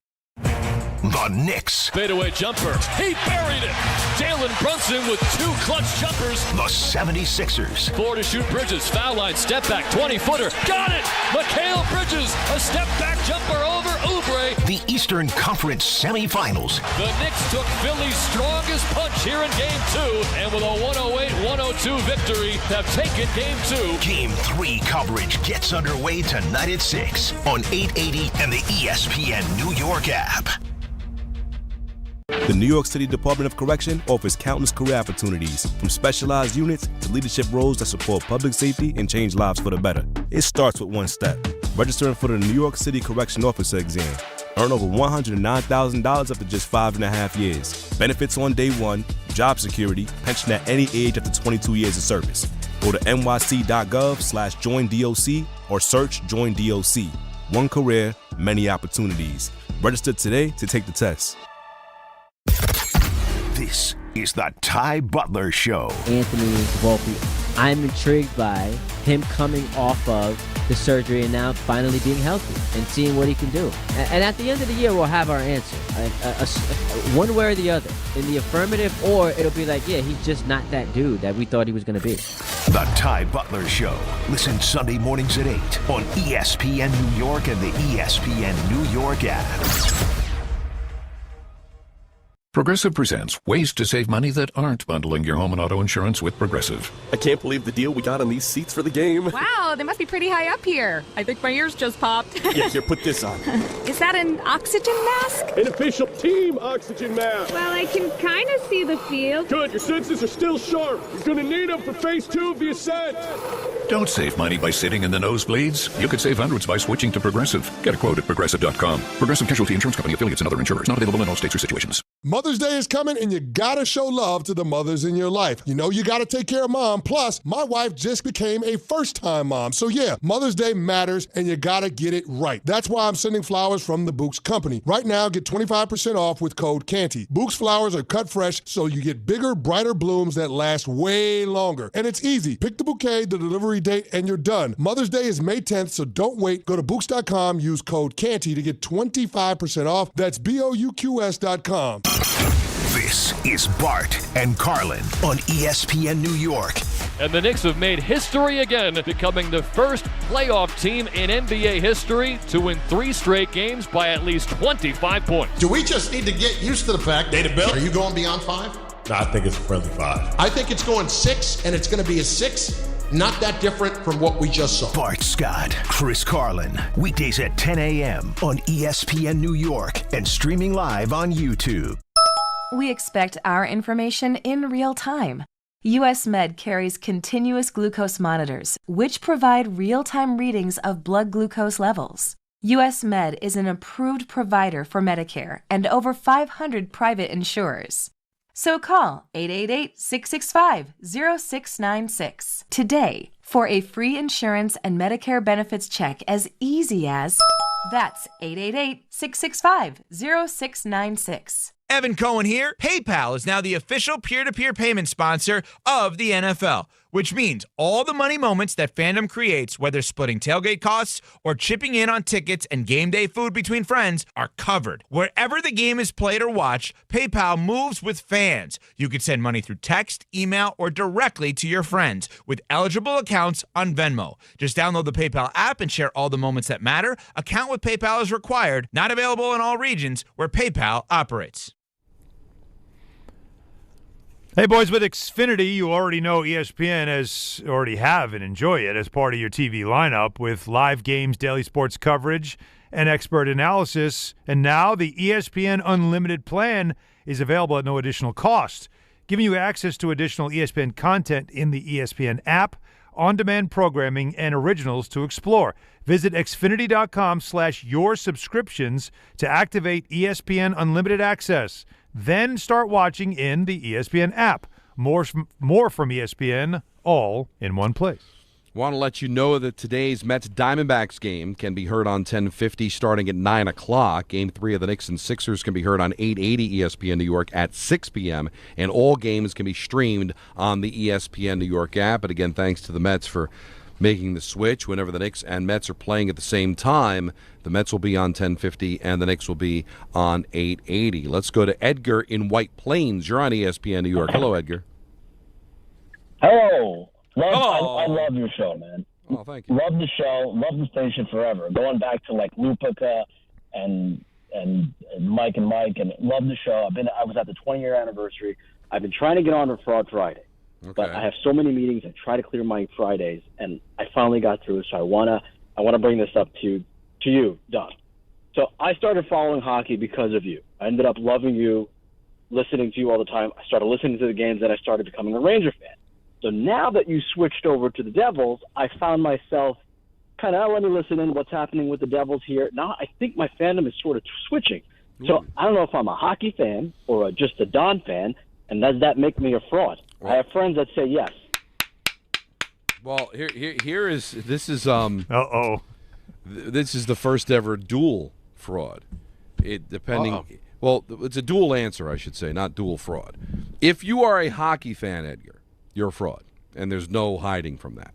The Knicks. Fadeaway jumper. He buried it. Jalen Brunson with 2 clutch jumpers. The 76ers. Floor to shoot Bridges. Foul line. Step back. 20-footer. Got it. Mikal Bridges. A step back jumper over Oubre. The Eastern Conference semifinals. The Knicks took Philly's strongest punch here in Game 2. And with a 108-102 victory, have taken Game 2. Game 3 coverage gets underway tonight at 6 on 880 and the ESPN New York app. The New York City Department of Correction offers countless career opportunities, from specialized units to leadership roles that support public safety and change lives for the better. It starts with one step: registering for the New York City Correction Officer exam. Earn over $109,000 after just 5.5 years. Benefits on day one, job security, pension at any age after 22 years of service. Go to nyc.gov/joinDOC or search Join DOC. One career, many opportunities. Register today to take the test. This is the Ty Butler Show. Anthony Volpe, I'm intrigued by him coming off of the surgery and now finally being healthy and seeing what he can do. And at the end of the year, we'll have our answer, one way or the other, in the affirmative, or it'll be like, yeah, he's just not that dude that we thought he was going to be. The Ty Butler Show. Listen Sunday mornings at 8 on ESPN New York and the ESPN New York app. Progressive presents ways to save money that aren't bundling your home and auto insurance with Progressive. I can't believe the deal we got on these seats for the game. Wow, they must be pretty high up here. I think my ears just popped. Yeah, here, put this on. Is that an oxygen mask? An official team oxygen mask. Well, I can kind of see the field. Good, your senses are still sharp. You're going to need them for phase 2 of the ascent. Don't save money by sitting in the nosebleeds. You could save hundreds by switching to Progressive. Get a quote at Progressive.com. Progressive Casualty Insurance Company, affiliates, and other insurers. Not available in all states or situations. Mother's Day is coming, and you gotta show love to the mothers in your life. You know you gotta take care of mom. Plus, my wife just became a first-time mom. So yeah, Mother's Day matters, and you gotta get it right. That's why I'm sending flowers from the Books Company. Right now, get 25% off with code Canty. Books flowers are cut fresh, so you get bigger, brighter blooms that last way longer. And it's easy. Pick the bouquet, the delivery date, and you're done. Mother's Day is May 10th, so don't wait. Go to Books.com, use code Canty to get 25% off. That's BOUQS.com. This is Bart and Carlin on ESPN New York. And the Knicks have made history again, becoming the first playoff team in NBA history to win 3 straight games by at least 25 points. Do we just need to get used to the fact, are you going beyond 5? No, I think it's a friendly 5. I think it's going 6, and it's going to be a 6. Not that different from what we just saw. Bart Scott, Chris Carlin, weekdays at 10 a.m. on ESPN New York and streaming live on YouTube. We expect our information in real time. US Med carries continuous glucose monitors, which provide real-time readings of blood glucose levels. US Med is an approved provider for Medicare and over 500 private insurers. So call 888-665-0696 today for a free insurance and Medicare benefits check as easy as... That's 888-665-0696. Evan Cohen here. PayPal is now the official peer-to-peer payment sponsor of the NFL, which means all the money moments that fandom creates, whether splitting tailgate costs or chipping in on tickets and game day food between friends, are covered. Wherever the game is played or watched, PayPal moves with fans. You can send money through text, email, or directly to your friends with eligible accounts on Venmo. Just download the PayPal app and share all the moments that matter. Account with PayPal is required. Not available in all regions where PayPal operates. Hey, boys, with Xfinity, you already know ESPN already have and enjoy it as part of your TV lineup with live games, daily sports coverage, and expert analysis. And now the ESPN Unlimited plan is available at no additional cost, giving you access to additional ESPN content in the ESPN app, on-demand programming, and originals to explore. Visit Xfinity.com/your subscriptions to activate ESPN Unlimited access. Then start watching in the ESPN app. More from ESPN, all in one place. Want to let you know that today's Mets-Diamondbacks game can be heard on 1050 starting at 9 o'clock. Game 3 of the Knicks and Sixers can be heard on 880 ESPN New York at 6 p.m. And all games can be streamed on the ESPN New York app. And again, thanks to the Mets for making the switch. Whenever the Knicks and Mets are playing at the same time, the Mets will be on 1050 and the Knicks will be on 880. Let's go to Edgar in White Plains. You're on ESPN New York. Hello, Edgar. Hello. I love your show, man. Oh, thank you. Love the show. Love the station forever. Going back to like Lupica and Mike and love the show. I was at the 20-year anniversary. I've been trying to get on for Fraud Friday. Okay. But I have so many meetings. I try to clear my Fridays, and I finally got through. So I wanna bring this up to you, Don. So I started following hockey because of you. I ended up loving you, listening to you all the time. I started listening to the games, and I started becoming a Ranger fan. So now that you switched over to the Devils, I found myself kind of, let me listen in what's happening with the Devils here. Now I think my fandom is sort of switching. So I don't know if I'm a hockey fan or just a Don fan, and does that make me a fraud? I have friends that say yes. Well, this is the first ever dual fraud. Well, it's a dual answer, I should say, not dual fraud. If you are a hockey fan, Edgar, you're a fraud, and there's no hiding from that.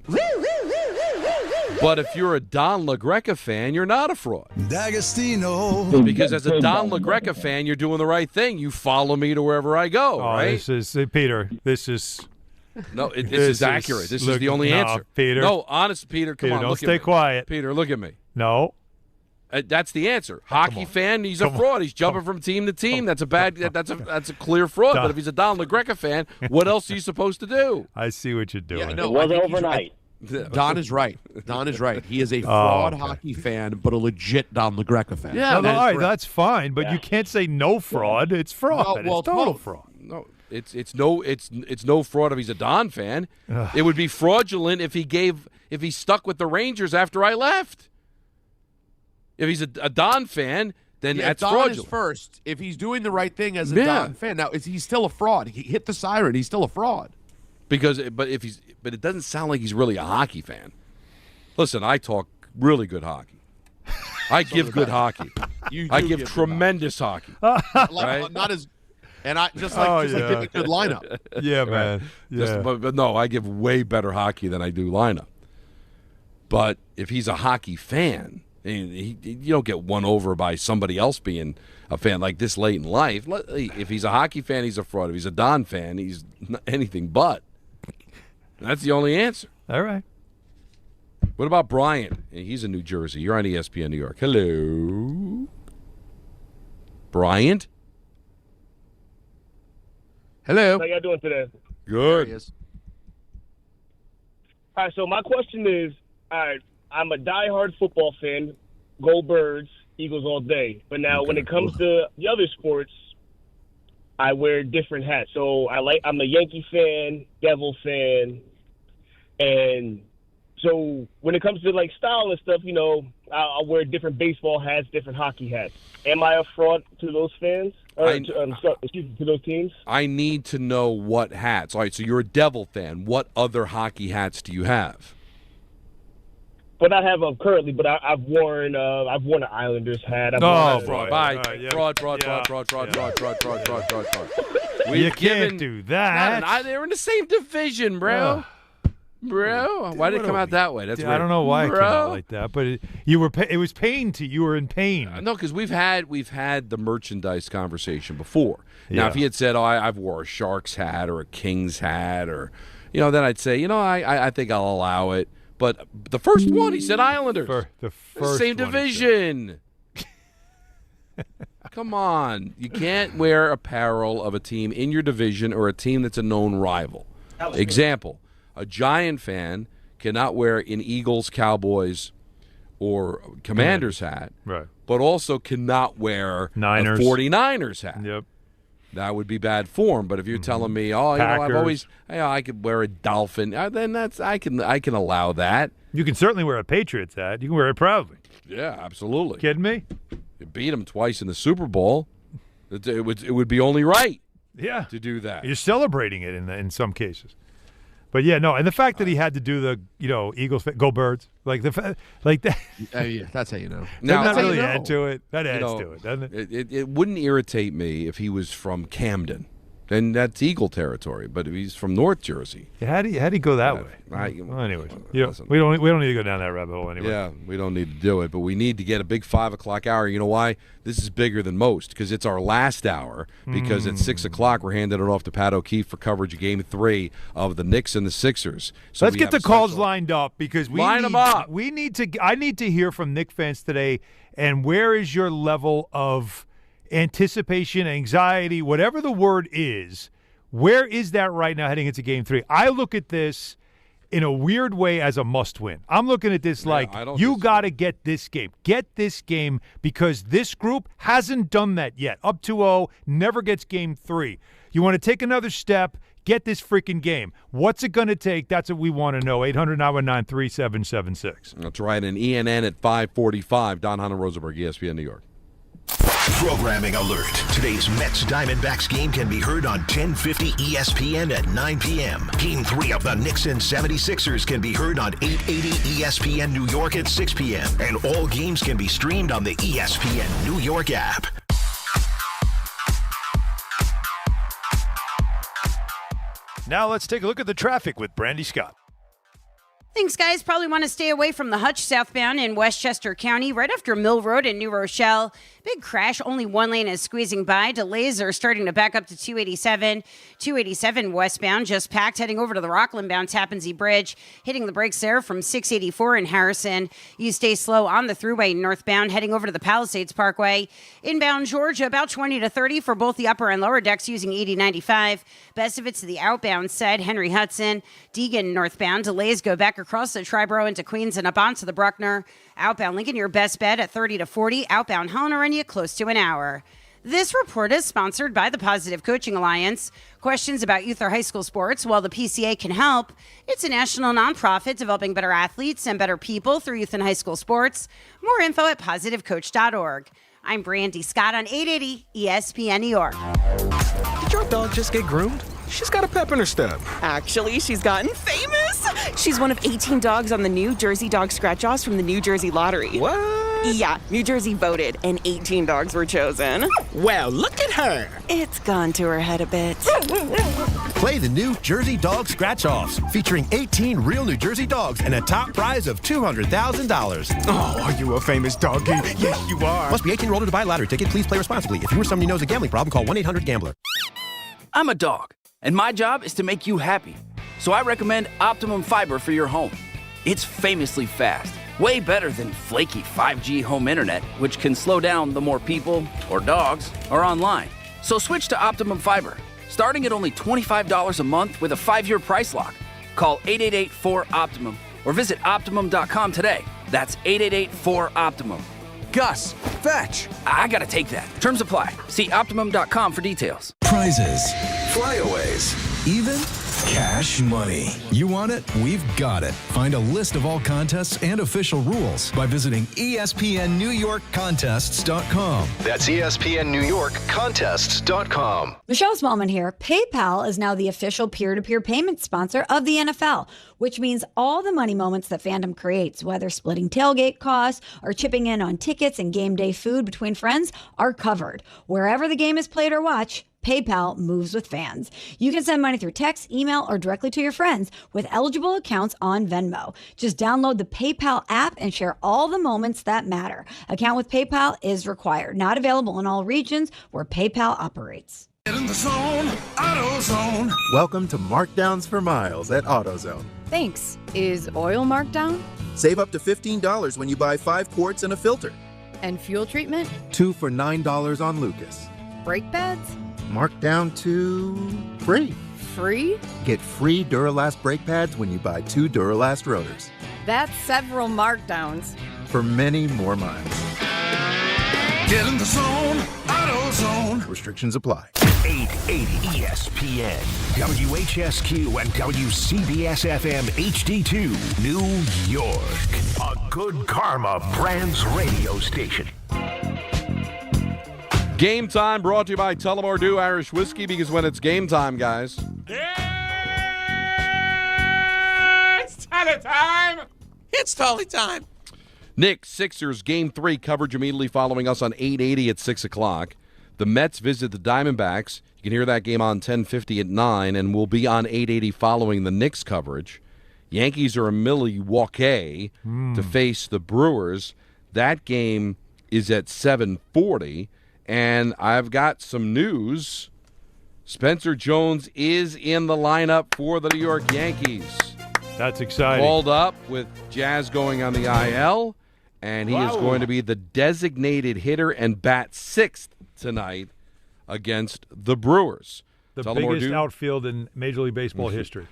But if you're a Don LaGreca fan, you're not a fraud. D'Agostino. Because as a Don LaGreca fan, you're doing the right thing. You follow me to wherever I go, right? This is Peter. This is this is accurate. This is the only answer. Peter. No, honest, Peter. Come on, don't look stay at me. quiet. Peter, look at me. No. That's the answer. Hockey fan, he's a fraud. He's jumping from team to team. That's a bad. That's a clear fraud. But if he's a Don LaGreca fan, what else are you supposed to do? I see what you're doing. It was overnight. Don is right. Don is right. He is a fraud hockey fan, but a legit Don LaGreca fan. Yeah, all right, that's fine. But you can't say no fraud. It's fraud. Well, it's total fraud. No, it's no fraud if he's a Don fan. It would be fraudulent if he stuck with the Rangers after I left. If he's a Don fan, then that's Don fraudulent. is first. If he's doing the right thing as a Don fan, now he's still a fraud. He hit the siren. He's still a fraud. But it doesn't sound like he's really a hockey fan. Listen, I talk really good hockey. I give good hockey. I give tremendous hockey. Right? Not as, and I just like give a good lineup. Yeah, man. Yeah. But no, I give way better hockey than I do lineup. But if he's a hockey fan, you don't get won over by somebody else being a fan like this late in life. If he's a hockey fan, he's a fraud. If he's a Don fan, he's anything but. That's the only answer. All right. What about Brian? He's in New Jersey. You're on ESPN New York. Hello. Bryant? Hello. How y'all doing today? Good. All right, so my question is, all right, I'm a diehard football fan, go Birds, Eagles all day. But now when it comes to the other sports, I wear different hats. So I'm a Yankee fan, Devil fan, and so when it comes to like style and stuff, I'll wear different baseball hats, different hockey hats. Am I a fraud to those fans? To those teams? I need to know what hats. All right, so you're a Devil fan. What other hockey hats do you have? But I have them currently. But I've worn an Islanders hat. Fraud. You can't do that. They're in the same division, bro. Bro, why did it come out that way? That's I don't know why it came out like that, but it was pain to you. Were in pain. No, because we've had the merchandise conversation before. Now, if he had said, I've wore a Sharks hat or a Kings hat, or then I'd say, I think I'll allow it. But the first one, he said Islanders. The first same division. Come on. You can't wear apparel of a team in your division or a team that's a known rival. Example, a Giant fan cannot wear an Eagles, Cowboys, or Commanders hat, right? But also cannot wear Niners. a 49ers hat. Yep. That would be bad form. But if you're telling me, I've always, I could wear a Dolphin, then I can allow that. You can certainly wear a Patriots hat. You can wear it proudly. Yeah, absolutely. Kidding me? You beat them twice in the Super Bowl. It would be only right. Yeah. To do that. You're celebrating it in some cases. But yeah, no, and the fact that he had to do the Eagles go Birds like that. Yeah, that's how you know. Now, that really add to it. That adds to it, doesn't it? It wouldn't irritate me if he was from Camden, then that's Eagle territory. But if he's from North Jersey, how'd he go that way? Anyways, we don't need to go down that rabbit hole anyway. Yeah, we don't need to do it, but we need to get a big 5 o'clock hour. You know why? This is bigger than most because it's our last hour. Because at 6 o'clock we're handing it off to Pat O'Keefe for coverage of Game 3 of the Knicks and the Sixers. So let's get the calls lined up because line them up. I need to hear from Knicks fans today. And where is your level of anticipation, anxiety, whatever the word is? Where is that right now heading into Game 3? I look at this in a weird way as a must-win. I'm looking at this like you got to get this game. Get this game because this group hasn't done that yet. Up 2-0, never gets Game 3. You want to take another step, get this freaking game. What's it going to take? That's what we want to know. 800-919-3776. That's right, and ENN at 545. Don Hahn and Rosenberg, ESPN New York. Programming alert. Today's Mets-Diamondbacks game can be heard on 1050 ESPN at 9 p.m. Game 3 of the Knicks and 76ers can be heard on 880 ESPN New York at 6 p.m. And all games can be streamed on the ESPN New York app. Now let's take a look at the traffic with Brandy Scott. Thanks, guys. Probably want to stay away from the Hutch southbound in Westchester County, right after Mill Road in New Rochelle. Big crash. Only one lane is squeezing by. Delays are starting to back up to 287. 287 westbound, just packed, heading over to the Rockland-bound Tappan Zee Bridge. Hitting the brakes there from 684 in Harrison. You stay slow on the thruway northbound, heading over to the Palisades Parkway. Inbound Georgia, about 20 to 30 for both the upper and lower decks using 8095. Best of it's to the outbound side, Henry Hudson. Deegan northbound. Delays go back across the Triborough into Queens and up onto the Bruckner. Outbound Lincoln, your best bet at 30 to 40. Outbound Hahn run you close to an hour. This report is sponsored by the Positive Coaching Alliance. Questions about youth or high school sports? Well, the PCA can help. It's a national nonprofit developing better athletes and better people through youth and high school sports. More info at positivecoach.org. I'm Brandy Scott on 880 ESPN New York. Did your dog just get groomed? She's got a pep in her step. Actually, she's gotten famous. She's one of 18 dogs on the New Jersey Dog Scratch-Offs from the New Jersey Lottery. What? Yeah, New Jersey voted, and 18 dogs were chosen. Well, look at her. It's gone to her head a bit. Play the New Jersey Dog Scratch-Offs, featuring 18 real New Jersey dogs and a top prize of $200,000. Oh, are you a famous doggy? Yes, you are. Must be 18 or older to buy a lottery ticket. Please play responsibly. If you or someone you know has a gambling problem, call 1-800-GAMBLER. I'm a dog, and my job is to make you happy. So I recommend Optimum Fiber for your home. It's famously fast, way better than flaky 5G home internet, which can slow down the more people or dogs are online. So switch to Optimum Fiber, starting at only $25 a month with a 5-year price lock. Call 888-4-OPTIMUM or visit Optimum.com today. That's 888-4-OPTIMUM. Gus, fetch. I gotta take that. Terms apply. See Optimum.com for details. Prizes, flyaways, even cash money. You want it? We've got it. Find a list of all contests and official rules by visiting ESPNNewYorkContests.com. That's ESPNNewYorkContests.com. Michelle Smallman here. PayPal is now the official peer-to-peer payment sponsor of the NFL, which means all the money moments that fandom creates, whether splitting tailgate costs or chipping in on tickets and game day food between friends, are covered. Wherever the game is played or watched, PayPal moves with fans. You can send money through text, email, or directly to your friends with eligible accounts on Venmo. Just download the PayPal app and share all the moments that matter. Account with PayPal is required. Not available in all regions where PayPal operates. Get in the zone, AutoZone. Welcome to Markdowns for Miles at AutoZone. Thanks. Is oil marked down? Save up to $15 when you buy 5 quarts and a filter. And fuel treatment? 2 for $9 on Lucas. Brake pads? Marked down to free. Free? Get free Duralast brake pads when you buy 2 Duralast rotors. That's several markdowns. For many more miles. Get in the zone, AutoZone. Restrictions apply. 880 ESPN, WHSQ, and WCBS-FM HD2, New York. A Good Karma Brands radio station. Game time brought to you by Tullamore Dew Irish Whiskey, because when it's game time, guys. It's Tully time. It's Tully time. Knicks, Sixers, Game 3 coverage immediately following us on 880 at 6 o'clock. The Mets visit the Diamondbacks. You can hear that game on 1050 at 9, and we'll be on 880 following the Knicks coverage. Yankees are in Milwaukee to face the Brewers. That game is at 7:40. And I've got some news. Spencer Jones is in the lineup for the New York Yankees. That's exciting. Called up with Jazz going on the IL, and he is going to be the designated hitter and bat 6th tonight against the Brewers. The biggest outfield in Major League Baseball history.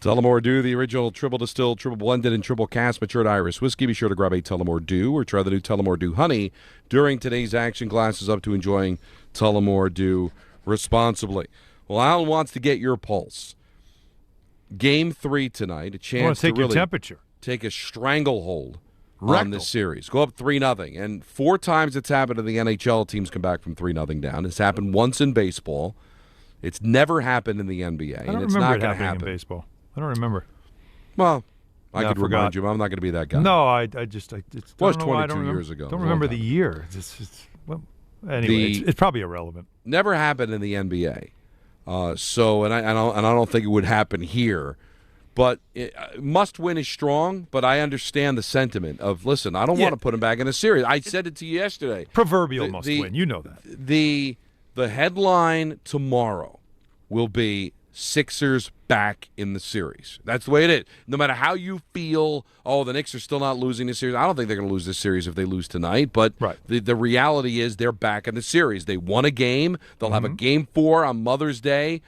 Tullamore Dew, the original triple distilled, triple blended, and triple cast matured Irish whiskey. Be sure to grab a Tullamore Dew or try the new Tullamore Dew Honey during today's action. Glasses up to enjoying Tullamore Dew responsibly. Well, Alan wants to get your pulse. Game 3 tonight, a chance to really take a stranglehold on this series. Go up 3-0. And 4 times it's happened in the NHL, teams come back from 3-0 down. It's happened once in baseball. It's never happened in the NBA. I don't remember it happening in baseball. I don't remember. Well, I could remind you, but I'm not going to be that guy. No, I just it was 22 years ago. Don't remember the year. Well, anyway, it's probably irrelevant. Never happened in the NBA. And I don't think it would happen here. But must win is strong, but I understand the sentiment of, listen, I don't want to put him back in a series. I said it to you yesterday. Proverbial must win. You know that. The headline tomorrow will be Sixers back in the series. That's the way it is. No matter how you feel, the Knicks are still not losing this series. I don't think they're going to lose this series if they lose tonight, but the reality is they're back in the series. They won a game. They'll have a game 4 on Mother's Day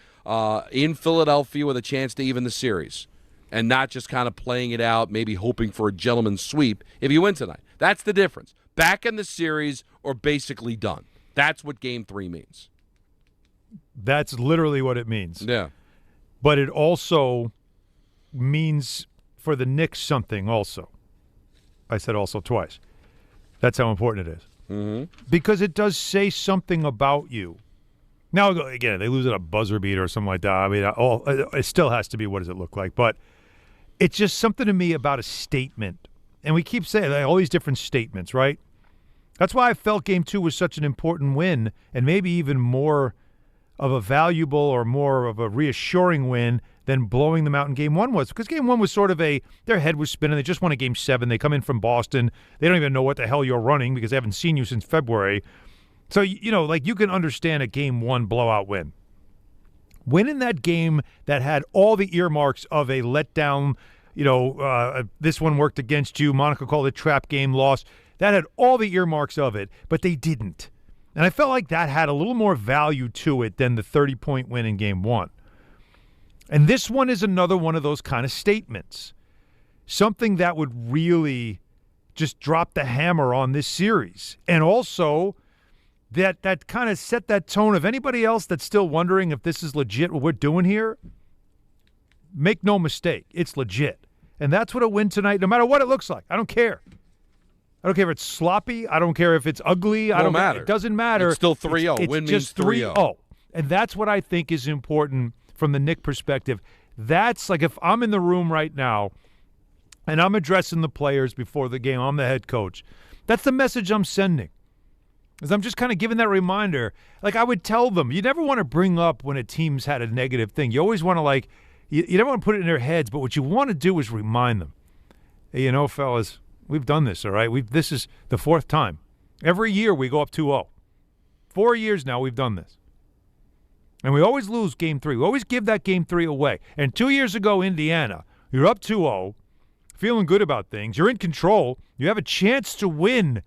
in Philadelphia with a chance to even the series and not just kind of playing it out, maybe hoping for a gentleman's sweep if you win tonight. That's the difference. Back in the series or basically done. That's what game 3 means. That's literally what it means. Yeah. But it also means for the Knicks something also. I said also twice. That's how important it is. Mm-hmm. Because it does say something about you. Now, again, they lose at a buzzer beater or something like that. I mean, it still has to be what does it look like. But it's just something to me about a statement. And we keep saying all these different statements, right? That's why I felt Game 2 was such an important win and maybe even more of a valuable or more of a reassuring win than blowing them out in Game 1 was. Because Game 1 was sort of their head was spinning. They just won a Game 7. They come in from Boston. They don't even know what the hell you're running because they haven't seen you since February. So, you can understand a Game 1 blowout win. Winning that game that had all the earmarks of a letdown, this one worked against you, Monica called it trap game loss, that had all the earmarks of it, but they didn't. And I felt like that had a little more value to it than the 30-point win in Game 1. And this one is another one of those kind of statements. Something that would really just drop the hammer on this series. And also that kind of set that tone of anybody else that's still wondering if this is legit what we're doing here. Make no mistake, it's legit. And that's what a win tonight, no matter what it looks like. I don't care. I don't care if it's sloppy. I don't care if it's ugly. I don't matter. It doesn't matter. It's still 3-0. It's Win just means 3-0. And that's what I think is important from the Knick perspective. That's like if I'm in the room right now and I'm addressing the players before the game, I'm the head coach. That's the message I'm sending. Is I'm just kind of giving that reminder. Like I would tell them, you never want to bring up when a team's had a negative thing. You always want to you never want to put it in their heads, but what you want to do is remind them. Hey, fellas, we've done this, all right? This is the 4th time. Every year we go up 2-0. 4 years now we've done this. And we always lose Game 3. We always give that Game 3 away. And 2 years ago, Indiana, you're up 2-0, feeling good about things. You're in control. You have a chance to win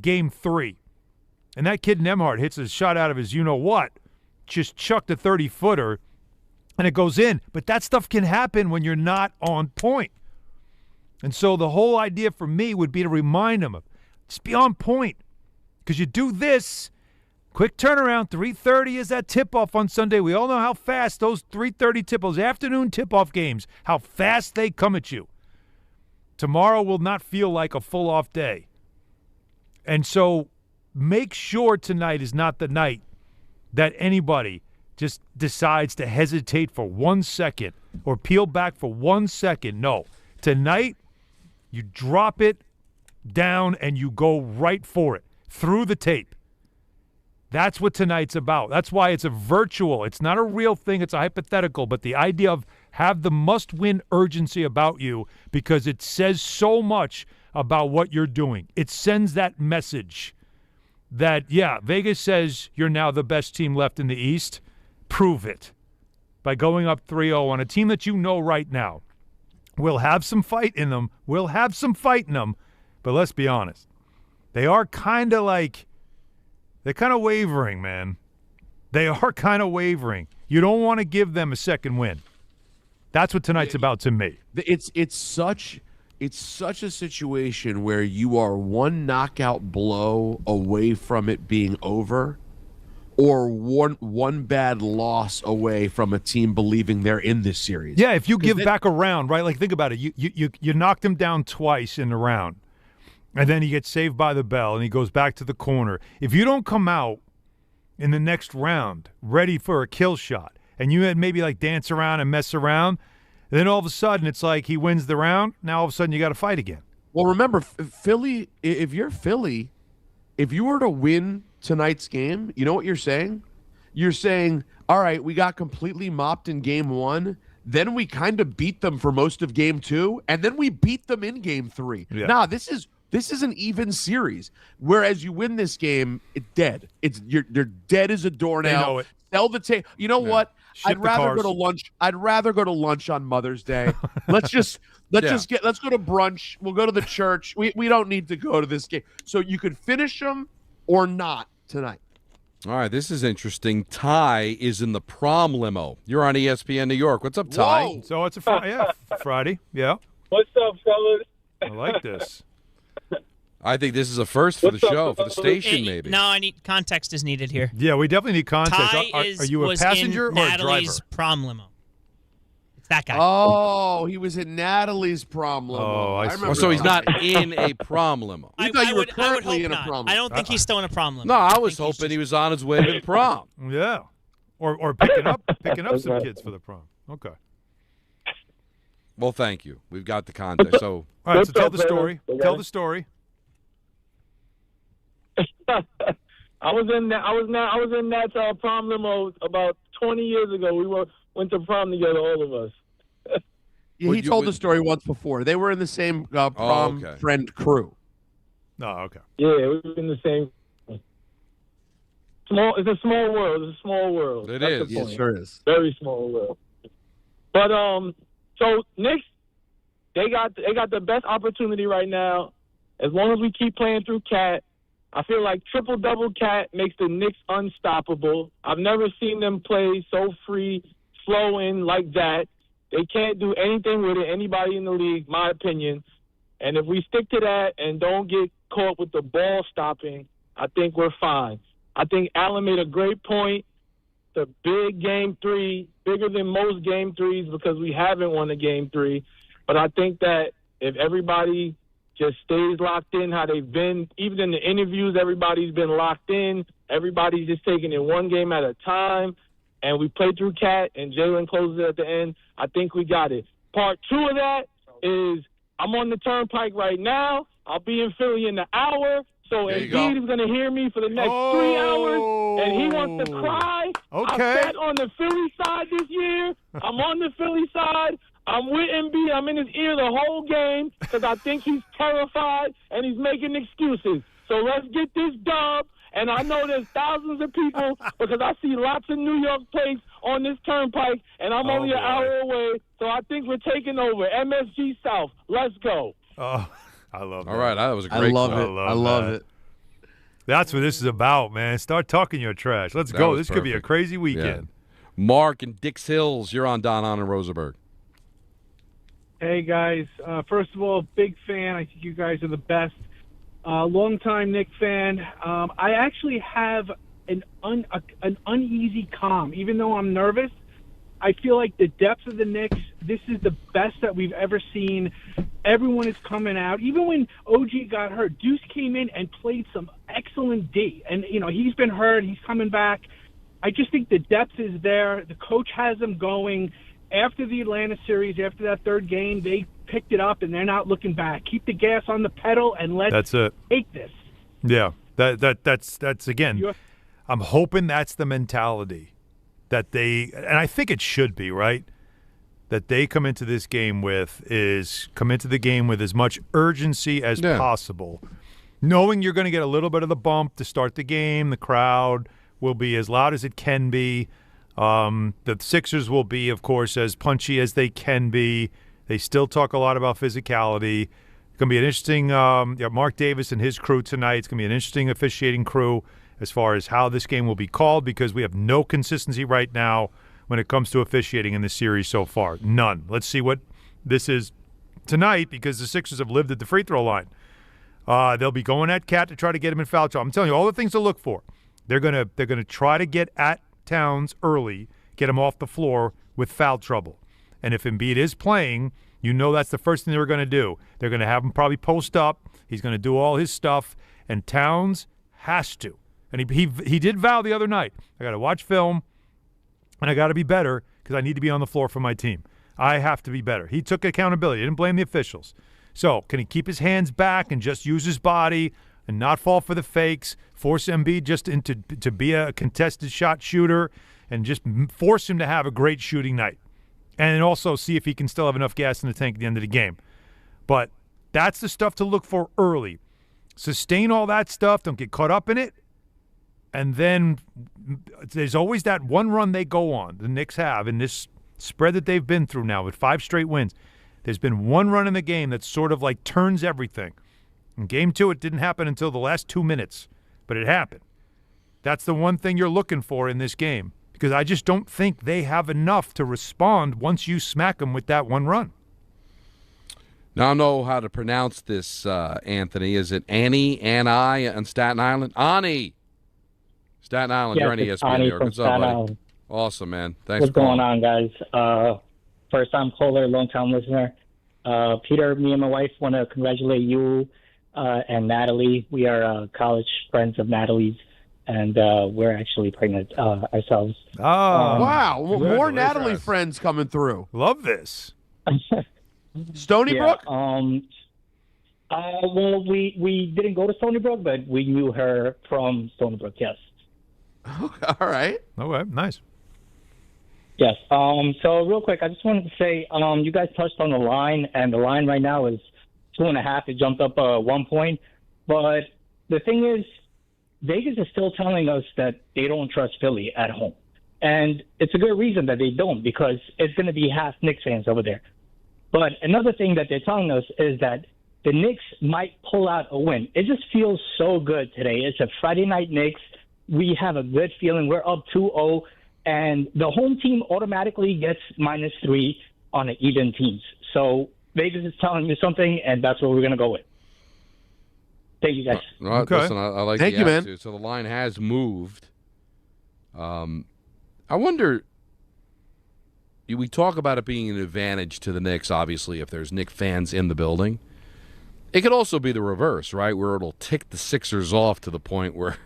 Game 3. And that kid Nembhard hits a shot out of his you-know-what, just chucked a 30-footer, and it goes in. But that stuff can happen when you're not on point. And so the whole idea for me would be to remind them of just be on point. Because you do this, quick turnaround, 3:30 is that tip-off on Sunday. We all know how fast those 3:30 tip-offs, afternoon tip-off games, how fast they come at you. Tomorrow will not feel like a full-off day. And so make sure tonight is not the night that anybody just decides to hesitate for 1 second or peel back for 1 second. No. Tonight, you drop it down and you go right for it, through the tape. That's what tonight's about. That's why it's a virtual. It's not a real thing. It's a hypothetical. But the idea of have the must-win urgency about you because it says so much about what you're doing. It sends that message that, yeah, Vegas says you're now the best team left in the East. Prove it by going up 3-0 on a team that you know right now will have some fight in them. We'll have some fight in them. But let's be honest. They are kind of they're kind of wavering, man. They are kind of wavering. You don't want to give them a second win. That's what tonight's about to me. It's such a situation where you are one knockout blow away from it being over, or one bad loss away from a team believing they're in this series. Yeah, if you give back a round, right? Like think about it. You knocked him down twice in the round, and then he gets saved by the bell, and he goes back to the corner. If you don't come out in the next round ready for a kill shot, and you had maybe dance around and mess around, then all of a sudden it's like he wins the round. Now all of a sudden you got to fight again. Well, remember, Philly, if you're Philly, if you were to win tonight's game, you know what you're saying? You're saying, all right, we got completely mopped in Game 1. Then we kind of beat them for most of game 2, and then we beat them in game 3. Yeah. Nah, this is an even series. Whereas you win this game, it's dead. You're dead as a doornail. They know it. Sell the tape. You know what? Ship I'd rather go to lunch. I'd rather go to lunch on Mother's Day. Let's go to brunch. We'll go to the church. We don't need to go to this game. So you could finish them or not tonight. All right, this is interesting. Ty is in the prom limo. You're on ESPN New York. What's up, Ty? Whoa. So it's a Friday. Yeah. What's up, fellas? I like this. I think this is a first for the show, for the station, maybe. No, context is needed here. Yeah, we definitely need context. Ty Are you a was passenger in or a Natalie's driver? prom limo. It's that guy. Oh, he was in Natalie's prom limo. Oh, I see. remember So he's that. not in a prom limo. I thought you were I would currently hope in a not. prom limo. I don't think he's still in a prom limo. No, I was hoping he was on his way to the prom. Yeah. Or picking up some kids for the prom. Okay. Well, thank you. We've got the context. So, all right, so tell the story. Tell the story. I was in that prom limo about 20 years ago. We went to prom together, all of us. Yeah, he told the story once before. They were in the same prom friend crew. Oh, okay. Yeah, we were in the same. It's a small world. It's a small world. It That's is. the It point. sure is. Very small world. But so Knicks, they got the best opportunity right now. As long as we keep playing through Cat, I feel like triple-double Cat makes the Knicks unstoppable. I've never seen them play so free, flowing like that. They can't do anything with it, anybody in the league, my opinion. And if we stick to that and don't get caught with the ball stopping, I think we're fine. I think Allen made a great point. The big game 3, bigger than most game 3s because we haven't won a game 3. But I think that if everybody just stays locked in how they've been, even in the interviews, everybody's been locked in. Everybody's just taking it one game at a time. And we play through Cat, and Jalen closes it at the end. I think we got it. Part 2 of that is I'm on the turnpike right now. I'll be in Philly in an hour. So Embiid is going to hear me for the next 3 hours, and he wants to cry. Okay. I sat on the Philly side this year. I'm on the Philly side. I'm with Embiid. I'm in his ear the whole game because I think he's terrified and he's making excuses. So let's get this dub. And I know there's thousands of people because I see lots of New York plates on this turnpike, and I'm only an hour away. So I think we're taking over. MSG South. Let's go. Oh, I love that. all right, that was a great I love quote. it. I love it. That's what this is about, man. Start talking your trash. Let's go. was This could be a perfect. crazy weekend. Mark and Dix Hills, you're on Danhausen and Rosenberg. Hey, guys. First of all, big fan. I think you guys are the best. Longtime Knicks fan. I actually have an uneasy calm. Even though I'm nervous, I feel like the depth of the Knicks, this is the best that we've ever seen. Everyone is coming out. Even when OG got hurt, Deuce came in and played some excellent D. And, he's been hurt. He's coming back. I just think the depth is there. The coach has them going. After the Atlanta series, after that third game, they picked it up, and they're not looking back. Keep the gas on the pedal, and let's take this. Yeah, that's again. I'm hoping that's the mentality that they, and I think it should be, right? That they come into this game with as much urgency as possible, knowing you're going to get a little bit of the bump to start the game. The crowd will be as loud as it can be. The Sixers will be, of course, as punchy as they can be. They still talk a lot about physicality. It's going to be an interesting Mark Davis and his crew tonight. It's going to be an interesting officiating crew as far as how this game will be called because we have no consistency right now when it comes to officiating in this series so far. None. Let's see what this is tonight because the Sixers have lived at the free throw line. They'll be going at Cat to try to get him in foul trouble. I'm telling you, all the things to look for. They're gonna try to get at Towns early, get him off the floor with foul trouble. And if Embiid is playing, that's the first thing they're going to do. They're going to have him probably post up. He's going to do all his stuff, and Towns has to. And he did vow the other night, I got to watch film, and I got to be better because I need to be on the floor for my team. I have to be better. He took accountability. He didn't blame the officials. So can he keep his hands back and just use his body and not fall for the fakes, force Embiid just to be a contested shot shooter, and just force him to have a great shooting night? and also see if he can still have enough gas in the tank at the end of the game. But that's the stuff to look for early. Sustain all that stuff. Don't get caught up in it. And then there's always that one run they go on, the Knicks have, in this spread that they've been through now with 5 straight wins. There's been one run in the game that sort of like turns everything. In Game 2, it didn't happen until the last 2 minutes, but it happened. That's the one thing you're looking for in this game, because I just don't think they have enough to respond once you smack them with that one run. Now I know how to pronounce this, Anthony. Is it Annie on Staten Island? Ani! Staten Island, you're on ESPN New York. What's up, buddy? Awesome, man. Thanks What's for calling. going on, guys? First-time caller, long-time listener. Peter, me and my wife want to congratulate you and Natalie. We are college friends of Natalie's, and we're actually pregnant ourselves. Oh, wow. More Natalie friends coming through. Love this. Stony Brook? Well, we didn't go to Stony Brook, but we knew her from Stony Brook, yes. All right. Okay, nice. Yes. So real quick, I just wanted to say, you guys touched on the line, and the line right now is 2.5. It jumped up 1 point. But the thing is, Vegas is still telling us that they don't trust Philly at home. And it's a good reason that they don't, because it's going to be half Knicks fans over there. But another thing that they're telling us is that the Knicks might pull out a win. It just feels so good today. It's a Friday night Knicks. We have a good feeling. We're up 2-0, and the home team automatically gets -3 on the even teams. So Vegas is telling you something, and that's what we're going to go with. Thank you, guys. Listen, I like Thank the you, attitude. man. So the line has moved. I wonder, we talk about it being an advantage to the Knicks, obviously, if there's Knicks fans in the building. It could also be the reverse, right, where it'll tick the Sixers off to the point where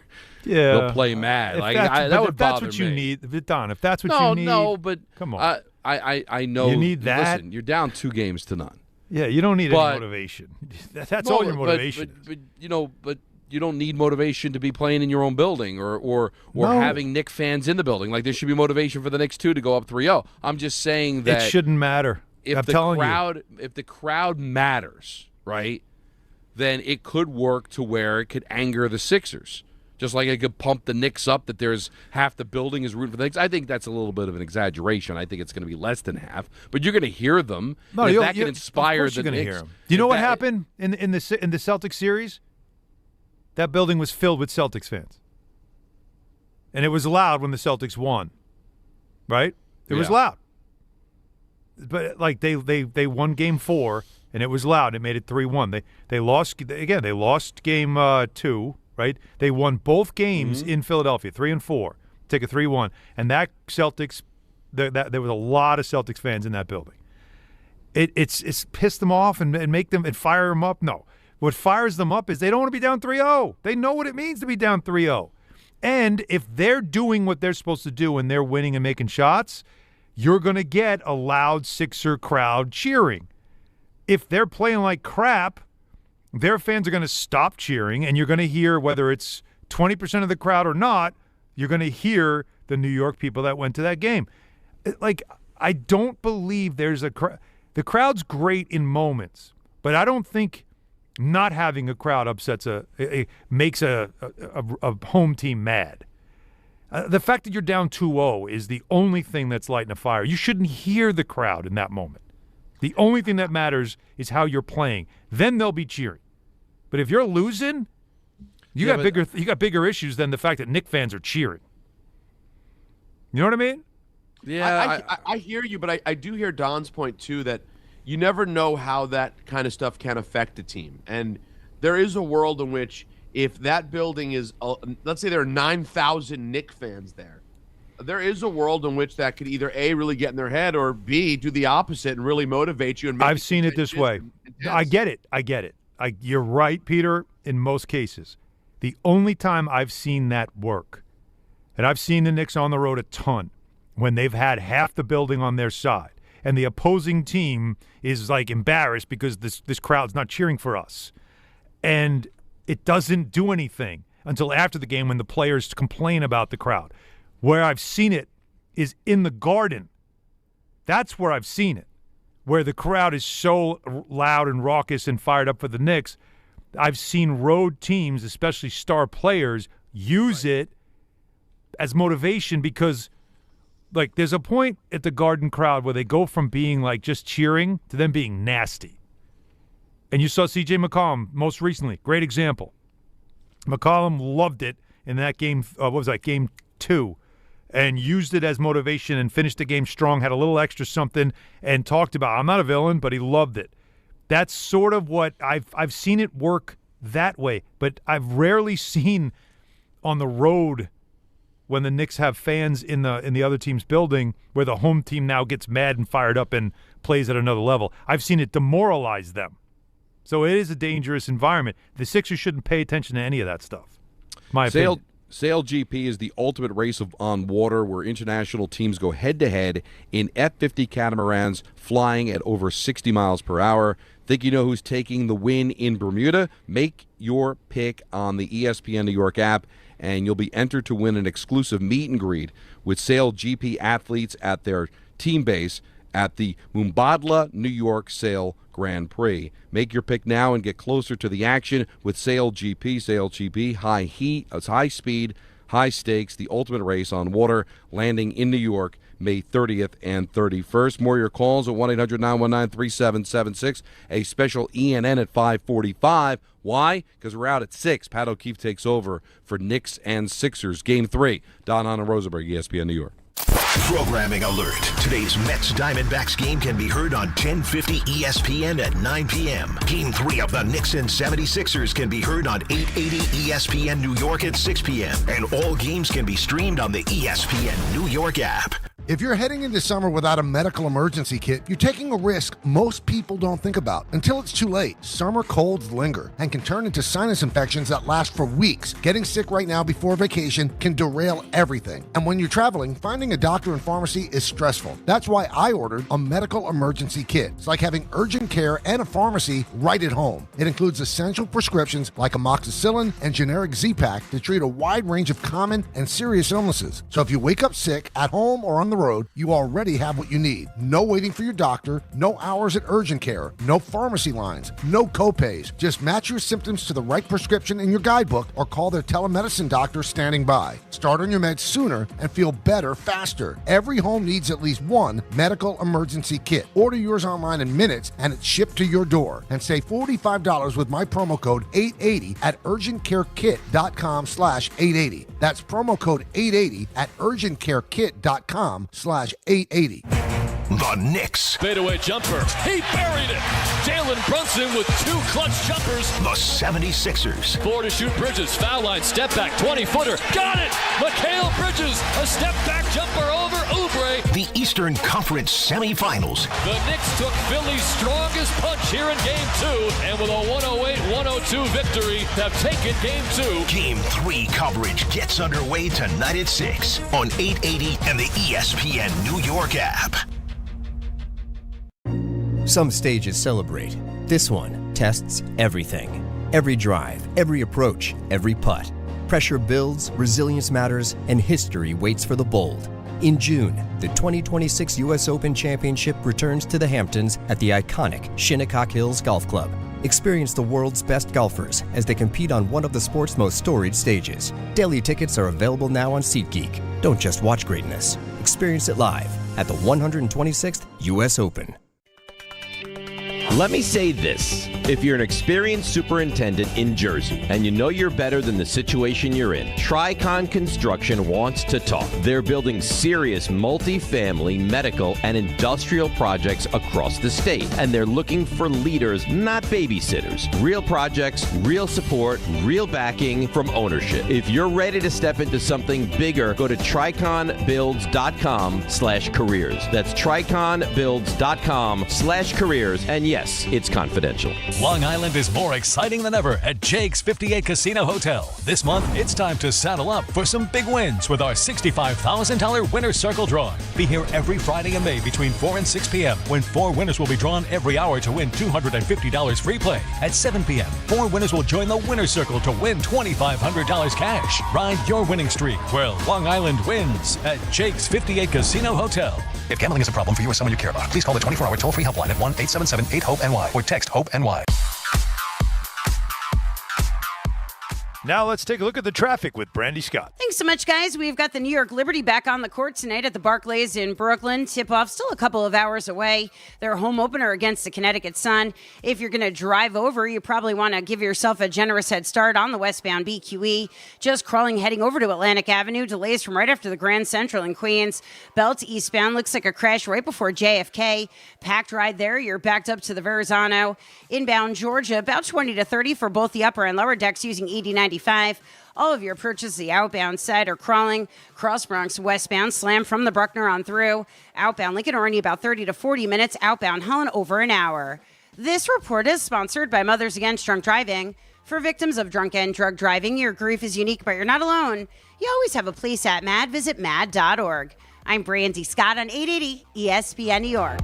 they'll play mad. Like that would bother me. That's what you need, Don. If that's what you need, but come on. I know you need that. Listen, you're down 2-0. Yeah, you don't need any motivation. That's all your motivation. But you don't need motivation to be playing in your own building or having Knicks fans in the building. Like there should be motivation for the Knicks too to go up 3-0. I'm just saying that it shouldn't matter. If the crowd matters, right, then it could work to where it could anger the Sixers. Just like it could pump the Knicks up that there's half the building is rooting for the Knicks. I think that's a little bit of an exaggeration. I think it's going to be less than half. But you're going to hear them. No, if that can inspire the Knicks. Hear them. Do you know what happened in the Celtics series? That building was filled with Celtics fans. And it was loud when the Celtics won. Right? It was loud. But like they won game 4 and it was loud. It made it 3-1. They lost again. They lost game 2. Right? They won both games in Philadelphia, 3 and 4. Take a 3-1, and that Celtics, there was a lot of Celtics fans in that building. It's pissed them off and make them and fire them up. No, what fires them up is they don't want to be down 3-0. They know what it means to be down 3-0, and if they're doing what they're supposed to do and they're winning and making shots, you're going to get a loud Sixer crowd cheering. If they're playing like crap, their fans are going to stop cheering, and you're going to hear, whether it's 20% of the crowd or not, you're going to hear the New York people that went to that game. Like, I don't believe there's the crowd's great in moments, but I don't think not having a crowd makes a home team mad. The fact that you're down 2-0 is the only thing that's lighting a fire. You shouldn't hear the crowd in that moment. The only thing that matters is how you're playing. Then they'll be cheering. But if you're losing, you got bigger issues than the fact that Knicks fans are cheering. You know what I mean? Yeah, I hear you, but I do hear Don's point too, that you never know how that kind of stuff can affect a team. And there is a world in which if that building is, let's say there are 9,000 Knicks fans there is a world in which that could either A, really get in their head, or B, do the opposite and really motivate you. And I've seen it this way. I get it. You're right, Peter, in most cases. The only time I've seen that work, and I've seen the Knicks on the road a ton, when they've had half the building on their side, and the opposing team is like embarrassed because this crowd's not cheering for us. And it doesn't do anything until after the game when the players complain about the crowd. Where I've seen it is in the Garden. That's where I've seen it, where the crowd is so loud and raucous and fired up for the Knicks. I've seen road teams, especially star players, use it as motivation because, like, there's a point at the Garden crowd where they go from being, like, just cheering to them being nasty. And you saw C.J. McCollum most recently. Great example. McCollum loved it in that game, game 2, and used it as motivation and finished the game strong, had a little extra something, and talked about, I'm not a villain, but he loved it. That's sort of what I've seen it work that way, but I've rarely seen on the road when the Knicks have fans in the other team's building where the home team now gets mad and fired up and plays at another level. I've seen it demoralize them. So it is a dangerous environment. The Sixers shouldn't pay attention to any of that stuff. My opinion. Sail GP is the ultimate race on water where international teams go head-to-head in F-50 catamarans flying at over 60 miles per hour. Think you know who's taking the win in Bermuda? Make your pick on the ESPN New York app, and you'll be entered to win an exclusive meet and greet with Sail GP athletes at their team base at the Mubadala New York Sail Grand Prix. Make your pick now and get closer to the action with Sail GP. Sail GP, high speed, high stakes, the ultimate race on water, landing in New York May 30th and 31st. More of your calls at 1-800-919-3776. A special ENN at 5:45. Why? Because we're out at 6. Pat O'Keefe takes over for Knicks and Sixers. Game 3. Danhausen and Rosenberg, ESPN New York. Programming alert. Today's Mets Diamondbacks game can be heard on 1050 ESPN at 9 p.m. Game 3 of the Knicks and 76ers can be heard on 880 ESPN New York at 6 p.m. And all games can be streamed on the ESPN New York app. If you're heading into summer without a medical emergency kit, you're taking a risk most people don't think about until it's too late. Summer colds linger and can turn into sinus infections that last for weeks. Getting sick right now before vacation can derail everything. And when you're traveling, finding a doctor and pharmacy is stressful. That's why I ordered a medical emergency kit. It's like having urgent care and a pharmacy right at home. It includes essential prescriptions like amoxicillin and generic Z-Pak to treat a wide range of common and serious illnesses. So if you wake up sick at home or on the road, you already have what you need. No waiting for your doctor, no hours at urgent care, no pharmacy lines, no copays. Just match your symptoms to the right prescription in your guidebook or call their telemedicine doctor standing by. Start on your meds sooner and feel better faster. Every home needs at least one medical emergency kit. Order yours online in minutes and it's shipped to your door. And save $45 with my promo code 880 at urgentcarekit.com/880. That's promo code 880 at urgentcarekit.com/880. The Knicks. Fadeaway jumper. He buried it. Jalen Brunson with 2 clutch jumpers. The 76ers. 4 to shoot Bridges. Foul line. Step back. 20-footer. Got it. Mikal Bridges. A step back jumper over Oubre. The Eastern Conference semifinals. The Knicks took Philly's strongest punch here in Game 2. And with a 108-102 victory, have taken Game 2. Game 3 coverage gets underway tonight at 6 on 880 and the ESPN New York app. Some stages celebrate. This one tests everything. Every drive, every approach, every putt. Pressure builds, resilience matters, and history waits for the bold. In June, the 2026 U.S. Open Championship returns to the Hamptons at the iconic Shinnecock Hills Golf Club. Experience the world's best golfers as they compete on one of the sport's most storied stages. Daily tickets are available now on SeatGeek. Don't just watch greatness. Experience it live at the 126th U.S. Open. Let me say this. If you're an experienced superintendent in Jersey and you know you're better than the situation you're in, Tricon Construction wants to talk. They're building serious multi-family, medical, and industrial projects across the state. And they're looking for leaders, not babysitters. Real projects, real support, real backing from ownership. If you're ready to step into something bigger, go to triconbuilds.com/careers. That's triconbuilds.com/careers. And yes, it's confidential. Long Island is more exciting than ever at Jake's 58 Casino Hotel. This month, it's time to saddle up for some big wins with our $65,000 Winner's Circle drawing. Be here every Friday in May between 4 and 6 p.m. when 4 winners will be drawn every hour to win $250 free play. At 7 p.m., 4 winners will join the Winner's Circle to win $2,500 cash. Ride your winning streak where Long Island wins at Jake's 58 Casino Hotel. If gambling is a problem for you or someone you care about, please call the 24-hour toll-free helpline at 1-877-8-HOPE-NY or text HOPE-NY. Now let's take a look at the traffic with Brandy Scott. Thanks so much, guys. We've got the New York Liberty back on the court tonight at the Barclays in Brooklyn. Tip-off still a couple of hours away. Their home opener against the Connecticut Sun. If you're going to drive over, you probably want to give yourself a generous head start on the westbound BQE. Just crawling, heading over to Atlantic Avenue. Delays from right after the Grand Central in Queens. Belt eastbound looks like a crash right before JFK. Packed ride there. You're backed up to the Verrazano. Inbound Georgia, about 20 to 30 for both the upper and lower decks using ED95. All of your approaches the outbound side are crawling. Cross Bronx westbound, slam from the Bruckner on through. Outbound Lincoln Orny about 30 to 40 minutes. Outbound Holland over an hour. This report is sponsored by Mothers Against Drunk Driving. For victims of drunk and drug driving, your grief is unique, but you're not alone. You always have a place at MAD. Visit MAD.org. I'm Brandy Scott on 880 ESPN New York.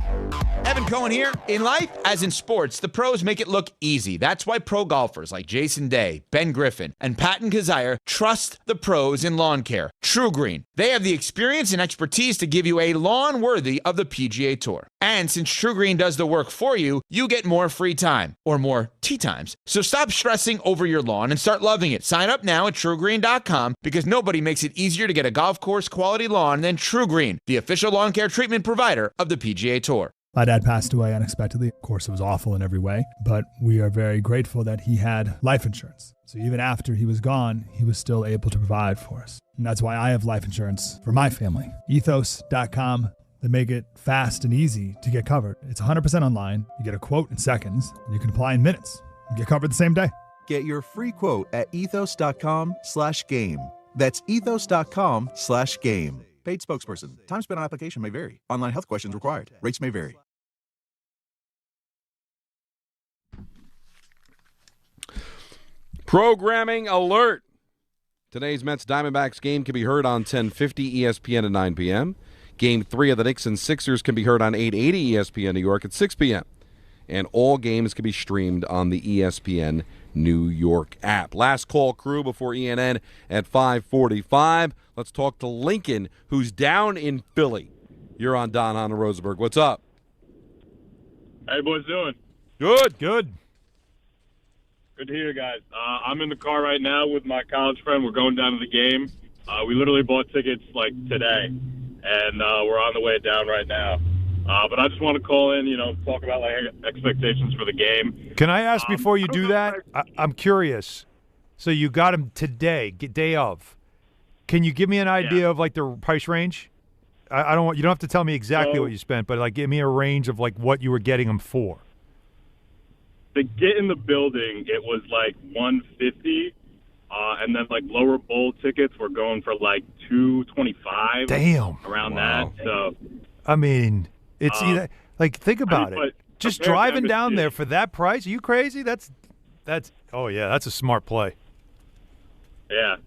Evan Cohen here. In life, as in sports, the pros make it look easy. That's why pro golfers like Jason Day, Ben Griffin, and Patton Kazire trust the pros in lawn care. True Green. They have the experience and expertise to give you a lawn worthy of the PGA Tour. And since True Green does the work for you, you get more free time, or more tee times. So stop stressing over your lawn and start loving it. Sign up now at TrueGreen.com because nobody makes it easier to get a golf course quality lawn than True Green, the official lawn care treatment provider of the PGA Tour. My dad passed away unexpectedly. Of course, it was awful in every way, but we are very grateful that he had life insurance. So even after he was gone, he was still able to provide for us. And that's why I have life insurance for my family. Ethos.com. They make it fast and easy to get covered. It's 100% online. You get a quote in seconds, and you can apply in minutes. You get covered the same day. Get your free quote at ethos.com/game. That's ethos.com/game. Paid spokesperson. Time spent on application may vary. Online health questions required. Rates may vary. Programming alert. Today's Mets Diamondbacks game can be heard on 1050 ESPN at 9 p.m. Game 3 of the Knicks and Sixers can be heard on 880 ESPN New York at 6 p.m. And all games can be streamed on the ESPN New York app. Last call, crew, before ENN at 5:45. Let's talk to Lincoln, who's down in Philly. You're on Danhausen and Rosenberg. What's up? How you boys doing? Good. Good to hear, guys. I'm in the car right now with my college friend. We're going down to the game. We literally bought tickets like today, and we're on the way down right now. But I just want to call in, talk about like expectations for the game. Can I ask before you do that? I'm curious. So you got them today, day of. Can you give me an idea of like the price range? I don't want you don't have to tell me exactly what you spent, but like give me a range of like what you were getting them for. To get in the building, it was like $150, and then like lower bowl tickets were going for like $225. Damn, around that. So I mean. It's either like think about it. Just driving down there for that price? Are you crazy? That's oh yeah, that's a smart play. Yeah.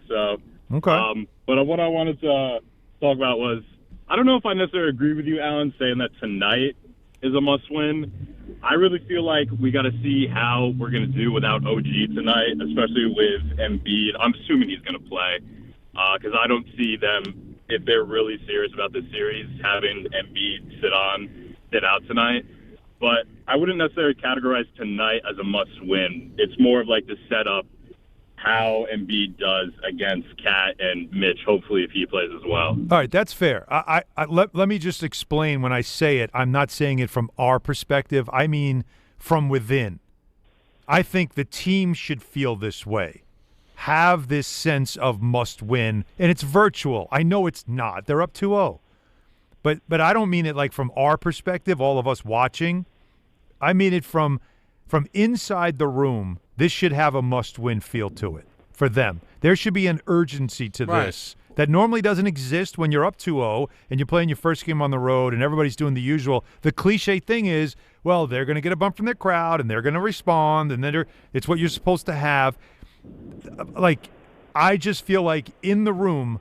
So okay. But what I wanted to talk about was I don't know if I necessarily agree with you, Alan, saying that tonight is a must-win. I really feel like we got to see how we're going to do without OG tonight, especially with Embiid. I'm assuming he's going to play because I don't see them. If they're really serious about this series, having Embiid sit out tonight. But I wouldn't necessarily categorize tonight as a must-win. It's more of like the setup, how Embiid does against Cat and Mitch, hopefully if he plays as well. All right, that's fair. Let me just explain when I say it. I'm not saying it from our perspective. I mean from within. I think the team should feel this way. Have this sense of must win, and it's virtual. I know it's not. They're up 2-0. But I don't mean it like from our perspective, all of us watching. I mean it from inside the room. This should have a must-win feel to it for them. There should be an urgency to this that normally doesn't exist when you're up 2-0 and you're playing your first game on the road and everybody's doing the usual. The cliche thing is well, they're going to get a bump from their crowd, and they're going to respond, and then it's what you're supposed to have. Like, I just feel like in the room,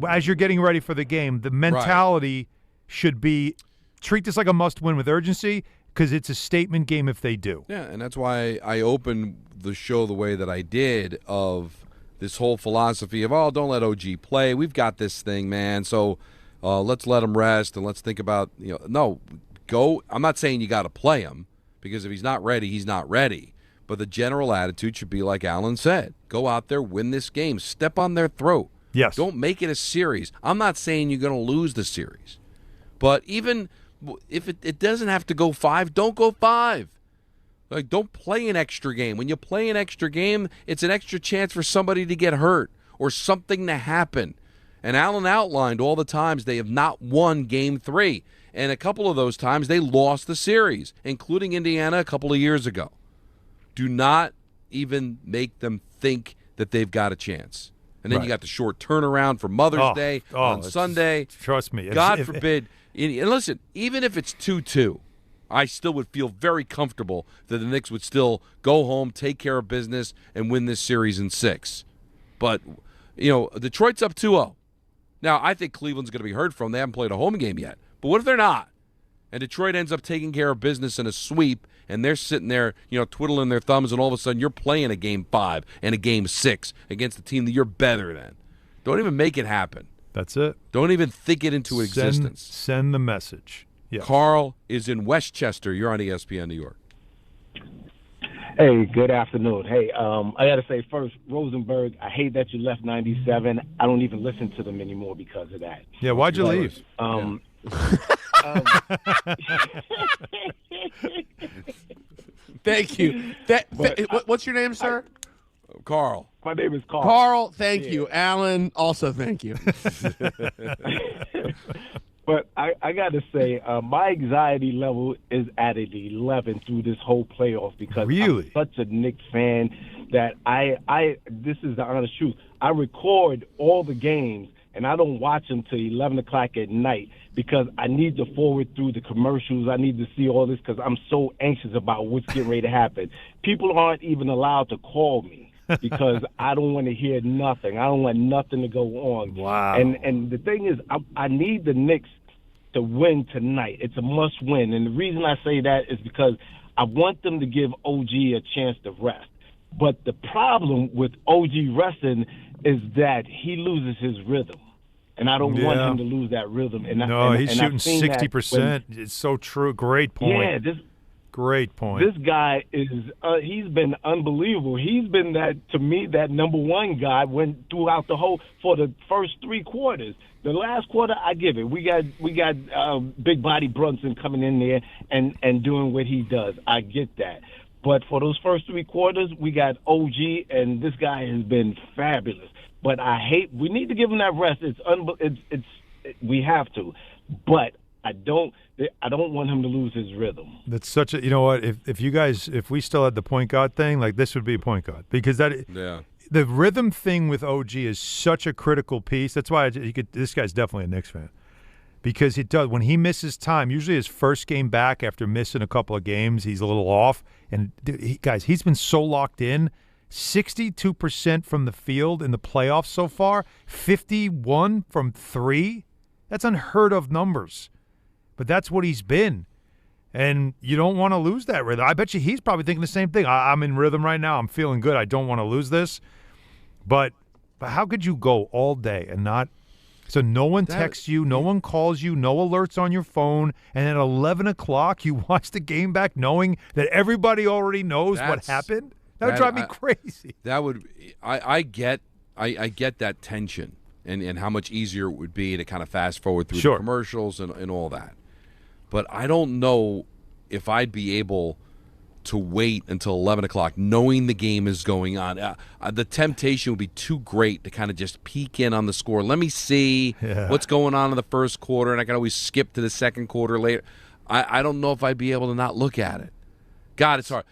as you're getting ready for the game, the mentality should be treat this like a must-win with urgency because it's a statement game if they do. Yeah, and that's why I opened the show the way that I did of this whole philosophy of, don't let OG play. We've got this thing, man, so let's let him rest and let's think about, no, go. I'm not saying you got to play him because if he's not ready, he's not ready. But the general attitude should be like Alan said. Go out there, win this game, step on their throat. Yes. Don't make it a series. I'm not saying you're going to lose the series. But even if it doesn't have to go 5, don't go 5. Like, don't play an extra game. When you play an extra game, it's an extra chance for somebody to get hurt or something to happen. And Alan outlined all the times they have not won Game 3. And a couple of those times they lost the series, including Indiana a couple of years ago. Do not even make them think that they've got a chance. And then you got the short turnaround for Mother's Day on Sunday. Trust me. God forbid. And listen, even if it's 2-2, I still would feel very comfortable that the Knicks would still go home, take care of business, and win this series in 6. But, Detroit's up 2-0. Now, I think Cleveland's going to be heard from. They haven't played a home game yet. But what if they're not? And Detroit ends up taking care of business in a sweep, and they're sitting there, twiddling their thumbs, and all of a sudden you're playing a Game 5 and a Game 6 against a team that you're better than. Don't even make it happen. That's it. Don't even think it into existence. Send the message. Yes. Carl is in Westchester. You're on ESPN New York. Hey, good afternoon. Hey, I got to say first, Rosenberg, I hate that you left 97. I don't even listen to them anymore because of that. Yeah, why'd you leave? Thank you. What's your name, sir? Carl. My name is Carl. Carl, thank you. Alan, also thank you. But I got to say, my anxiety level is at an 11 through this whole playoff because I'm such a Knicks fan that this is the honest truth. I record all the games, and I don't watch them till 11 o'clock at night because I need to forward through the commercials. I need to see all this because I'm so anxious about what's getting ready to happen. People aren't even allowed to call me because I don't want to hear nothing. I don't want nothing to go on. Wow. And the thing is, I need the Knicks to win tonight. It's a must win. And the reason I say that is because I want them to give OG a chance to rest. But the problem with OG resting is that he loses his rhythm. And I don't want him to lose that rhythm. He's shooting 60%. It's so true. Great point. Yeah, great point. This guy is he's been unbelievable. He's been to me that number one guy throughout for the first 3 quarters. The last quarter, I give it. We got big body Brunson coming in there and doing what he does. I get that. But for those first 3 quarters, we got OG, and this guy has been fabulous. But we need to give him that rest. We have to. But I don't want him to lose his rhythm. That's such a, if we still had the point guard thing, like this would be a point guard because the rhythm thing with OG is such a critical piece. That's why this guy's definitely a Knicks fan because it does when he misses time. Usually his first game back after missing a couple of games, he's a little off. And he's been so locked in. 62% from the field in the playoffs so far, 51 from 3. That's unheard of numbers. But that's what he's been. And you don't want to lose that rhythm. I bet you he's probably thinking the same thing. I'm in rhythm right now. I'm feeling good. I don't want to lose this. But how could you go all day and not – so no one texts you, no one calls you, no alerts on your phone, and at 11 o'clock you watch the game back knowing that everybody already knows what happened? That would drive me crazy. That would – I get that tension and how much easier it would be to kind of fast forward through the commercials and all that. But I don't know if I'd be able to wait until 11 o'clock knowing the game is going on. The temptation would be too great to kind of just peek in on the score. Let me see what's going on in the first quarter, and I can always skip to the second quarter later. I don't know if I'd be able to not look at it. God, it's hard.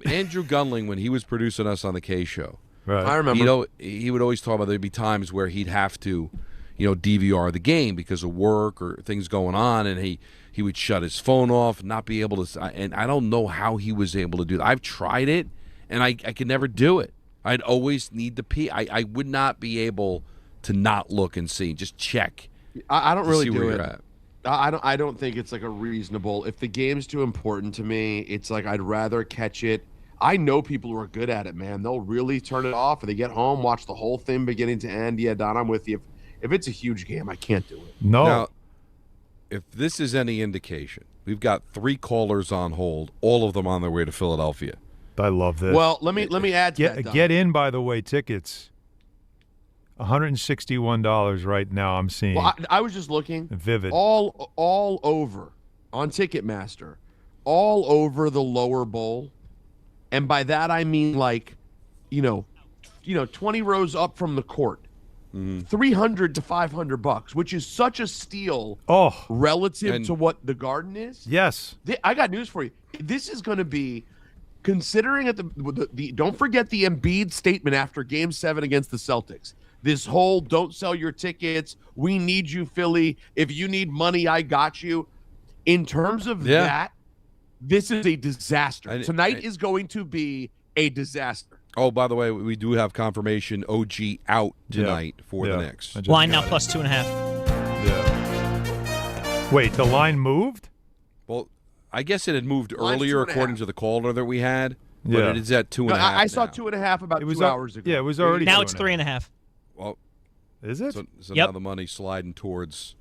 Andrew Gunling, when he was producing us on the K Show, I remember. He would always talk about there'd be times where he'd have to, DVR the game because of work or things going on, and He would shut his phone off, not be able to. And I don't know how he was able to do that. I've tried it, and I could never do it. I'd always need to pee. I would not be able to not look and see. Just check. I don't really do it. At. I don't think it's like a reasonable. If the game's too important to me, it's like I'd rather catch it. I know people who are good at it, man. They'll really turn it off, and they get home, watch the whole thing beginning to end. Yeah, Don, I'm with you. If it's a huge game, I can't do it. No. Now, if this is any indication, we've got 3 callers on hold, all of them on their way to Philadelphia. I love this. Well, let me add to that. Get in, by the way, tickets. $161 right now. I'm seeing. Well, I was just looking. Vivid. All over on Ticketmaster, all over the lower bowl, and by that I mean like, 20 rows up from the court, $300 to $500, which is such a steal. Relative to what the Garden is. Yes. I got news for you. This is going to be. Considering at the don't forget the Embiid statement after Game 7 against the Celtics. This whole don't sell your tickets. We need you, Philly. If you need money, I got you. In terms of that, this is a disaster. Tonight is going to be a disaster. Oh, by the way, we do have confirmation OG out tonight for the Knicks. Line now plus 2.5. Yeah. Wait, the line moved? Well, I guess it had moved Line's earlier 2.5. according to the caller that we had, but it is at 2.5. I saw 2.5 about 2 hours ago. Yeah, it was already. Now it's 3.5. Well, is it? So now the money's sliding towards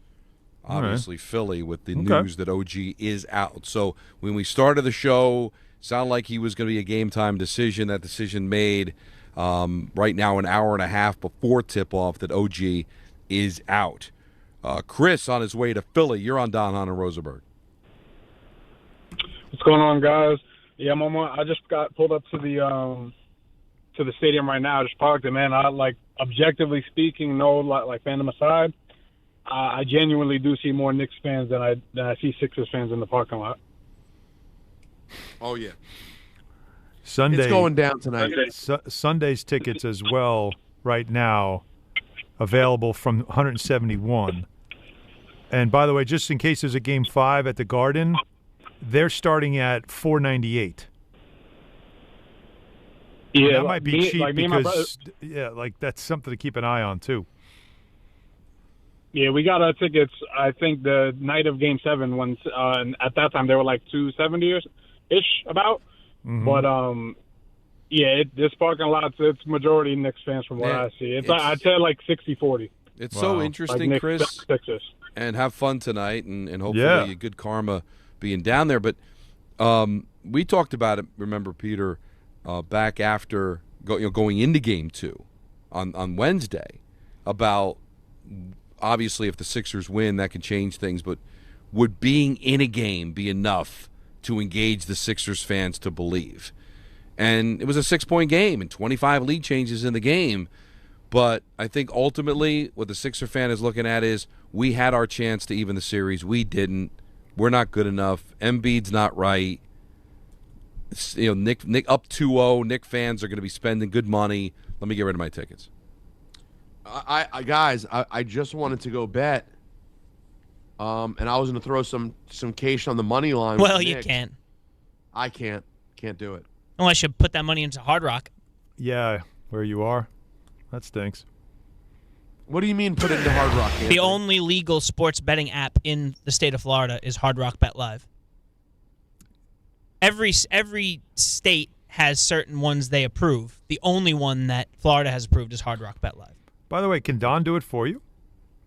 obviously Philly with the news that OG is out. So when we started the show, sounded like he was going to be a game time decision. That decision made right now an hour and a half before tip off that OG is out. Chris on his way to Philly. You're on Danhausen and Rosenberg. What's going on, guys? Yeah, I just got pulled up to the stadium right now. I just parked it, man. I objectively speaking, no fandom aside, I genuinely do see more Knicks fans than I see Sixers fans in the parking lot. Oh yeah, Sunday. It's going down tonight. Sunday's tickets as well right now available from 171. And by the way, just in case there's a Game 5 at the Garden, they're starting at $498. Yeah, that might be cheap because that's something to keep an eye on too. Yeah, we got our tickets. I think the night of Game 7, when at that time they were like $270-ish about. Mm-hmm. But this parking lot, it's majority Knicks fans from what I see. I'd say 60-40. It's so interesting, Chris. Sixers. And have fun tonight, and hopefully good karma being down there. But we talked about it, remember, Peter, back after going into Game 2 on Wednesday, about obviously if the Sixers win, that can change things, but would being in a game be enough to engage the Sixers fans to believe? And it was a 6-point game and 25 lead changes in the game. But I think ultimately what the Sixer fan is looking at is we had our chance to even the series. We didn't. We're not good enough. Embiid's not right. Nick up 2-0. Knick fans are going to be spending good money. Let me get rid of my tickets. I just wanted to go bet, and I was going to throw some cash on the money line. Well, you can't. I can't do it unless you put that money into Hard Rock. Yeah, where you are, that stinks. What do you mean put it into Hard Rock? The only legal sports betting app in the state of Florida is Hard Rock Bet Live. Every state has certain ones they approve. The only one that Florida has approved is Hard Rock Bet Live. By the way, can Don do it for you?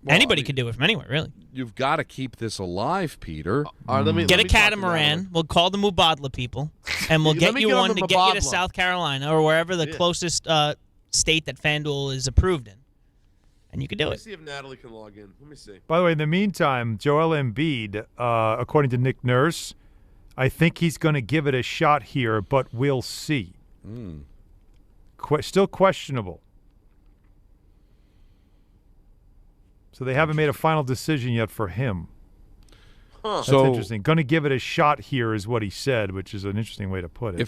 Well, anybody can do it from anywhere, really. You've got to keep this alive, Peter. Get a catamaran. We'll call the Mubadala people, and we'll get you one to get you to South Carolina or wherever the closest state that FanDuel is approved in. And you can do it. Let me see if Natalie can log in. Let me see. By the way, in the meantime, Joel Embiid, according to Nick Nurse, I think he's going to give it a shot here, but we'll see. Still questionable. So they haven't made a final decision yet for him. That's interesting. Going to give it a shot here is what he said, which is an interesting way to put it.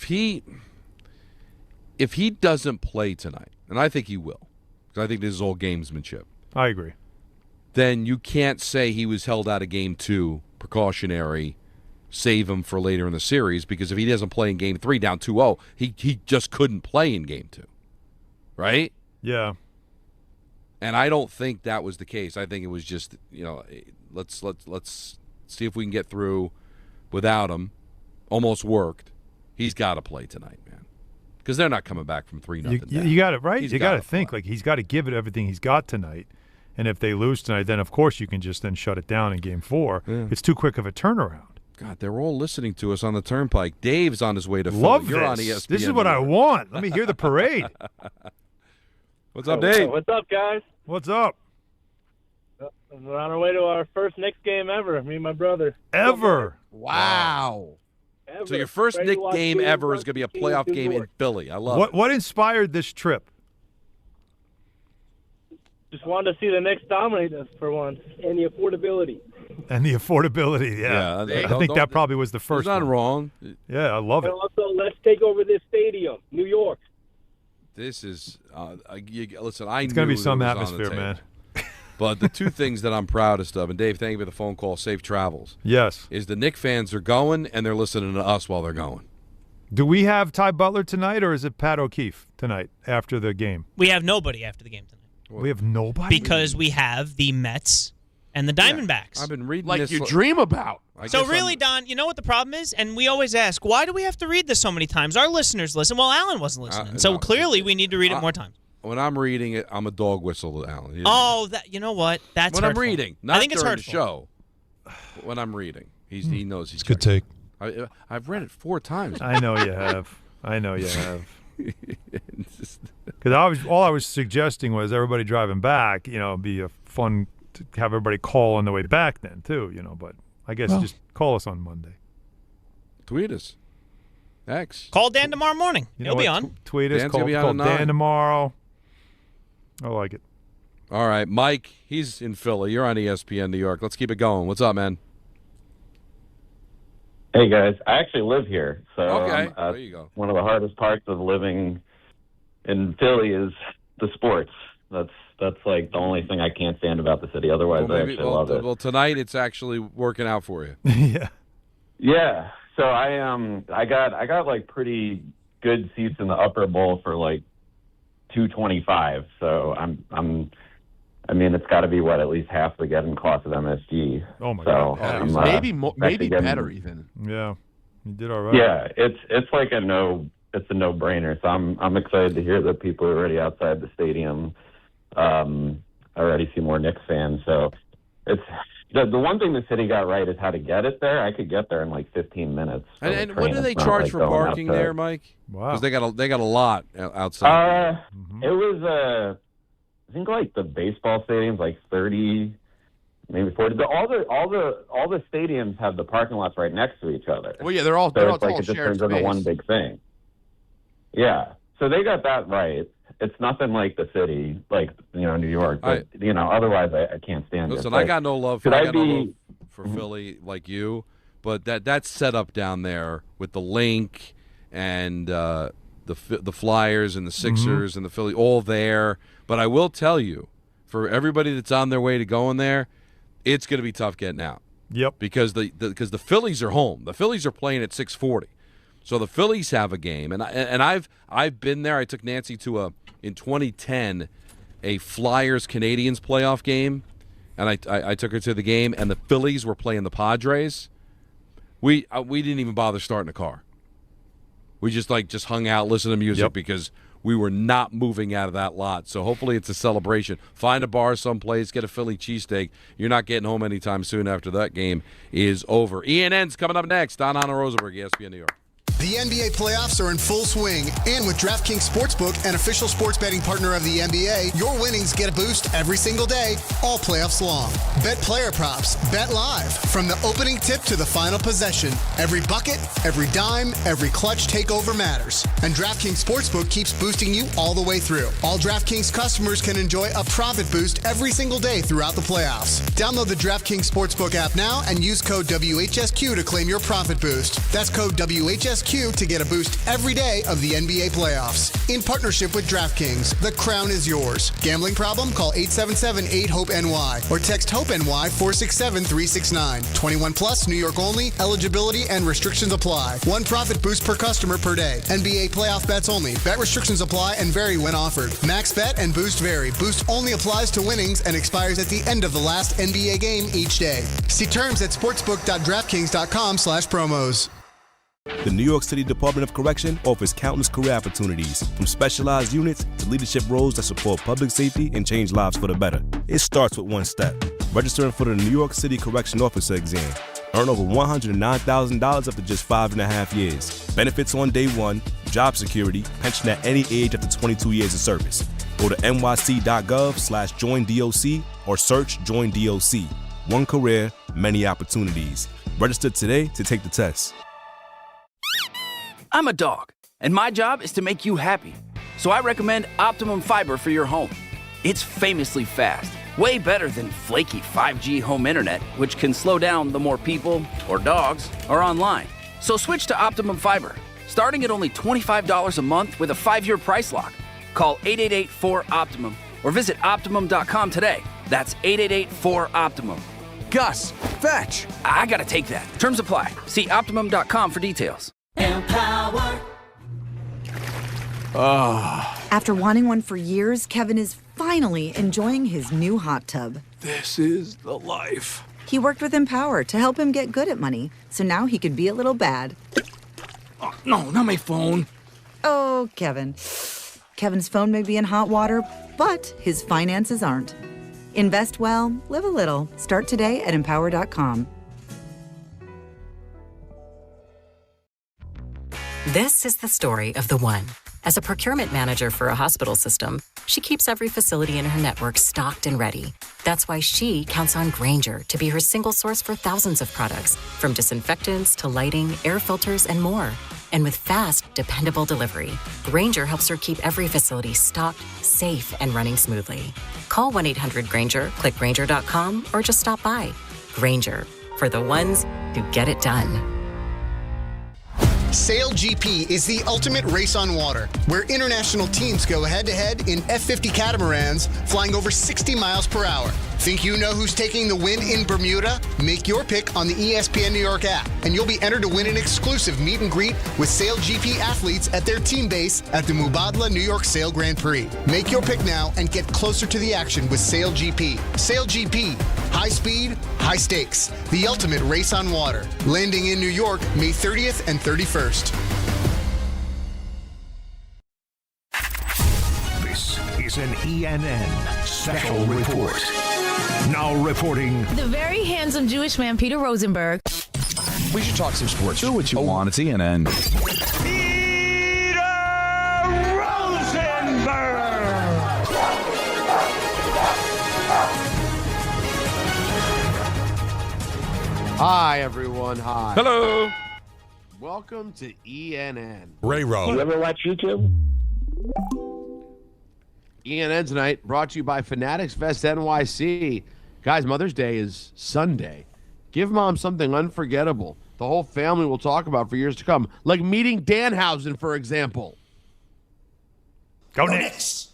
If he doesn't play tonight, and I think he will, because I think this is all gamesmanship. I agree. Then you can't say he was held out of Game 2 precautionary, save him for later in the series, because if he doesn't play in Game 3 down 2-0, he just couldn't play in Game 2, right? Yeah. And I don't think that was the case. I think it was just, let's see if we can get through without him. Almost worked. He's got to play tonight, man, because they're not coming back from 3-0. You got it right. You got to think like he's got to give it everything he's got tonight. And if they lose tonight, then of course you can just then shut it down in Game 4. Yeah. It's too quick of a turnaround. God, they're all listening to us on the Turnpike. Dave's on his way to Love Philly. You're on this. ESPN. This is what I want. Let me hear the parade. What's up, Dave? What's up, guys? What's up? We're on our way to our first Knicks game ever, me and my brother. Ever? Wow. Ever. So your first Ready to Knicks watch game New ever is going to be a playoff New game in York. Philly. I love it. What inspired this trip? Just wanted to see the Knicks dominate us for once. And the affordability. And the affordability, yeah. I think that probably was the first. It's not wrong. Yeah, I love it. And also, let's take over this stadium, New York. This is listen. It's going to be some atmosphere, man. But the two things that I'm proudest of, and Dave, thank you for the phone call. Safe travels. Yes. Is the Knicks fans are going and they're listening to us while they're going. Do we have Ty Butler tonight, or is it Pat O'Keefe tonight after the game? We have nobody after the game tonight. We have nobody? Because we have the Mets and the Diamondbacks. I've been reading Like this you dream about. So really, Don, you know what the problem is? And we always ask, why do we have to read this so many times? Our listeners listen. Well, Alan wasn't listening. So clearly we need to read it more times. When I'm reading it, I'm a dog whistle to Alan. Oh, you know what? That's when hurtful. I'm reading. Not I think it's during the hurtful. show. When I'm reading. He knows he's good take. I've read it 4 times. I know you have. Because all I was suggesting was everybody driving back, it'd be a fun to have everybody call on the way back then too, but I guess just call us on Monday. Tweet us. X. Call Dan tomorrow morning. He'll be on. Tweet us. Dan's Call gonna be on at Dan 9. tomorrow. I like it. All right, Mike, he's in Philly. You're on ESPN New York. Let's keep it going. What's up, man? Hey, guys. I actually live here. So okay, there you go. One of the hardest parts of living in Philly is the sports. That's like the only thing I can't stand about the city. Otherwise, I actually love it. Well, tonight it's actually working out for you. Yeah. Yeah. So I got like pretty good seats in the upper bowl for like $225. So I mean, it's got to be at least half the getting cost of MSG. Oh my God! Maybe better even. Yeah, you did all right. Yeah, it's like a no-brainer. So I'm excited to hear that people are already outside the stadium. I already see more Knicks fans. So it's the one thing the city got right is how to get it there. I could get there in like 15 minutes. And what do they charge for parking there, Mike? Wow, because they got a lot outside. It was I think like the baseball stadium's like 30, maybe 40. All the stadiums have the parking lots right next to each other. Well, yeah, they're all it's like all it just shared turns into space. one big thing. Yeah, so they got that right. It's nothing like the city, like New York. But otherwise I can't stand it. Listen, But I got no love for Philly like you, but that's set up down there with the link and the Flyers and the Sixers and the Philly all there. But I will tell you, for everybody that's on their way to going there, it's going to be tough getting out. Yep. Because the Phillies are home. The Phillies are playing at 6:40, so the Phillies have a game. And I've been there. I took Nancy to in 2010 a Flyers Canadians playoff game, and I took her to the game. And the Phillies were playing the Padres. We didn't even bother starting a car. We just hung out, listened to music because we were not moving out of that lot. So hopefully it's a celebration. Find a bar someplace, get a Philly cheesesteak. You're not getting home anytime soon after that game is over. ENN's coming up next. Danhausen and Rosenberg, ESPN New York. The NBA playoffs are in full swing, and with DraftKings Sportsbook, an official sports betting partner of the NBA, your winnings get a boost every single day, all playoffs long. Bet player props, bet live, from the opening tip to the final possession. Every bucket, every dime, every clutch takeover matters. And DraftKings Sportsbook keeps boosting you all the way through. All DraftKings customers can enjoy a profit boost every single day throughout the playoffs. Download the DraftKings Sportsbook app now and use code WHSQ to claim your profit boost. That's code WHSQ Q to get a boost every day of the NBA playoffs. In partnership with DraftKings, the crown is yours. Gambling problem? Call 877-8-HOPE-NY or text HOPE-NY 467-369. 21 plus, New York only. Eligibility and restrictions apply. One profit boost per customer per day. NBA playoff bets only. Bet restrictions apply and vary when offered. Max bet and boost vary. Boost only applies to winnings and expires at the end of the last NBA game each day. See terms at sportsbook.draftkings.com/promos. The New York City Department of Correction offers countless career opportunities, from specialized units to leadership roles that support public safety and change lives for the better. It starts with one step: registering for the New York City Correction Officer exam. Earn over $109,000 after just 5.5 years. Benefits on day one, job security, pension at any age after 22 years of service. Go to nyc.gov/joinDOC or search Join DOC. One career, many opportunities. Register today to take the test. I'm a dog, and my job is to make you happy. So I recommend Optimum Fiber for your home. It's famously fast, way better than flaky 5G home internet, which can slow down the more people or dogs are online. So switch to Optimum Fiber, starting at only $25 a month with a 5-year price lock. Call 888-4-OPTIMUM or visit Optimum.com today. That's 888-4-OPTIMUM. Gus, fetch! I gotta take that. Terms apply. See Optimum.com for details. Empower. After wanting one for years, Kevin is finally enjoying his new hot tub. This is the life. He worked with Empower to help him get good at money, so now he could be a little bad. Oh, no, not my phone. Oh, Kevin. Kevin's phone may be in hot water, but his finances aren't. Invest well, live a little. Start today at Empower.com. This is the story of the one. As a procurement manager for a hospital system, she keeps every facility in her network stocked and ready. That's why she counts on Grainger to be her single source for thousands of products, from disinfectants to lighting, air filters, and more. And with fast, dependable delivery, Grainger helps her keep every facility stocked, safe, and running smoothly. Call 1-800-GRAINGER, click Grainger.com, or just stop by. Grainger, for the ones who get it done. Sail GP is the ultimate race on water, where international teams go head-to-head in F-50 catamarans flying over 60 miles per hour. Think you know who's taking the win in Bermuda? Make your pick on the ESPN New York app, and you'll be entered to win an exclusive meet and greet with Sail GP athletes at their team base at the Mubadala New York Sail Grand Prix. Make your pick now and get closer to the action with Sail GP. Sail GP. High speed, high stakes. The ultimate race on water. Landing in New York, May 30th and 31st. This is an ENN special report. Now reporting. The very handsome Jewish man, Peter Rosenberg. We should talk some sports. Do what you want. It's ENN. Hi, everyone. Hi. Hello. Welcome to ENN. Ray Rowe. You ever watch YouTube? ENN tonight brought to you by Fanatics Fest NYC. Guys, Mother's Day is Sunday. Give mom something unforgettable the whole family will talk about for years to come, like meeting Danhausen, for example. Go Knicks.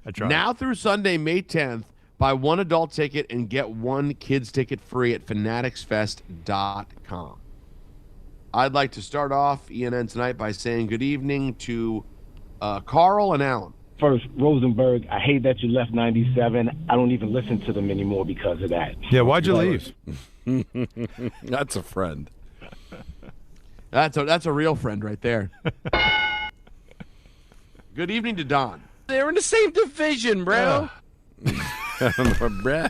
That's right. Now through Sunday, May 10th, buy one adult ticket and get one kids ticket free at fanaticsfest.com. I'd like to start off ENN tonight by saying good evening to Carl and Alan. First, Rosenberg, I hate that you left 97. I don't even listen to them anymore because of that. Yeah, why'd you leave? That's a friend. That's a real friend right there. Good evening to Don. They're in the same division, bro. Bro?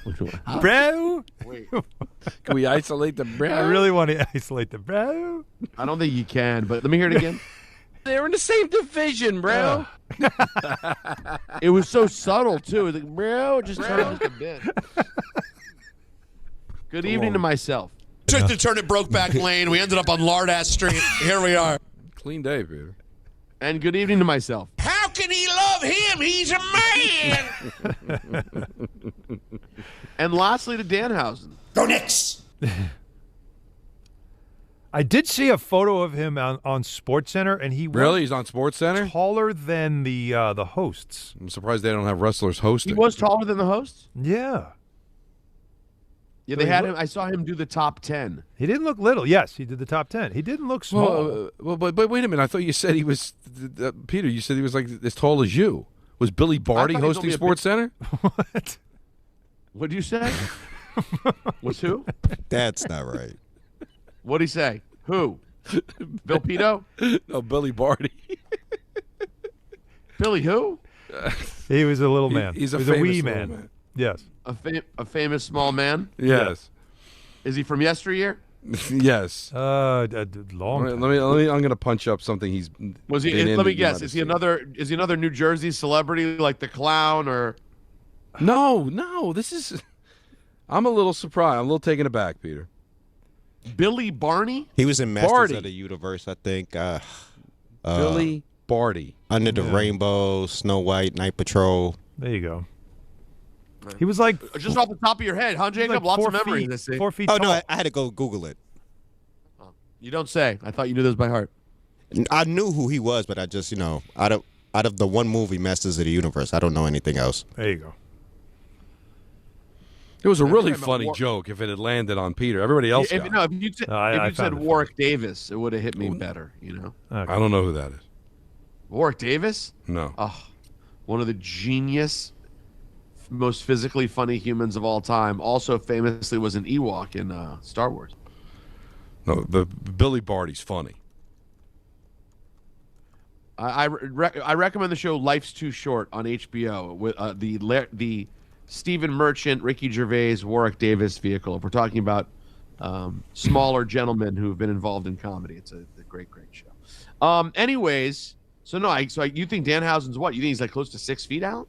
Wait. Can we isolate the bro? I really want to isolate the bro. I don't think you can, but let me hear it again. They're in the same division, bro. It was so subtle, too. Like, bro, just turn it just a bit. Good evening to myself. Took the turn at Brokeback Lane. We ended up on Lardass Street. Here we are. Clean day, Peter. And good evening to myself. How can he love him? He's a man. And lastly to Danhausen. Go Knicks. I did see a photo of him on SportsCenter, and he's on SportsCenter? Taller than the hosts. I'm surprised they don't have wrestlers hosting. He was taller than the hosts? Yeah. Yeah, they had him. I saw him do the top 10. He didn't look little. Yes, he did the top 10. He didn't look small. But wait a minute. I thought you said he was Peter. You said he was like as tall as you. Was Billy Barty hosting SportsCenter? What? What did you say? Was who? That's not right. What'd he say? Who? Bill Pito? No, Billy Barty. Billy who? He was a little man. He's a wee man. Yes. A famous small man? Yes. Is he from yesteryear? Yes. Long time. Let me. I'm going to punch up something he's. Was he? Let me guess. Is he another New Jersey celebrity like the Clown or? No. This is. I'm a little surprised. I'm a little taken aback, Peter. Billy Barney? He was in Masters Barty. of the Universe, I think. Billy Barty. Under the Rainbow, Snow White, Night Patrol. There you go. He was like just off the top of your head, huh, Jacob? like Lots of 4 memories. feet, I see. 4 feet Oh, tall. no, I had to go Google it. You don't say. I thought you knew this by heart. I knew who he was, but I just, out of the one movie, Masters of the Universe, I don't know anything else. There you go. It was a really funny joke if it had landed on Peter. Everybody else got it. If you said Warwick Davis, it would have hit me better, Okay. I don't know who that is. Warwick Davis? No. Oh, one of the genius, most physically funny humans of all time. Also famously was an Ewok in Star Wars. No, the Billy Barty's funny. I recommend the show Life's Too Short on HBO with the Stephen Merchant, Ricky Gervais, Warwick Davis vehicle. If we're talking about smaller gentlemen who have been involved in comedy, it's a great show. Anyways, you think Danhausen's what? You think he's like close to 6 feet out?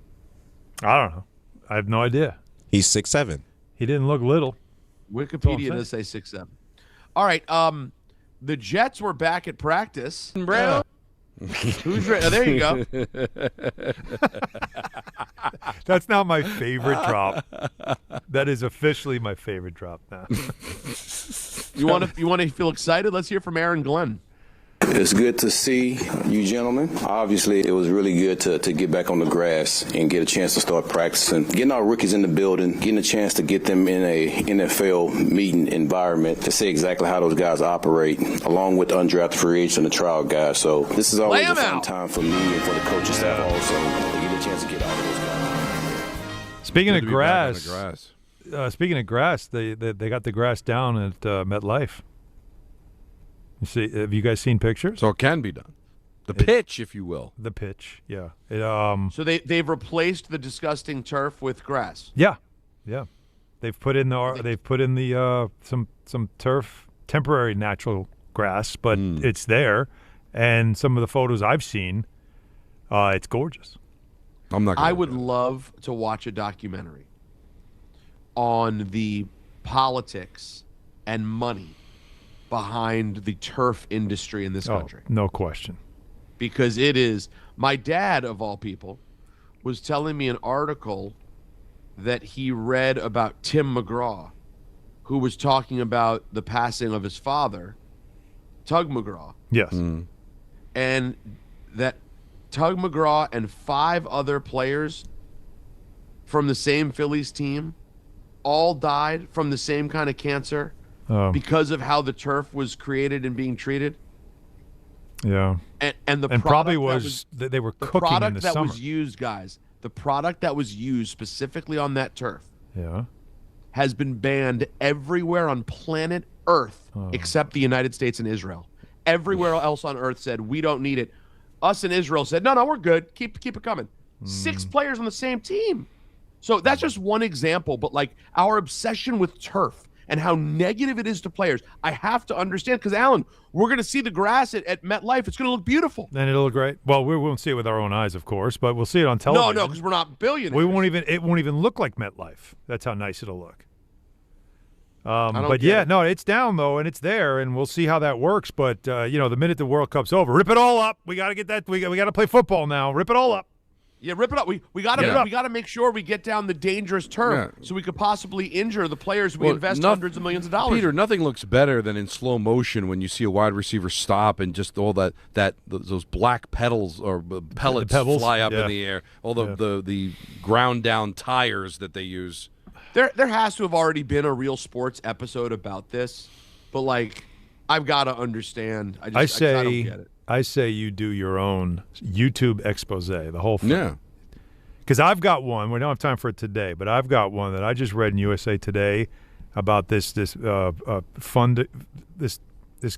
I don't know. I have no idea. He's 6'7". He didn't look little. Wikipedia does say 6'7". All right. The Jets were back at practice. Bro. Who's ready? Oh, there you go. That's now my favorite drop. That is officially my favorite drop now. You want to feel excited? Let's hear from Aaron Glenn. It's good to see you gentlemen. Obviously, it was really good to get back on the grass and get a chance to start practicing. Getting our rookies in the building, getting a chance to get them in a NFL meeting environment to see exactly how those guys operate, along with the undrafted free agents and the trial guys. So this is always a fun time for me and for the coaching staff also to get a chance to get out of those guys. Speaking of grass, they got the grass down at MetLife. See, have you guys seen pictures? So it can be done. The pitch, if you will. The pitch, yeah. So they've replaced the disgusting turf with grass. Yeah. They've put in some turf, temporary natural grass, but it's there. And some of the photos I've seen, it's gorgeous. I would love to watch a documentary on the politics and money behind the turf industry in this country. No question. Because it is, my dad, of all people, was telling me an article that he read about Tim McGraw, who was talking about the passing of his father, Tug McGraw. Yes. And that Tug McGraw and 5 other players from the same Phillies team all died from the same kind of cancer because of how the turf was created and being treated. Yeah. And the probably was that they were cooking product in the that summer. was used, guys. The product that was used specifically on that turf has been banned everywhere on planet Earth except the United States and Israel. Everywhere else on Earth said, we don't need it. Us and Israel said, no, we're good. Keep it coming. 6 players on the same team. So that's just one example, but like our obsession with turf and how negative it is to players, I have to understand, because Alan, we're going to see the grass at MetLife. It's going to look beautiful. And it'll look great. Well, we won't see it with our own eyes, of course, but we'll see it on television. No, because we're not billionaires. It won't even look like MetLife. That's how nice it'll look. It's down though, and it's there, and we'll see how that works. But the minute the World Cup's over, rip it all up. We got to get that. We got to play football now. Rip it all up. Yeah, rip it up. We got to make sure we get down the dangerous turf so we could possibly injure the players we invest hundreds of millions of dollars. Peter, nothing looks better than in slow motion when you see a wide receiver stop and just all those black pellets fly up in the air. All the ground down tires that they use. There has to have already been a Real Sports episode about this, but like I've got to understand. I don't get it. I say you do your own YouTube expose, the whole thing. Yeah. Because I've got one. We don't have time for it today, but I've got one that I just read in USA Today about this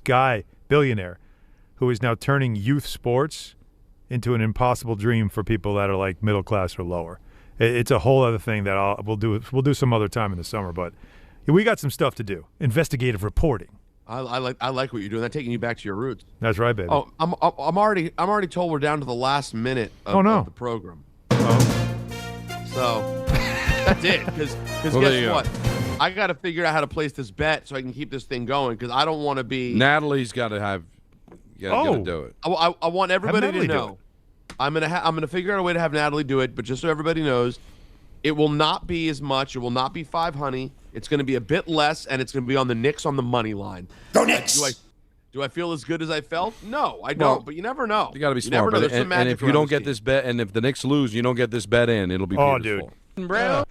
guy, billionaire, who is now turning youth sports into an impossible dream for people that are like middle class or lower. It's a whole other thing that we'll do some other time in the summer. But we got some stuff to do. Investigative reporting. I like what you're doing. That's taking you back to your roots. That's right, baby. Oh, I'm already told we're down to the last minute of the program. So that's it. Because guess what? I got to figure out how to place this bet so I can keep this thing going. Because I don't want to be. Natalie's got to have. Got to do it. I want everybody to know. I'm gonna figure out a way to have Natalie do it. But just so everybody knows, it will not be as much. It will not be 5 honey. It's going to be a bit less, and it's going to be on the Knicks on the money line. Go Knicks! Do I feel as good as I felt? No, I don't. But you never know. You got to be smart. And if you don't get this bet, and if the Knicks lose, you don't get this bet in, it'll be beautiful. Dude. Bro.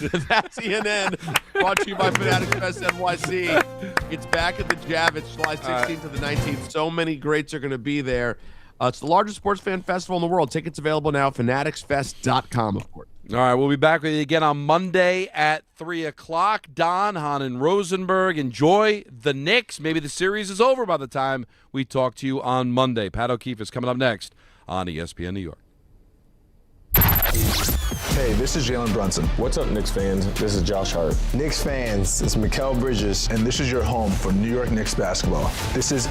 That's ENN, brought to you by Fanatics Fest NYC. It's back at the Javits, July 16th to the 19th. So many greats are going to be there. It's the largest sports fan festival in the world. Tickets available now, fanaticsfest.com, of course. All right, we'll be back with you again on Monday at 3 o'clock. Don, Hahn, and Rosenberg. Enjoy the Knicks. Maybe the series is over by the time we talk to you on Monday. Pat O'Keefe is coming up next on ESPN New York. Hey, this is Jalen Brunson. What's up, Knicks fans? This is Josh Hart. Knicks fans, it's Mikal Bridges, and this is your home for New York Knicks basketball. This is